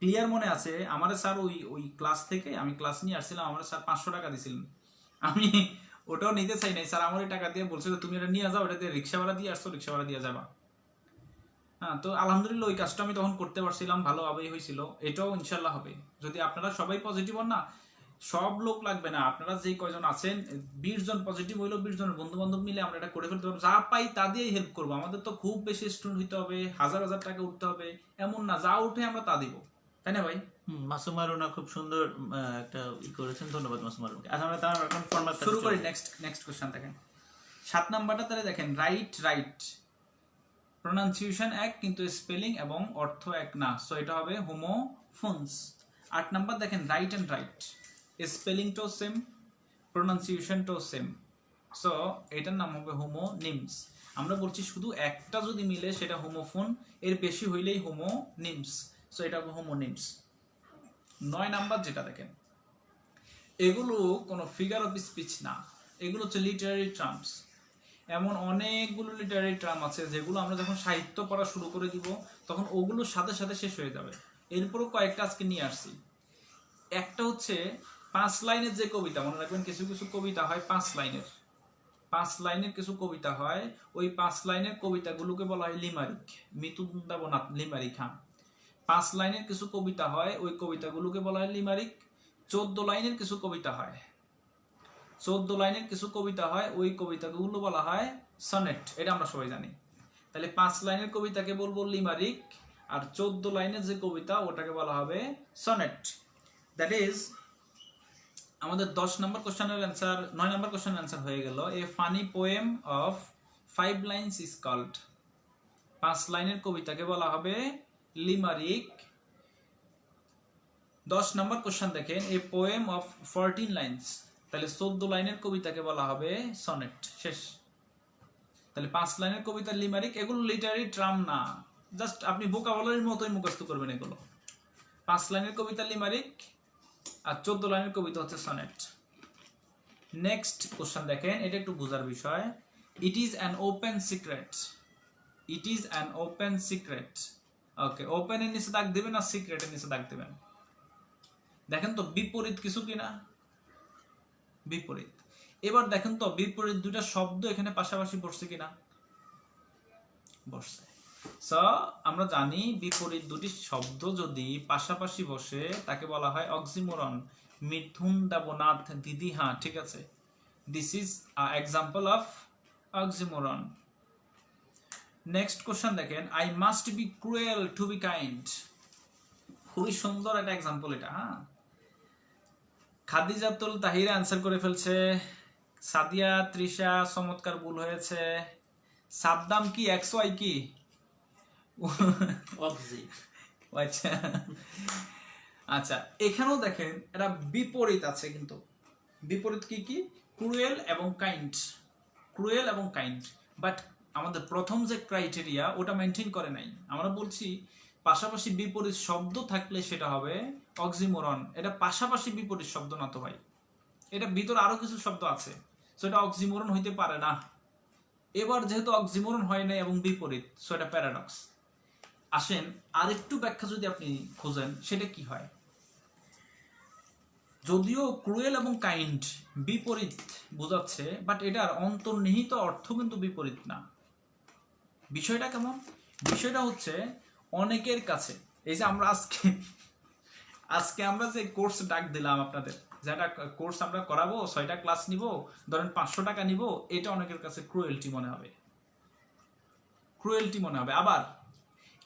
ক্লিয়ার মনে আছে আমার স্যার ওই ক্লাস থেকে, আমি ক্লাস নিয়ে আসছিলাম, আমার স্যার 500 টাকা দিছিলেন। আমি ওটাও নিতে চাই নাই, স্যার আমার ওই টাকা দিয়ে বলছিল তুমি এটা নিয়ে যাও, এটা দিয়ে রিক্সা ভাড়া দিয়ে আসছো, রিক্সা ভাড়া দিয়ে যাবা। হ্যাঁ, তো আলহামদুলিল্লাহ ওই কাজটা আমি তখন করতে পারছিলাম, ভালোভাবেই হয়েছিল। এটাও ইনশাল্লাহ হবে যদি আপনারা সবাই পজিটিভ হন না। সব লোক লাগবে না, আপনারা যে কয়জন আছেন 20 জন পজিটিভ হইলো, 20 জনের বন্ধু বান্ধব মিলে আমরা এটা করে ফেলতে পারবো। যা পাই তা দিয়েই হেল্প করবো। আমাদের তো খুব বেশি স্টুডেন্ট হইতে হবে, হাজার হাজার টাকা উঠতে হবে এমন না, যা উঠে আমরা তা দিব, তাই না ভাই? মাসুম আরুনা খুব সুন্দর একটা করেছেন, ধন্যবাদ মাসুম আরুনাকে। আচ্ছা আমরা তার এখন ফরম্যাট শুরু করি। নেক্সট কোশ্চেন দেখেন 7 নাম্বারটা, তাহলে দেখেন রাইট প্রোনাউন্সিয়েশন এক কিন্তু স্পেলিং এবং অর্থ এক না, সো এটা হবে হোমোফোনস। 8 নাম্বার দেখেন রাইট এন্ড রাইট, স্পেলিংটাও সেম, প্রোনাউন্সিয়েশনটাও সেম, সো এটার নাম হবে হোমোনিমস। আমরা বলছি শুধু একটা যদি মিলে সেটা হোমোফোন, এর বেশি হইলেই হোমোনিমস, সো এটা হবে হোমোনিমস। 9 নাম্বার যেটা দেখেন, এগুলো কোনো ফিগার অফ স্পিচ না, এগুলো হচ্ছে লিটারারি টার্মস। এমন অনেকগুলো লিটারারি টার্ম আছে যেগুলো আমরা যখন সাহিত্য পড়া শুরু করে দিব তখন ওগুলোর সাথে সাথে শেষ হয়ে যাবে। এরপরও কয়েকটা আজকে নিয়ে আসছি। একটা হচ্ছে 5 লাইনের যে কবিতা, মনে রাখবেন কিছু কিছু কবিতা হয় 5 লাইনের কিছু কবিতা হয়, ওই 5 লাইনের কবিতাগুলোকে বলা হয় লিমারিক, মিতুন্দাবনাথ লিমারিক। হ্যাঁ, 5 লাইনের কিছু কবিতা হয়, ওই কবিতাগুলোকে বলা হয় লিমারিক। 14 লাইনের কিছু কবিতা হয়, 14 লাইনের কিছু কবিতা হয়, ওই কবিতাগুলো বলা হয় সনেট, এটা আমরা সবাই জানি। তাহলে 5 লাইনের কবিতাকে বলবো লিমারিক, আর 14 লাইনের যে কবিতা ওটাকে বলা হবে সনেট। দ্যাট ইজ আমাদের 10 নম্বর কোশ্চেনের অ্যান্সার, 9 নম্বর কোশ্চেনের অ্যান্সার হয়ে গেল। A funny poem of 5 lines is called, 5 লাইনের কবিতাকে বলা হবে লিমারিক। 10 নম্বর কোশ্চেন দেখেন, এ পোয়েম অফ 14 লাইনস, তাহলে 14 লাইনের কবিতাকে বলা হবে সনেট। শেষ। তাহলে 5 লাইনের কবিতা লিমারিক, এগুলো লিটারারি টার্ম না, জাস্ট আপনি ভোকাবুলারির মতোই মুখস্থ করবেন এগুলো। 5 লাইনের কবিতা লিমারিক আর 14 লাইনের কবিতা হচ্ছে সনেট। নেক্সট কোশ্চেন দেখেন, এটা একটু বোঝার বিষয়। It is an open secret, it is an open secret. Okay, open এর নিচে দাগ দিবেন আর সিক্রেট এর নিচে দাগ দিবেন। দেখেন তো বিপরীত কিছু কিনা, বিপরীত। এবার দেখেন তো বিপরীত দুইটা শব্দ এখানে পাশাপাশি বসছে কিনা, বসছে। সো আমরা জানি বিপরীত দুটি শব্দ যদি পাশাপাশি বসে তাকে বলা হয় অক্সিমোরন। মিথুন দেবনাথ দিদি, হ্যাঁ ঠিক আছে, this is example of oxymoron. Next question দেখেন, I must be cruel to be kind, খুবই সুন্দর একটা এক্সাম্পল এটা। হ্যাঁ, খাদিজাতুল তাহিরা অ্যান্সার করে ফেলছে, সাদিয়া তৃষা চমৎকার ভুল হয়েছে, সাদ্দাম কি এক্স ওয়াই কি? আচ্ছা আচ্ছা, এখানেও দেখেন এটা বিপরীত আছে, কিন্তু বিপরীত কি কি? ক্রুয়েল এবং কাইন্ড, ক্রুয়েল এবং কাইন্ড। বাট আমাদের প্রথম যে ক্রাইটেরিয়া ওটা মেনটেন করে নাই। আমরা বলছি পাশাপাশি বিপরীত শব্দ থাকলে সেটা হবে অক্সিমোরন। এটা পাশাপাশি বিপরীত শব্দ না তো ভাই, এটা ভিতরে আরো কিছু শব্দ আছে, সো এটা অক্সিমোরন হইতে পারে না। এবার যেহেতু অক্সিমোরন হয় নাই এবং বিপরীত, সো এটা প্যারাডক্স। আসেন আরেকটু ব্যাখ্যা যদি আপনি খোঁজেন, সেটা কি হয়? যদিও ক্রুয়েল এবং কাইন্ড বিপরীত বোঝাচ্ছে, বাট এটার অন্তর্নিহিত অর্থ কিন্তু বিপরীত না। বিষয়টা কেমন? বিষয়টা হচ্ছে অনেকের কাছে, এই যে আমরা আজকে আমরা যে কোর্স ডাক দিলাম আপনাদের, যেটা কোর্স আমরা করাবো, 6টা ক্লাস নিব, ধরেন 500 টাকা নিব, এটা অনেকের কাছে ক্রুয়েলটি মনে হবে, ক্রুয়েলটি মনে হবে। আবার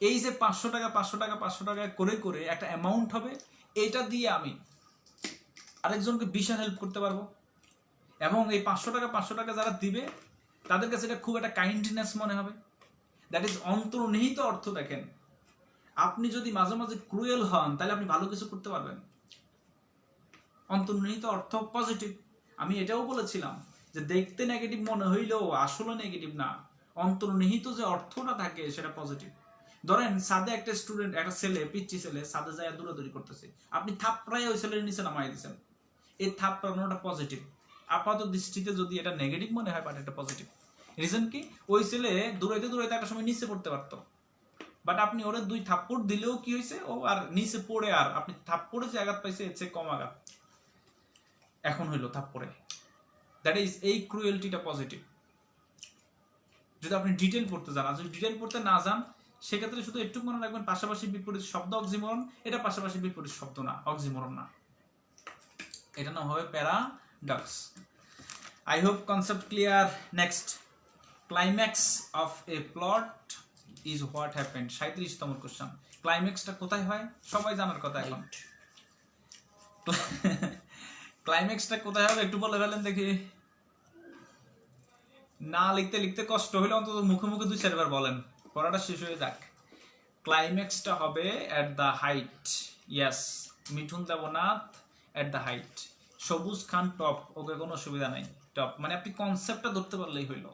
এই যে 500 টাকা 500 টাকা 500 টাকা করে করে একটা অ্যামাউন্ট হবে, এটা দিয়ে আমি আরেকজনকে বিশাল হেল্প করতে পারবো, এবং এই 500 টাকা 500 টাকা যারা দিবে তাদের কাছে এটা খুব একটা কাইন্ডনেস মনে হবে। দ্যাট ইজ অন্তর্নিহিত অর্থ। দেখেন, আপনি যদি মাঝে মাঝে ক্রুয়েল হন, তাহলে আপনি ভালো কিছু করতে পারবেন। অন্তর্নিহিত অর্থ পজিটিভ। আমি এটাও বলেছিলাম যে দেখতে নেগেটিভ মনে হইলেও আসলে নেগেটিভ না, অন্তর্নিহিত যে অর্থটা থাকে সেটা পজিটিভ। ধরেন সাদে একটা স্টুডেন্ট, একটা ছেলে, পিচ্চি ছেলে সাদে যায় দৌড়াদৌড়ি করতেছে, আপনি থাপড়ায় ওই ছেলের নিচে নামাই দিচ্ছেন, এই থাপড়ানোটা পজিটিভ। আপাত দৃষ্টিতে যদি এটা নেগেটিভ মনে হয়, বাট এটা পজিটিভ। রিজন কি? ওই ছেলে দৌড়াইতে দৌড়াইতে একটা সময় নিচে পড়তে পারতো, বাট আপনি ওরে 2 থাপ্পড় দিলেও কি হয়েছে, ও আর নিচে পড়ে, আর আপনি থাপ্পড়ে যে আঘাত পাইছে এর চেয়ে কম আঘাত এখন হইলো থাপ্পড়ে। দ্যাট ইজ এই ক্রুয়েলটিটা পজিটিভ। যদি আপনি ডিটেল পড়তে যান, আর যদি ডিটেল পড়তে না যান, সেক্ষেত্রে শুধু একটু মনে রাখবেন পাশাপাশি বিপরীত শব্দ অক্সিমোরন, এটা পাশাপাশি বিপরীত শব্দ না, অক্সিমোরন না, এটা নাম হবে paradox. I hope concept clear. Next, climax of a plot is what happened. 37তম কোশ্চেন, ক্লাইম্যাক্সটা কোথায় হয়? সবাই জানার কথা এখন। ক্লাইম্যাক্সটা কোথায় হবে একটু বলে ফেলেন দেখি। না লিখতে লিখতে কষ্ট হলে অন্তত মুখে মুখে 2-4 বার বলেন, পড়াটা শেষ হয়ে যাক। ক্লাইম্যাক্সটা হবে at the height. Yes, Mithun Debnath, at the height. সবুজ খান টপ, ওকে কোনো অসুবিধা নাই। টপ মানে আপনি কনসেপ্টটা ধরতে পারলেই হইলো।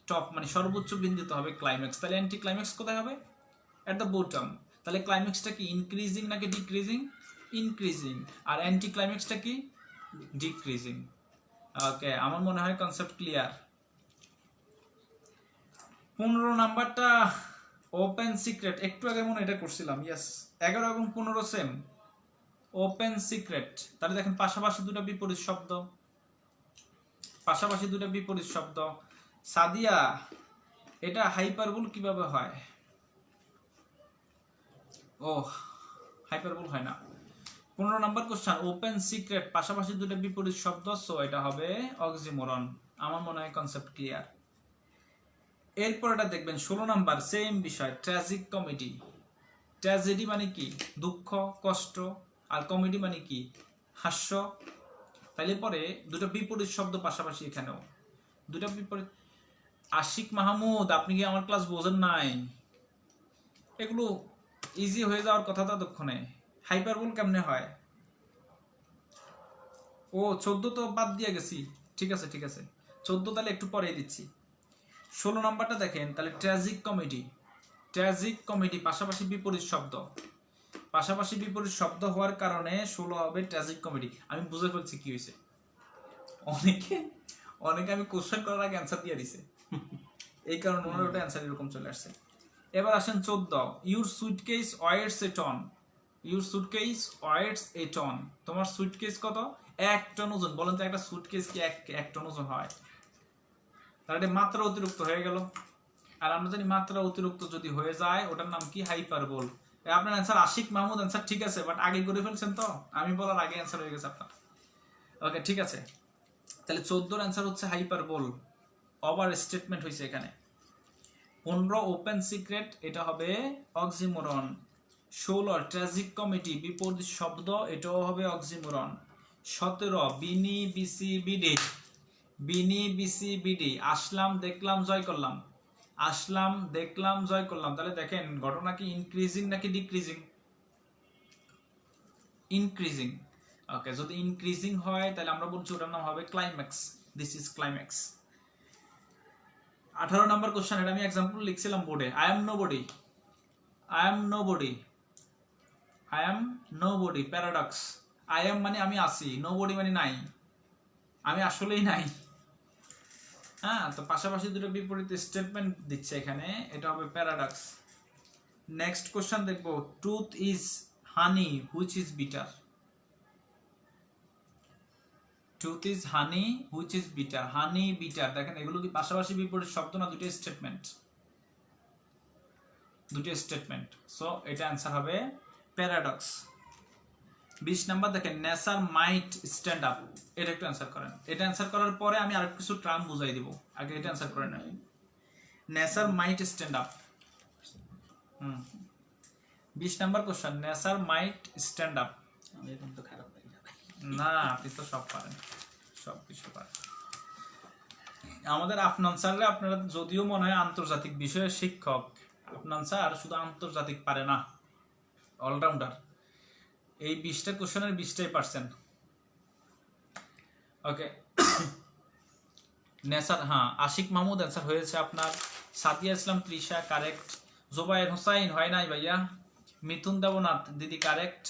টপ মানে সর্বোচ্চ বিন্দুতে হবে ক্লাইম্যাক্স। তাহলে অ্যান্টি ক্লাইম্যাক্স কোথায় হবে? At the bottom. তাহলে ক্লাইম্যাক্সটা কি ইনক্রিজিং নাকি ডিক্রিজিং? ইনক্রিজিং। আর অ্যান্টি ক্লাইম্যাক্সটা কি? ডিক্রিজিং। ওকে, আমার মনে হয় কনসেপ্ট ক্লিয়ার। 15 নাম্বারটা ওপেন সিক্রেট, একটু আগে মনে এটা করছিলাম। ইয়েস, 11 এবং 15 সেম। ওপেন সিক্রেট, তাহলে দেখেন পাশাপাশি দুটো বিপরীত শব্দ, পাশাপাশি দুটো বিপরীত শব্দ। সাদিয়া, এটা হাইপারবোল কিভাবে হয়? ও, হাইপারবোল হয় না। 15 নাম্বার কোশ্চেন, ওপেন সিক্রেট, পাশাপাশি দুটো বিপরীত শব্দ, সো এটা হবে অক্সিমোরন। আমার মনে হয় কনসেপ্ট ক্লিয়ার। এরপর এটা দেখবেন 16 নাম্বার, সেম বিষয়, ট্র্যাজিক কমেডি। ট্র্যাজেডি মানে কি? দুঃখ, কষ্ট, আর কমেডি মানে কি? হাস্য। তাইলে পরে দুটো বিপরীত শব্দ পাশাপাশি, এখানেও দুটো বিপরীত। আশিক মাহমুদ, আপনি কি আমার ক্লাস বোঝেন নাই? এগুলো ইজি হয়ে যাওয়ার কথা ততক্ষণে। হাইপারবোল কেমনে হয়? ও 14 তো বাদ দিয়ে গেছি। ঠিক আছে ঠিক আছে, 14 তাহলে একটু পরে দিচ্ছি। 16 নাম্বারটা দেখেন, তাহলে ট্র্যাজিক কমেডি। ট্র্যাজিক কমেডি পাশাপাশি বিপরীত শব্দ, পাশাপাশি বিপরীত শব্দ হওয়ার কারণে 16 হবে ট্র্যাজিক কমেডি। আমি বুঝে ফেলছি কি হয়েছে। অনেকে আমি কোশ্চেন করার আগে অ্যান্সার দিয়ে দিছে, এই কারণে ওনার ওটা অ্যান্সার এরকম চলে আসছে। এবার আসেন 14, your suitcase weighs a ton. Your suitcase weighs a ton, তোমার সুটকেস কত? 1 টন ওজন। বলেন তো একটা সুটকেস কি 1 টন ওজন হয়? তাহলে এটা মাত্রা অতিরিক্ত হয়ে গেল। আর আমরা জানি মাত্রা অতিরিক্ত যদি হয়ে যায় ওটার নাম কি? হাইপারবোল। আপনার অ্যান্সার আশিক মাহমুদ, অ্যান্সার ঠিক আছে, বাট আগে করে ফেলছেন তো, আমি বলার আগে অ্যান্সার হয়ে গেছে আপনার। ওকে ঠিক আছে, তাহলে 14 অ্যান্সার হচ্ছে হাইপারবোল, ওভার স্টেটমেন্ট হয়েছে এখানে। 15 ওপেন সিক্রেট, এটা হবে অক্সিমোরন। 16 ট্র্যাজিক কমেডি বিপরীত শব্দ, এটাও হবে অক্সিমোরন। 17 বিনি বিসি বিডি, বিনি বিসি বিডি, আসলাম দেখলাম জয় করলাম, আসলাম দেখলাম জয় করলাম। তাহলে দেখেন ঘটনা কি ইনক্রিজিং নাকি ডিক্রিজিং? ইনক্রিজিং। ওকে, যদি ইনক্রিজিং হয় তাহলে আমরা বলছি ওটার নাম হবে climax, this is climax. 18 number question, এটা আমি এক্সাম্পল লিখছিলাম বোর্ডে। I am nobody, I am nobody, I am nobody, paradox. I am মানে আমি আছি, নোবডি মানে নাই, আমি আসলেই নাই। হ্যাঁ, তো পাশাপাশি দুটো বিপরীত স্টেটমেন্ট দিচ্ছে এখানে, এটা হবে প্যারাডক্স। নেক্সট কোশ্চেন দেখবো, truth is honey which is bitter. Truth is honey which is bitter, honey bitter, দেখেন এগুলো কি পাশাপাশি বিপরীত শব্দ না দুটো স্টেটমেন্ট? দুটো স্টেটমেন্ট, সো এটা অ্যান্সার হবে প্যারাডক্স। 20 নাম্বার দেখেন, নেসার মাইট স্ট্যান্ড আপ, এটা একটু অ্যান্সার করেন। এটা অ্যান্সার করার পরে আমি আরেকটু কিছু টার্ম বুঝাই দিব, আগে এটা অ্যান্সার করেন। Nesar might stand up. 20 number question, Nesar might stand up. আমি এখন তো খারাপ হয়ে যাবে। না, আপনি তো সব পারেন, সব কিছু পারেন। আমাদের আফনান স্যাররে আপনারা যদিও মনে হয় আন্তর্জাতিক বিষয়ের শিক্ষক, আফনান স্যার শুধু আন্তর্জাতিক পারে না, অলরাউন্ডার। এই 20টা কোশ্চেনের 20টাই পারছেন। ওকে, নেসার, হ্যাঁ, আশিক মাহমুদ অ্যান্সার হয়েছে আপনার। সাদিয়া ইসলাম তৃষা কারেক্ট। জোবায়ের হোসাইন হয় নাই ভাইয়া। মিথুন দেবনাথ দিদি কারেক্ট।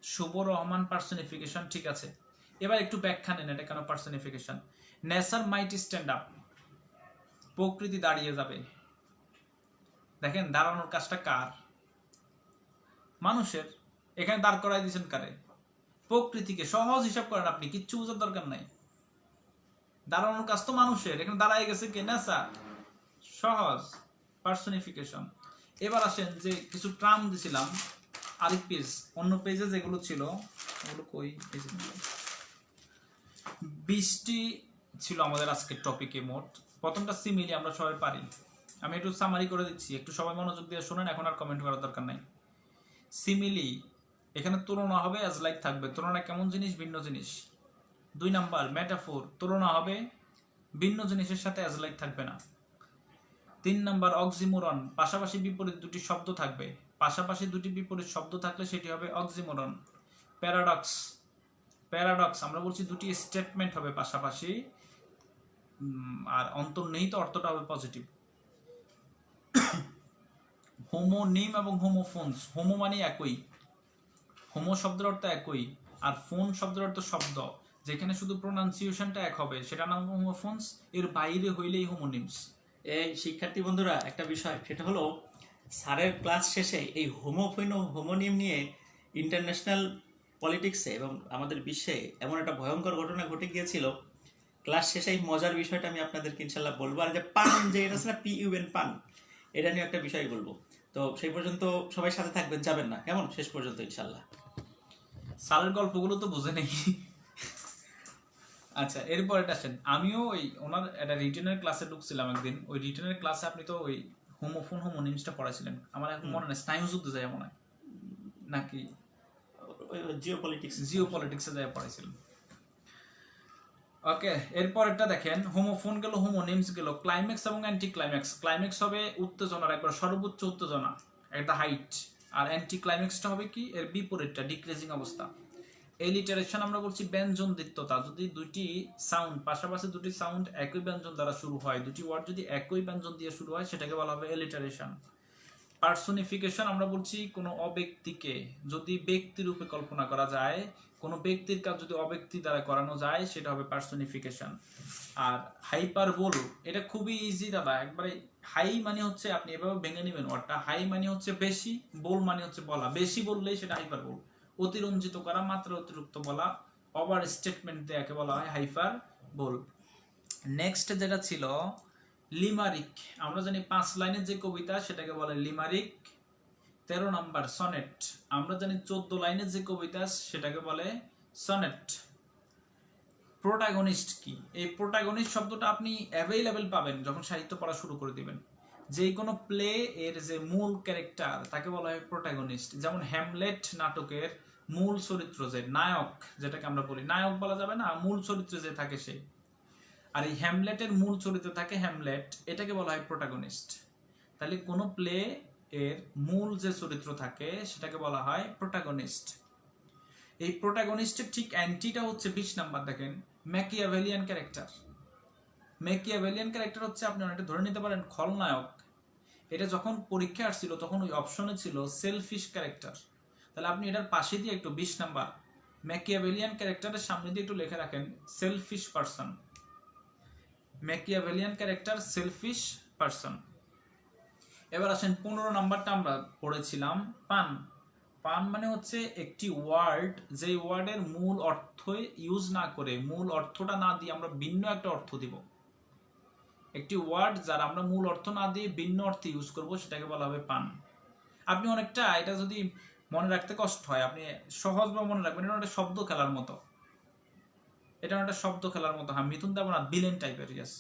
শুভ রহমান পার্সোনিফিকেশন, ঠিক আছে। এবার একটু ব্যাখ্যা নেন এটা কেন personification. Nesar might stand up, প্রকৃতি দাঁড়িয়ে যাবে। দেখেন দাঁড়ানোর কাজটা কার? মানুষের। এখানে দাঁড় করাই দিয়েছেন কারে? প্রকৃতিকে। সহজ হিসাব করেন আপনি, কিচ্ছু বোঝার দরকার নাই। দাঁড়ানোর কাজ তো মানুষের, এখানে দাঁড়ায় গেছে কে? নেসার। সহজ, পার্সোনিফিকেশন। এবার আসেন যে কিছু ট্রাম দিছিলাম আরেক পেজ, অন্য পেজে যেগুলো ছিল ওগুলো কই? 20টি ছিল আমাদের আজকের টপিকে মোট। প্রথমটা সিমিলি, আমরা সবাই পারি। আমি একটু সামারি করে দিচ্ছি, একটু সবাই মনোযোগ দিয়ে শুনেন, এখন আর কমেন্ট করার দরকার নাই। সিমিলি, এখানে তুলনা হবে, অ্যাজ লাইক থাকবে। তুলনা কেমন জিনিস? ভিন্ন জিনিস। 2 নাম্বার মেটাফোর, তুলনা হবে, ভিন্ন জিনিসের সাথে অ্যাজ লাইক থাকবে না। 3 নাম্বার অক্সিমোরন, পাশাপাশি বিপরীত দুটি শব্দ থাকবে, পাশাপাশি দুটি বিপরীত শব্দ থাকলে সেটি হবে অক্সিমোরন। প্যারাডক্স, প্যারাডক্স আমরা বলছি দুটি স্টেটমেন্ট হবে পাশাপাশি, আর অন্তর্নিহিত অর্থটা হবে পজিটিভ। হোমোনিম এবং হোমোফোনস, হোমো মানে একই, হোমো শব্দের অর্থ একই, আর ফোন শব্দের অর্থ শব্দ, যেখানে শুধু প্রোনাউন্সিয়েশনটা এক হবে সেটা নাম হোমোফোনস, এর বাইরে হইলেই হোমোনিমস। এই শিক্ষার্থী বন্ধুরা, একটা বিষয়, সেটা হলো স্যারের ক্লাস শেষে এই হোমোনিম নিয়ে ইন্টারন্যাশনাল পলিটিক্সে এবং আমাদের বিশ্বে এমন একটা ভয়ঙ্কর ঘটনা ঘটে গিয়েছিল। ক্লাস শেষে এই মজার বিষয়টা আমি আপনাদেরকে ইনশাল্লাহ বলবো। আর যে পান, যে এটা আছে না PUN, পান, এটা নিয়ে একটা বিষয় বলবো। তো সেই পর্যন্ত সবাই সাথে থাকবেন, যাবেন না কেমন, শেষ পর্যন্ত ইনশাল্লাহ। স্যারের গল্পগুলো তো বুঝে নেই। আচ্ছা, এরপর এটা আসেন, আমিও ওই ওনার একটা রিটেনের ক্লাসে ঢুকছিলাম একদিন। ওই রিটেনের ক্লাসে আপনি তো ওই হোমোফোন হোমোনিমসটা পড়াইছিলেন, আমার এখন মনে নেই, স্নায়ুযুদ্ধ যায় মনে হয় নাকি জিওপলিটিক্সে যায় পড়াইছিলেন। ওকে, এরপর এটা দেখেন, হোমোফোন গেল, হোমোনিমস গেল, ক্লাইম্যাক্স এবং অ্যান্টি ক্লাইম্যাক্স। ক্লাইম্যাক্স হবে উত্তেজনার একবার সর্বোচ্চ উত্তেজনা, একটা হাইট, আর অ্যান্টি ক্লাইম্যাক্সটা হবে কি? এর বিপরীতটা, ডিক্রিজিং অবস্থা। এলিটারেশন আমরা বলছি ব্যঞ্জন দ্বিত্বতা, যদি দুটি সাউন্ড পাশাপাশি, দুটি সাউন্ড একই ব্যঞ্জন দ্বারা শুরু হয়, দুটি ওয়ার্ড যদি একই ব্যঞ্জন দিয়ে শুরু হয় সেটাকে বলা হবে এলিটারেশন। পার্সোনিফিকেশন আমরা বলছি কোনো অব্যক্তিকে যদি ব্যক্তি রূপে কল্পনা করা যায়, কোনো ব্যক্তির কাজ যদি অব্যক্তি দ্বারা করানো যায় সেটা হবে পার্সোনিফিকেশন। আর হাইপারবোল, এটা খুবই ইজি দাদা, একবারে। হাই মানে হচ্ছে, আপনি এভাবে ভেঙে নেবেন ওয়ার্ডটা, হাই মানে হচ্ছে বেশি, বোল মানে হচ্ছে বলা, বেশি বললেই সেটা হাইপারবোল। অতিরঞ্জিত করা, মাত্রা অতিরিক্ত বলা, ওভার স্টেটমেন্ট দেয়াকে বলা হয় হাইপারবোল। নেক্সট যেটা ছিল লিমারিক, আমরা জানি 5 লাইনের যে কবিতা সেটাকে বলে লিমারিক। 13 নাম্বার সনেট, আমরা জানি 14 লাইনের যে কবিতা সেটাকে বলে সনেট। প্রোটাগনিস্ট কি? এই প্রোটাগনিস্ট শব্দটা আপনি অ্যাভেইলেবল পাবেন যখন সাহিত্য পড়া শুরু করে দিবেন। যে কোনো প্লে এর যে মূল ক্যারেক্টার তাকে বলা হয় প্রোটাগনিস্ট। যেমন হ্যামলেট নাটকের মূল চরিত্র যে নায়ক, যেটাকে আমরা বলি নায়ক বলা যাবে না, মূল চরিত্রে যে থাকে সে। আর এই হ্যামলেটের মূল চরিত্রে থাকে হ্যামলেট, এটাকে বলা হয় প্রোটাগনিস্ট। তাহলে কোনো প্লে এর মূল যে চরিত্র থাকে সেটাকে বলা হয় প্রোটাগনিস্ট। এই প্রোটাগনিস্টের ঠিক অ্যান্টিটা হচ্ছে 20 নাম্বার, দেখেন ম্যাকিয়াভেলিয়ান ক্যারেক্টার। ম্যাকিয়াভেলিয়ান ক্যারেক্টার হচ্ছে, আপনি অনেকটা ধরে নিতে পারেন খলনায়ক। এটা যখন পরীক্ষা আসছিল তখন ওই অপশনে ছিল সেলফিশ ক্যারেক্টার। তাহলে আপনি এটার পাশে দিয়ে একটু 20 নাম্বার ম্যাকিয়াভেলিয়ান ক্যারেক্টারের সামনে দিয়ে একটু লিখে রাখেন selfish person. Machiavellian character selfish person. এবার আসেন 15 নাম্বারটা আমরা পড়েছিলাম পান। পান মানে হচ্ছে একটি ওয়ার্ড, যে ওয়ার্ডের মূল অর্থ ইউজ না করে, মূল অর্থটা না দিয়ে আমরা ভিন্ন একটা অর্থ দিব। একটি ওয়ার্ড যার আমরা মূল অর্থ না দিয়ে ভিন্ন অর্থে ইউজ করব সেটাকে বলা হবে পান। আপনি অনেকটা, এটা যদি মনে রাখতে কষ্ট হয় আপনি সহজভাবে মনে রাখবেন, এটা একটা শব্দ খেলার মতো। এটা একটা শব্দ খেলার মতো। হ্যাঁ, মিথুন দেব না, বিলেন টাইপের। ইয়েস।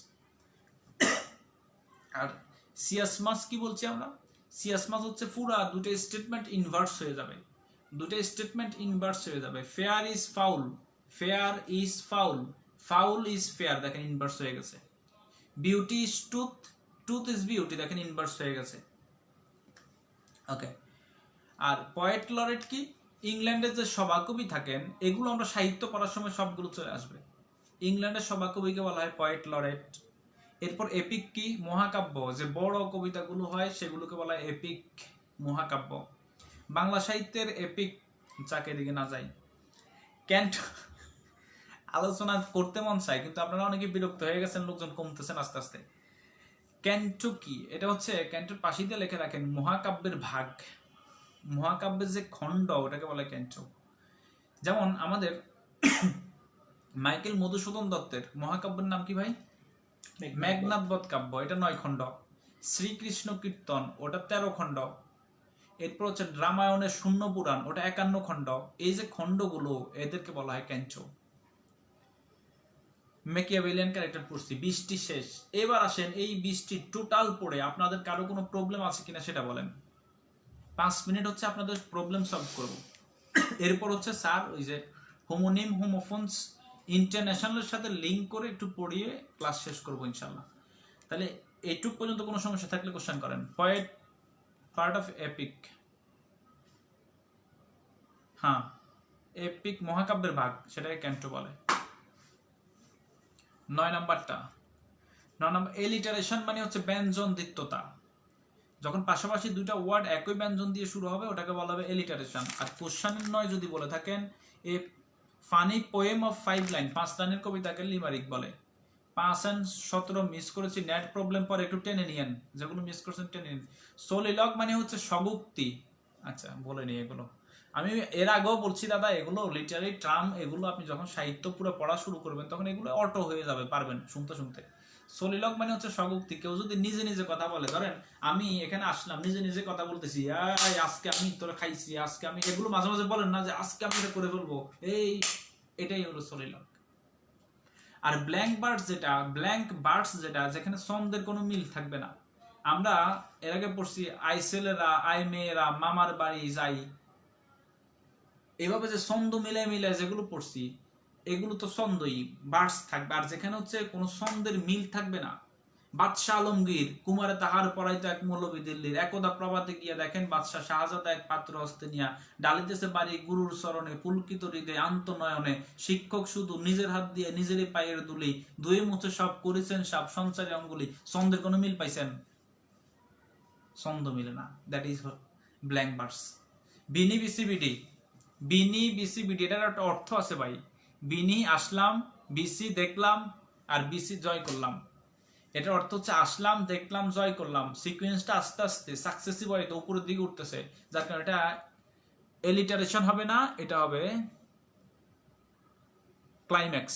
আর সিয়াসমাস কি বলছি আমরা? সিয়াসমাস হচ্ছে পুরা দুটো স্টেটমেন্ট ইনভার্স হয়ে যাবে, দুটো স্টেটমেন্ট ইনভার্স হয়ে যাবে। Fair is foul, fair is foul, foul is fair, দেখেন ইনভার্স হয়ে গেছে। Beauty is tooth, tooth is beauty, দেখেন ইনভার্স হয়ে গেছে। ওকে। আর পয়েট লরেট কি? ইংল্যান্ডের যে সভাকবি থাকেন, এগুলো আমরা সাহিত্য পড়ার সময় সবগুলো চলে আসবে। ইংল্যান্ডের সভাকবিকে বলা হয় পয়েট লরেট। এরপর এপিক কি? মহাকাব্য, যে বড় কবিতাগুলো হয় সেগুলোকে বলা হয় এপিক, মহাকাব্য। বাংলা সাহিত্যের এপিক, যাকে দিকে না যাই, ক্যান্ট আলোচনা করতে মন চায় কিন্তু আপনারা অনেকে বিরক্ত হয়ে গেছেন, লোকজন কমতেছেন আস্তে আস্তে। ক্যান্টো কি? এটা হচ্ছে ক্যান্টোর পাশে দিয়ে লিখে রাখেন মহাকাব্যের ভাগ, মহাকাব্যের যে খণ্ড ওটাকে বলে ক্যান্টো। যেমন আমাদের মাইকেল মধুসূদন দত্তের মহাকাব্যের নাম কি ভাই? মেঘনাদবধ কাব্য, এটা 9 খণ্ড। শ্রীকৃষ্ণ কীর্তন, ওটা 13 খণ্ড। এরপর হচ্ছে রামায়ণের শূন্য পুরাণ, ওটা 51 খণ্ড। এই যে খণ্ডগুলো এদেরকে বলা হয় ক্যান্টো। ম্যাকিয়াভেলিয়ান ক্যারেক্টার পড়ছি, 20টি শেষ। এবার আসেন এই 20টি টোটাল পড়ে আপনাদের কারো কোনো প্রবলেম আছে কিনা সেটা বলেন। 5 মিনিট হচ্ছে আপনাদের প্রবলেম সলভ করব। এরপর হচ্ছে স্যার ওই যে হোমোনিম হোমোফোনস ইন্টারন্যাশনালের সাথে লিঙ্ক করে একটু পড়িয়ে ক্লাস শেষ করবো ইনশাল্লাহ। তাহলে এইটুক পর্যন্ত কোনো সমস্যা থাকলে কোশ্চেন করেন। Poet, part of epic. হ্যাঁ, এপিক মহাকাব্যের ভাগ, সেটাকে ক্যান্টো বলে। 9 নাম্বারটা, 9 নাম্বার এলিটারেশন মানে হচ্ছে ব্যঞ্জন দ্বিত্বতা। যখন পাশাপাশি দুইটা ওয়ার্ড একই ব্যঞ্জন দিয়ে শুরু হবে ওটাকে বলা হবে এলিটারেশন। আর কোশ্চেনের 9 যদি বলে থাকেন এ ফানি পোয়েম অফ 5 লাইন, 5 লাইনের কবিতাকে লিমারিক বলে। 5 and 17 মিস করেছি, নেট প্রবলেম পরে একটু টেনে নিয়েন, যেগুলো মিস করছেন টেনে নিন। সোলিলগ মানে হচ্ছে স্বগুক্তি। আচ্ছা, বলে নি এগুলো, আমি এর আগেও বলছি দাদা, এগুলো লিটারারি টার্ম, এগুলো আপনি যখন সাহিত্য পুরো পড়া শুরু করবেন তখন এগুলো অটো হয়ে যাবে, পারবেন শুনতে শুনতে। সোলিলগ মানে হচ্ছে স্বগুক্তি। কেউ যদি নিজে নিজে কথা বলে, ধরেন আমি এখানে আসলাম নিজে নিজে কথা বলতেছি, আজকে আমি তোরা খাইছি, আজকে আমি, এগুলো মাঝে মাঝে বলেন না যে আজকে আমি এটা করে ফেলবো, এটাই হলো সোলিলগ। আর ব্ল্যাঙ্ক বার্ডস যেটা যেখানে ছন্দের কোনো মিল থাকবে না। আমরা এর আগে পড়ছি আই ছেলেরা, আই মেয়েরা, মামার বাড়ি যাই, এভাবে যে ছন্দ মিলে মিলে যেগুলো পড়ছি এগুলো তো ছন্দই, বার্ডস থাকবে। আর যেখানে হচ্ছে কোনো ছন্দের মিল থাকবে না, বাদশাহ আলমগীর কুমারে তাহার পড়াইতো এক মৌলবী দিল্লির, একদা প্রভাতে গিয়া দেখেন বাদশাহ শাহজাদা এক পাত্র হস্তে নিয়া ডালিতেছে বাড়ি গুরুর চরণে, পুলকিত হৃদয়ে আন্ত নয়নে, শিক্ষক শুধু নিজের হাত দিয়ে নিজেরই পায়ের দুলি, দুই মুছে সব করেছেন সব সঞ্চারী অঙ্গুলি। ছন্দের কোনো মিল পাইছেন? ছন্দ মিলে না, দ্যাট ইজ ব্ল্যাঙ্ক বার্ডস। বিনি বিসিবিডি, বিনি বিসিবিডি এটার একটা অর্থ আছে ভাই। বিনি আসলাম, বিসি দেখলাম, আর বিসি জয় করলাম। এটার অর্থ হচ্ছে আসলাম, দেখলাম, জয় করলাম। সিকোয়েন্সটা আস্তে আস্তে সাকসেসিভ হয়, তো উপরের দিকে উঠতেছে, যার কারণে এটা এলিটারেশন হবে না, এটা হবে ক্লাইম্যাক্স।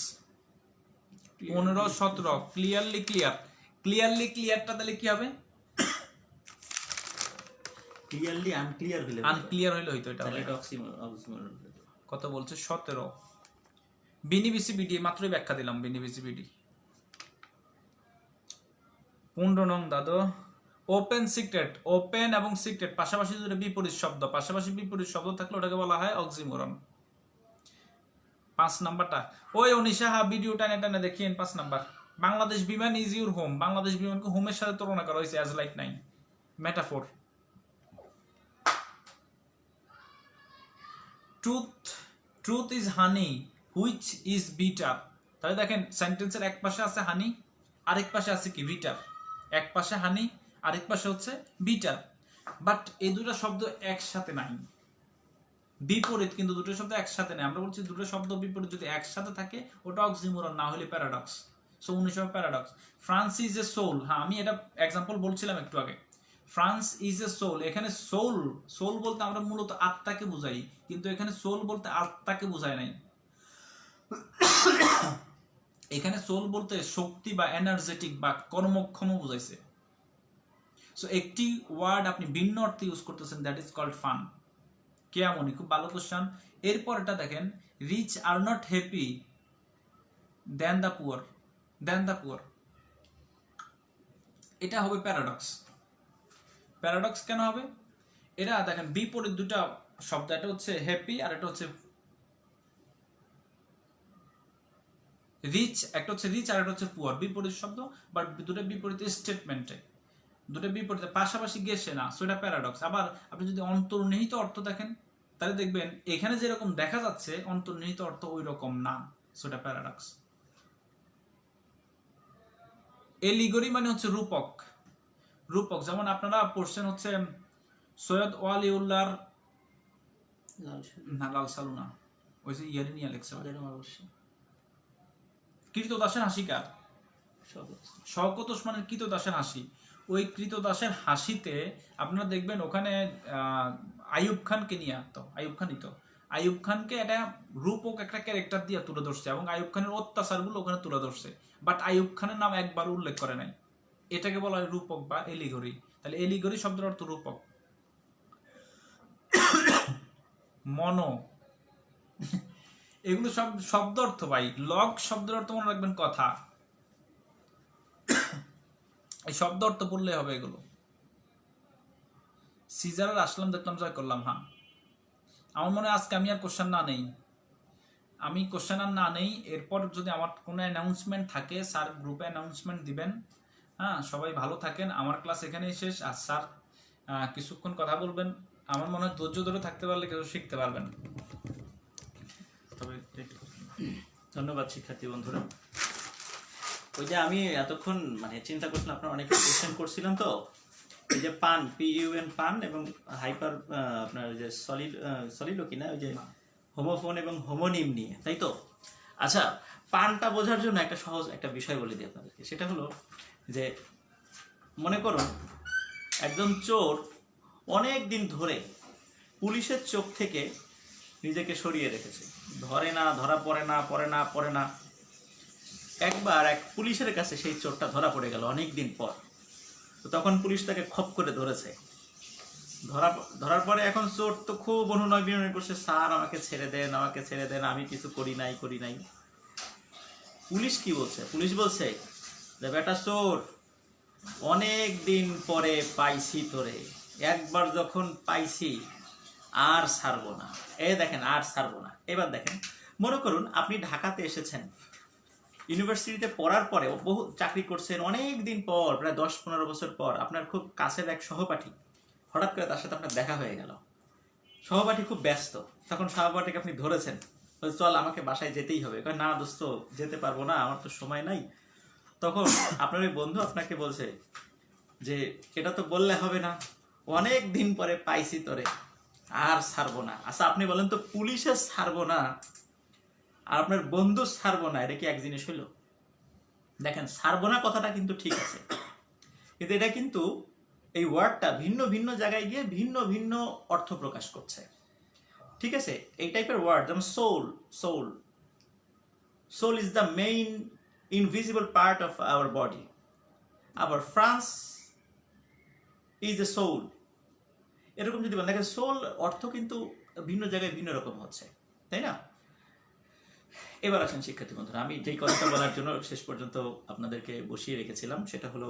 15, 17 clearly clear. ক্লিয়ারলি ক্লিয়ারটা তাহলে কি হবে? ক্লিয়ারলি আনক্লিয়ার হইলে, আনক্লিয়ার হইলে হইতো, এটা কত বলছে 17। বিনি বিসিবিডি মাত্রই ব্যাখ্যা দিলাম, বিনি বিসিবিডি। 15 নং দাদু, ওপেন সিক্রেট, ওপেন এবং সিক্রেট পাশাপাশি দুটো বিপরীত শব্দ, পাশাপাশি বিপরীত শব্দ থাকলে ওটাকে বলা হয় অক্সিমোরন। 5 নাম্বারটা ওই অনিশা ভিডিও টানে টানে দেখিয়েন। 5 নাম্বার, বাংলাদেশ বিমান ইজ ইউর হোম। বাংলাদেশ বিমানকে হোমের সাথে তুলনা করা হয়েছে as like 9 metaphor. Truth is honey which is bitter. তাহলে দেখেন সেন্টেন্সের এক পাশে আছে হানি, আরেক পাশে আছে কি বিটার। এক পাশে হানি, আরেক পাশে হচ্ছে বিটার, বাট এই দুটো শব্দ একসাথে নাই, বিপরীত। কিন্তু দুটো শব্দ একসাথে নেই। আমরা বলছি দুটো শব্দ বিপরীত যদি একসাথে থাকে ওটা অক্সিমোরন, না হলে paradox. So 19 paradox. France is a soul, হ্যাঁ আমি এটা এক্সাম্পল বলছিলাম একটু আগে। ফ্রান্স ইজ এ সোল, এখানে সোল, সোল বলতে আমরা মূলত আত্মাকে বুঝাই, কিন্তু এখানে সোল বলতে আত্মাকে বোঝায় নাই। এখানে সোল বলতে শক্তি বা এনার্জেটিক বা কর্মক্ষম বুঝাইছে। সো একটি ওয়ার্ড আপনি ভিন্ন অর্থে ইউজ করতেছেন, দ্যাট ইজ কল্ড ফান। কেমন, খুব ভালো কোশ্চেন। এরপর এটা দেখেন, rich are not happy then the poor, then the poor. এটা হবে প্যারাডক্স। প্যারাডক্স কেন হবে? এরা দেখেন বিপরীত দুটা শব্দ, এটা হচ্ছে হ্যাপি আর এটা হচ্ছে রিচ। একটা হচ্ছে রিচ আর একটা হচ্ছে পুয়ার, বিপরীত শব্দ, বাট দুটো বিপরীত স্টেটমেন্টে, দুটো বিপরীতে পাশাপাশি গেছে না, সো এটা প্যারাডক্স। আবার আপনি যদি অন্তর্নিহিত অর্থ দেখেন তাহলে দেখবেন এখানে যেরকম দেখা যাচ্ছে অন্তর্নিহিত অর্থ ওই রকম না, সো এটা প্যারাডক্স। এলিগরি মানে হচ্ছে রূপক, রূপক। যেমন আপনারা পড়ছেন হচ্ছে সৈয়দ ওয়ালিউল্লাহর না লাল সালুনা, ওই যে ইয়ারিনি আলেক্সা কৃতদাসের হাসি কার? শওকত ওসমানের কৃতদাসের হাসি। ওই কৃতদাসের হাসিতে আপনারা দেখবেন ওখানে আইয়ুব খানকে নিয়ে আসতো, আইয়ুব খানই তো, আইয়ুব খানকে একটা রূপক একটা ক্যারেক্টার দিয়ে তুলে ধরছে এবং আইয়ুব খানের অত্যাচারগুলো ওখানে তুলে ধরছে, বাট আইয়ুব খানের নাম একবার উল্লেখ করে নাই। এটাকে বলা হয় রূপক বা এলিগরি। তাহলে এলিগরি শব্দের অর্থ রূপক। মনো, এগুলো সব শব্দ অর্থ ভাই। লগ শব্দের অর্থ মনে রাখবেন কথা, এই শব্দ অর্থ বললে হবে এগুলো। সিজারের আসলাম, দেখলাম, জয় করলাম। হ্যাঁ আমার মনে হয় আজকে আমি আর কোশ্চেন না নেই, আমি কোশ্চেন আর না নেই। এরপর যদি আমার কোনো অ্যানাউন্সমেন্ট থাকে স্যার গ্রুপে অ্যানাউন্সমেন্ট দিবেন। হ্যাঁ সবাই ভালো থাকেন, আমার ক্লাস এখানেই শেষ। আর স্যার কিছুক্ষণ কথা বলবেন, আমার মনে হয় ধৈর্য ধরে থাকতে পারলে কিছু শিখতে পারবেন। তবে ধন্যবাদ শিক্ষার্থী বন্ধুরা। ওই যে আমি এতক্ষণ মানে চিন্তা করছিলাম, আপনারা অনেকে কোশ্চেন করছিলাম তো, এই যে পান, PUN পান এবং হাইপার আপনার যে সলিলো কিনা, ওই যে হোমোফোন এবং হোমোনিম নিয়ে, তাই তো? আচ্ছা, পানটা বোঝার জন্য একটা সহজ একটা বিষয় বলে দিই আপনাদেরকে। সেটা হলো যে মনে করুন একজন চোর অনেক দিন ধরে পুলিশের চোখ থেকে নিজেকে সরিয়ে রেখেছে, ধরে না, ধরা পড়ে না। একবার এক পুলিশের কাছে সেই চোরটা ধরা পড়ে গেল অনেক দিন পর। তো তখন পুলিশ তাকে খপ করে ধরেছে। ধরার পরে এখন চোর তো খুব অনুনয় বিনয় করছে, স্যার আমাকে ছেড়ে দেন, আমি কিছু করি নাই। পুলিশ কি বলছে? পুলিশ বলছে যে বেটা চোর, অনেক দিন পরে পাইছি তোরে, একবার যখন পাইছি আর ছাড়বো না। দেখেন আর ছাড়বো না। এবার দেখেন, মনে করুন আপনি ঢাকাতে এসেছেন, ইউনিভার্সিটিতে পড়ার পরে বহু চাকরি করছেন, অনেক দিন পর, প্রায় 10-15 বছর পর আপনার খুব কাছের এক সহপাঠী, হঠাৎ করে তার সাথে আপনার দেখা হয়ে গেল। সহপাঠী খুব ব্যস্ত, তখন সহপাঠীকে আপনি ধরেছেন, চল আমাকে বাসায় যেতেই হবে। না দোস্ত, যেতে পারবো না, আমার তো সময় নাই। তখন আপনার ওই বন্ধু আপনাকে বলছে যে এটা তো বললে হবে না, অনেক দিন পরে পাইছি তোরে, আর ছাড়বো না। আচ্ছা আপনি বলেন তো, পুলিশের ছাড়বো না আর আপনার বন্ধু ছাড়বো না, এটা কি এক জিনিস হইল? দেখেন ছাড়বো না কথাটা কিন্তু ঠিক আছে, কিন্তু এটা কিন্তু এই ওয়ার্ডটা ভিন্ন ভিন্ন জায়গায় গিয়ে ভিন্ন ভিন্ন অর্থ প্রকাশ করছে। ঠিক আছে, এই টাইপের ওয়ার্ড যেমন soul is the main invisible part of our body. আবার ফ্রান্স ইজ এ সোল, এরকম যদি বলেন, দেখেন সোল অর্থ কিন্তু ভিন্ন জায়গায় ভিন্ন রকম হচ্ছে, তাই না? এবার আসেন শিক্ষার্থী বন্ধুরা, আমি যেই কথাটা বলার জন্য শেষ পর্যন্ত আপনাদেরকে বসিয়ে রেখেছিলাম সেটা হলো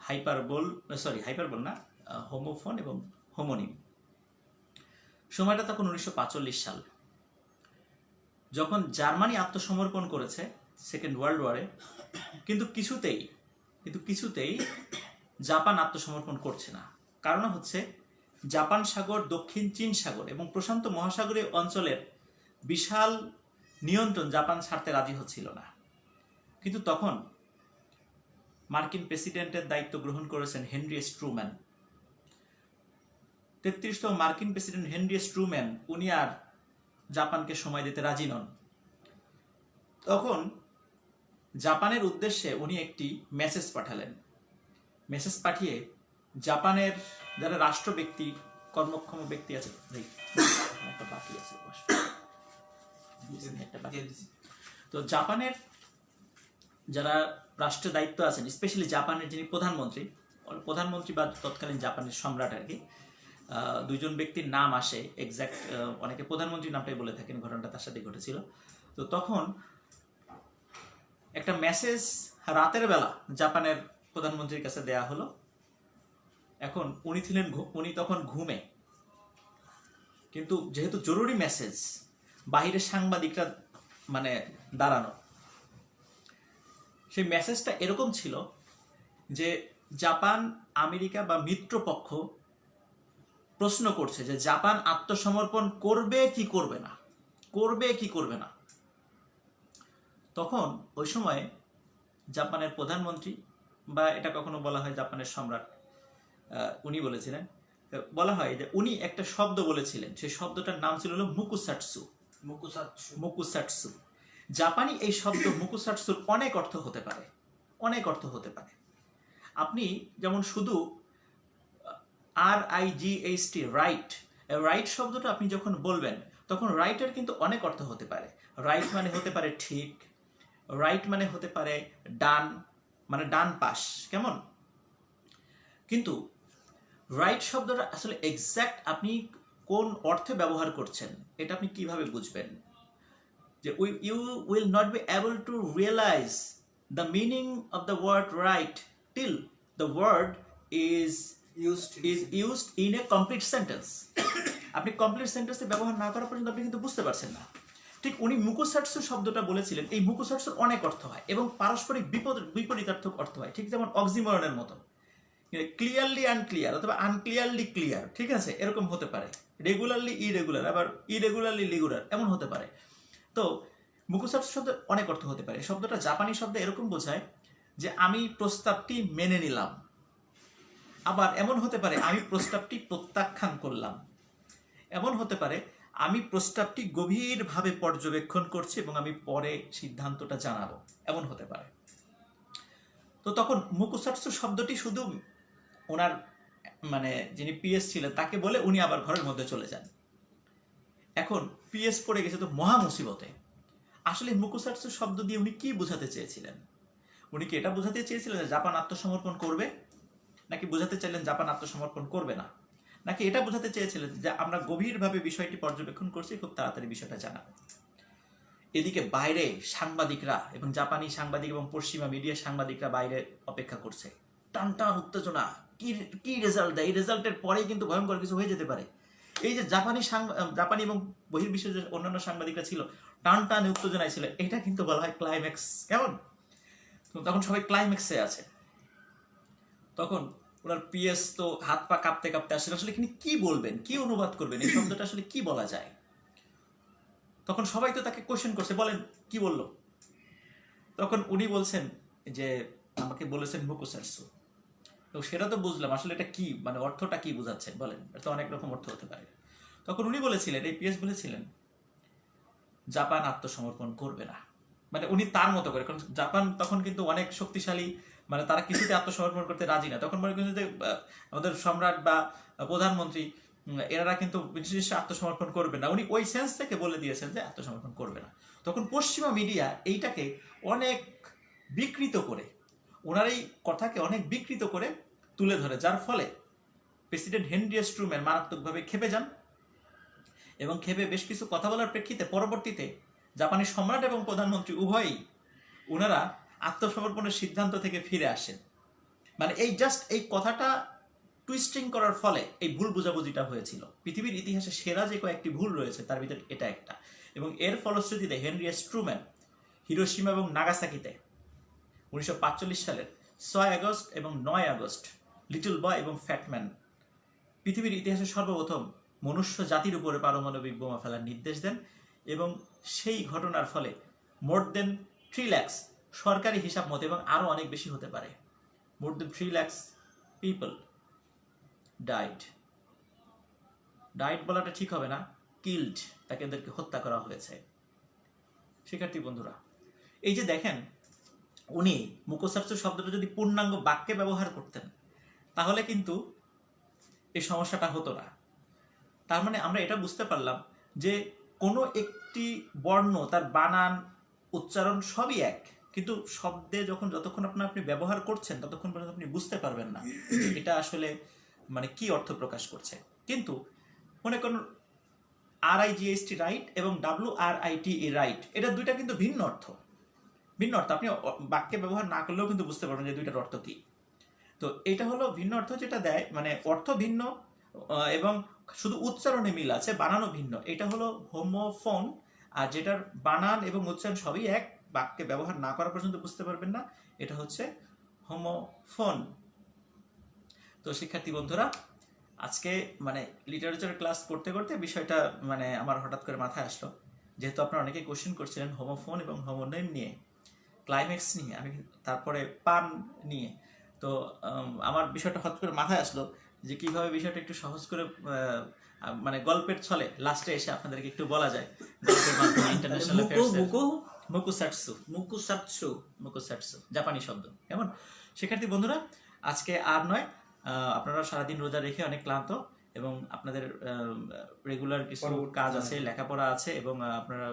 হাইপারবোল না, হোমোফোন এবং হোমোনিম। সময়টা তখন 1945 সাল, যখন জার্মানি আত্মসমর্পণ করেছে সেকেন্ড ওয়ার্ল্ড ওয়ারে, কিন্তু কিছুতেই জাপান আত্মসমর্পণ করছে না। কারণ হচ্ছে জাপান সাগর, দক্ষিণ চীন সাগর এবং প্রশান্ত মহাসাগরীয় অঞ্চলের বিশাল নিয়ন্ত্রণ জাপান ছাড়তে রাজি হচ্ছিল না। কিন্তু তখন মার্কিন প্রেসিডেন্টের দায়িত্ব গ্রহণ করেছেন হেনরি এস ট্রুম্যান। 33তম মার্কিন প্রেসিডেন্ট হেনরি এস ট্রুম্যান, উনি আর জাপানকে সময় দিতে রাজি নন। তখন জাপানের উদ্দেশ্যে উনি একটি মেসেজ পাঠালেন। মেসেজ পাঠিয়ে জাপানের যারা রাষ্ট্র ব্যক্তি, কর্মক্ষম ব্যক্তি আছে, তো জাপানের যারা রাষ্ট্রের দায়িত্ব আছেন, স্পেশালি জাপানের যিনি প্রধানমন্ত্রী বা তৎকালীন জাপানের সম্রাট আর কি, দুইজন ব্যক্তির নাম আসে এক্সাক্ট, অনেকে প্রধানমন্ত্রীর নামটাই বলে থাকেন, ঘটনাটা তার সাথে ঘটেছিল। তো তখন একটা মেসেজ রাতের বেলা জাপানের প্রধানমন্ত্রীর কাছে দেয়া হলো। এখন উনি তখন ঘুমে, কিন্তু যেহেতু জরুরি মেসেজ, বাহিরের সাংবাদিকরা মানে দাঁড়ানো, সেই মেসেজটা এরকম ছিল যে জাপান, আমেরিকা বা মিত্রপক্ষ প্রশ্ন করছে যে জাপান আত্মসমর্পণ করবে কি করবে না। তখন ওই সময় জাপানের প্রধানমন্ত্রী, বা এটা কখনো বলা হয় জাপানের সম্রাট, উনি বলেছিলেন, বলা হয় যে উনি একটা শব্দ বলেছিলেন, সেই শব্দটার নাম ছিল মুকুসাটসু। জাপানি এই শব্দ মুকুসাটসুর অনেক অর্থ হতে পারে। আপনি যেমন শুধু RIGHT, রাইট শব্দটা আপনি যখন বলবেন, তখন রাইটের কিন্তু অনেক অর্থ হতে পারে। রাইট মানে হতে পারে ঠিক, রাইট মানে হতে পারে ডান, মানে ডান পাশ, কেমন? কিন্তু রাইট শব্দটা আসলে এক্স্যাক্ট আপনি কোন অর্থে ব্যবহার করছেন, এটা আপনি কিভাবে বুঝবেন? যে you will not be able to realise the meaning of the word right till the word is used in a complete sentence. আপনি কমপ্লিট সেন্টেন্সে ব্যবহার না করা পর্যন্ত আপনি কিন্তু বুঝতে পারছেন না। ঠিক উনি মুকুসাটসু শব্দটা বলেছিলেন, এই মুকুসাটসুর অনেক অর্থ হয় এবং পারস্পরিক বিপরীতার্থক অর্থ হয়, ঠিক যেমন অক্সিমরনের মতো, ক্লিয়ারলি আনক্লিয়ার অথবা আনক্লিয়ারলি ক্লিয়ার, ঠিক আছে, এরকম হতে পারে। রেগুলারলি ইরেগুলার, আবার ইরেগুলারলি রেগুলার, এমন হতে পারে। তো মুকুসাটসু শব্দের অনেক অর্থ হতে পারে। শব্দটা জাপানি শব্দ এরকম বোঝায় যে আমি প্রস্তাবটি মেনে নিলাম, আবার এমন হতে পারে আমি প্রস্তাবটি প্রত্যাখ্যান করলাম, এমন হতে পারে আমি প্রস্তাবটি গভীরভাবে পর্যবেক্ষণ করছি এবং আমি পরে সিদ্ধান্তটা জানাবো, এমন হতে পারে। তো তখন মুকুসাটসু শব্দটি শুধু ওনার মানে যিনি পিএস ছিলেন তাকে বলে উনি আবার ঘরের মধ্যে চলে যান। এখন পিএস পড়ে গেছে তো মহা মুসিবতে। আসলে মুকুসাটসু শব্দ দিয়ে উনি কি বোঝাতে চেয়েছিলেন? উনি কি এটা বোঝাতে চেয়েছিলেন যে জাপান আত্মসমর্পণ করবে, নাকি বোঝাতে চাইলেন জাপান আত্মসমর্পণ করবে না, নাকি এটা বোঝাতে চেয়েছিলেন যে আমরা গভীরভাবে বিষয়টি পর্যবেক্ষণ করছি, খুব তাড়াতাড়ি বিষয়টা জানাবো? এদিকে বাইরে সাংবাদিকরা এবং জাপানি সাংবাদিক এবং পশ্চিমা মিডিয়ার সাংবাদিকরা বাইরে অপেক্ষা করছে, টান টান উত্তেজনা, কি রেজাল্ট দেয়, এই রেজাল্টের পরেই কিন্তু ভয়ঙ্কর কিছু হয়ে যেতে পারে। এই যে জাপানি এবং বহির্বিশ্বের যে অন্যান্য সাংবাদিকরা ছিল, টান টান উত্তেজনায় ছিল, এটা কিন্তু বলা হয় ক্লাইম্যাক্স, কেমন? তখন সবাই ক্লাইম্যাক্সে আছে। তখন ওনার পিএস তো হাত পা কাঁপতে কাঁপতে আসলে এখানে কি বলবেন, কি অনুবাদ করবেন, এই শব্দটা আসলে কি বলা যায়? তখন সবাই তো তাকে কোশ্চেন করছে, বলেন কি বললো? তখন উনি বলছেন যে আমাকে বলেছেন মুকুসাটসু। তো সেটা তো বুঝলাম, আসলে এটা কি, মানে অর্থটা কি বোঝাচ্ছেন বলেন, এটা তো অনেক রকম অর্থ হতে পারে। তখন উনি বলেছিলেন, এই পিএস বলেছিলেন, জাপান আত্মসমর্পণ করবে না। মানে উনি তার মতো করে, কারণ জাপান তখন কিন্তু অনেক শক্তিশালী, মানে তারা কিছুতে আত্মসমর্পণ করতে রাজি না। তখন মনে করেন যে আমাদের সম্রাট বা প্রধানমন্ত্রী এনারা কিন্তু বিশেষ আত্মসমর্পণ করবে না, উনি ওই সেন্স থেকে বলে দিয়েছেন যে আত্মসমর্পণ করবে না। তখন পশ্চিমা মিডিয়া এইটাকে অনেক বিকৃত করে, ওনার এই কথাকে অনেক বিকৃত করে তুলে ধরে, যার ফলে প্রেসিডেন্ট হেনরি এস ট্রুম্যান মারাত্মকভাবে ক্ষেপে যান এবং ক্ষেপে বেশ কিছু কথা বলার প্রেক্ষিতে পরবর্তীতে জাপানি সম্রাট এবং প্রধানমন্ত্রী উভয়ই ওনারা আত্মসমর্পণের সিদ্ধান্ত থেকে ফিরে আসেন। মানে এই জাস্ট এই কথাটা টুইস্টিং করার ফলে এই ভুল বোঝাবুঝিটা হয়েছিল। পৃথিবীর ইতিহাসে সেরা যে কয়েকটি ভুল রয়েছে তার ভিতরে এটা একটা। এবং এর ফলশ্রুতিতে হেনরি এস ট্রুম্যান হিরোশিমা এবং নাগাসাকিতে 1945 সালের 6 আগস্ট এবং 9 আগস্ট লিটল বয় এবং ফ্যাটম্যান পৃথিবীর ইতিহাসে সর্বপ্রথম মনুষ্য জাতির উপরে পারমাণবিক বোমা ফেলার নির্দেশ দেন। এবং সেই ঘটনার ফলে মোর দেন 3 লাখ সরকারি হিসাব মতে, এবং আরও অনেক বেশি হতে পারে, মোর দেন 3 লাখ পিপল ডাইড বলাটা ঠিক হবে না, কিল্ড, তাদেরকে হত্যা করা হয়েছে। শিক্ষার্থী বন্ধুরা, এই যে দেখেন, উনি মুকোসাটসু শব্দটা যদি পূর্ণাঙ্গ বাক্যে ব্যবহার করতেন তাহলে কিন্তু এই সমস্যাটা হতো না। তার মানে আমরা এটা বুঝতে পারলাম যে কোনো একটি বর্ণ, তার বানান, উচ্চারণ সবই এক, কিন্তু শব্দে যতক্ষণ আপনি ব্যবহার করছেন ততক্ষণ পর্যন্ত আপনি বুঝতে পারবেন না এটা আসলে মানে কি অর্থ প্রকাশ করছে। কিন্তু মনে করুন RIGHT রাইট এবং WRITE রাইট, এটা দুইটা কিন্তু ভিন্ন অর্থ। আপনি বাক্যে ব্যবহার না করলেও কিন্তু বুঝতে পারবেন যে দুইটার অর্থ কি। তো এটা হলো ভিন্ন অর্থ যেটা দেয়, মানে অর্থ ভিন্ন এবং শুধু উচ্চারণে মিল আছে, বানানও ভিন্ন। এটা হলো হোমোফোন, আর যেটার বানান এবং উচ্চারণ সবই এক, বাক্যে ব্যবহার না করা পর্যন্ত বুঝতে পারবেন না, এটা হচ্ছে হোমোফোন। তো শিক্ষার্থী বন্ধুরা, আজকে মানে লিটারেচার ক্লাস করতে করতে বিষয়টা মানে আমার হঠাৎ করে মাথায় আসলো, যেহেতু আপনারা অনেকেই কোশ্চেন করছিলেন হোমোফোন এবং হোমোনিম নিয়ে, ক্লাইম্যাক্স নিয়ে, আমি তারপরে পান নিয়ে। তো আমার বিষয়টা হঠাৎ করে মাথায় আসলো যে কিভাবে বিষয়টা একটু সহজ করে মানে গল্পের ছলে লাস্টে এসে আপনাদেরকে একটু বলা যায় গল্পের মাধ্যমে ইন্টারন্যাশনাল মুকুসাটসু জাপানি শব্দ। কেমন শিক্ষার্থী বন্ধুরা, আজকে আর নয়, আপনারা সারাদিন রোজা রেখে অনেক ক্লান্ত এবং আপনাদের রেগুলার কিছু কাজ আছে, লেখাপড়া আছে, এবং আপনারা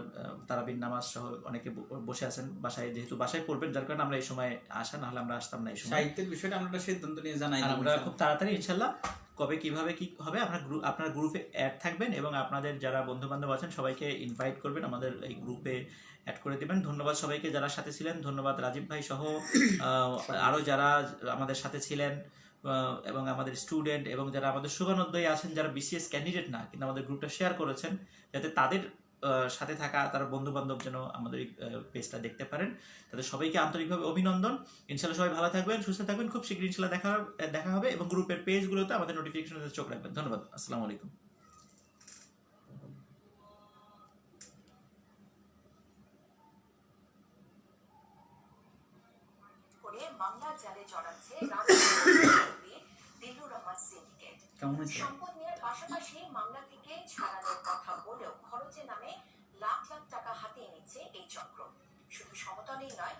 তারাবির নামাজ সহ অনেকে বসে আছেন বাসায়, যেহেতু বাসায় পড়বেন যার কারণে আমরা এই সময় আসা, না হলে আমরা আসতাম না এই সময়। সাহিত্যের বিষয়টা আমরা সিদ্ধান্ত নিয়ে জানাই, আমরা খুব তাড়াতাড়ি ইনশাল্লাহ কবে কিভাবে কি হবে আপনার গ্রুপে অ্যাড থাকবেন এবং আপনাদের যারা বন্ধু বান্ধব আছেন সবাইকে ইনভাইট করবেন, আমাদের এই গ্রুপে অ্যাড করে দেবেন। ধন্যবাদ সবাইকে যারা সাথে ছিলেন, ধন্যবাদ রাজীব ভাই সহ আরো যারা আমাদের সাথে ছিলেন, এবং আমাদের স্টুডেন্ট এবং যারা আমাদের শুভানুধ্যায়ী আছেন, যারা BCS ক্যান্ডিডেট না কিন্তু আমাদের গ্রুপটা শেয়ার করেছেন, যাতে তাদের সাথে থাকা তার বন্ধু বান্ধব যেন আমাদের এই পেজটা দেখতে পারেন। তাদের সবাইকে আন্তরিকভাবে অভিনন্দন। ইনশাল্লাহ সবাই ভালো থাকবেন, সুস্থ থাকবেন, খুব শীঘ্রই ইনশাল্লাহ দেখা হবে, এবং গ্রুপের পেজগুলোতে আমাদের নোটিফিকেশনে চোখ রাখবেন। ধন্যবাদ, আসসালামু আলাইকুম। মামলার জালে জড়াচ্ছে দিলুর রহমান সিন্ডিকেট। সম্পদ নেওয়ার পাশাপাশি মামলা থেকে ছাড়ানোর কথা বলেও খরচে নামে লাখ লাখ টাকা হাতিয়ে নিচ্ছে এই চক্র। শুধু সমতলেই নয়,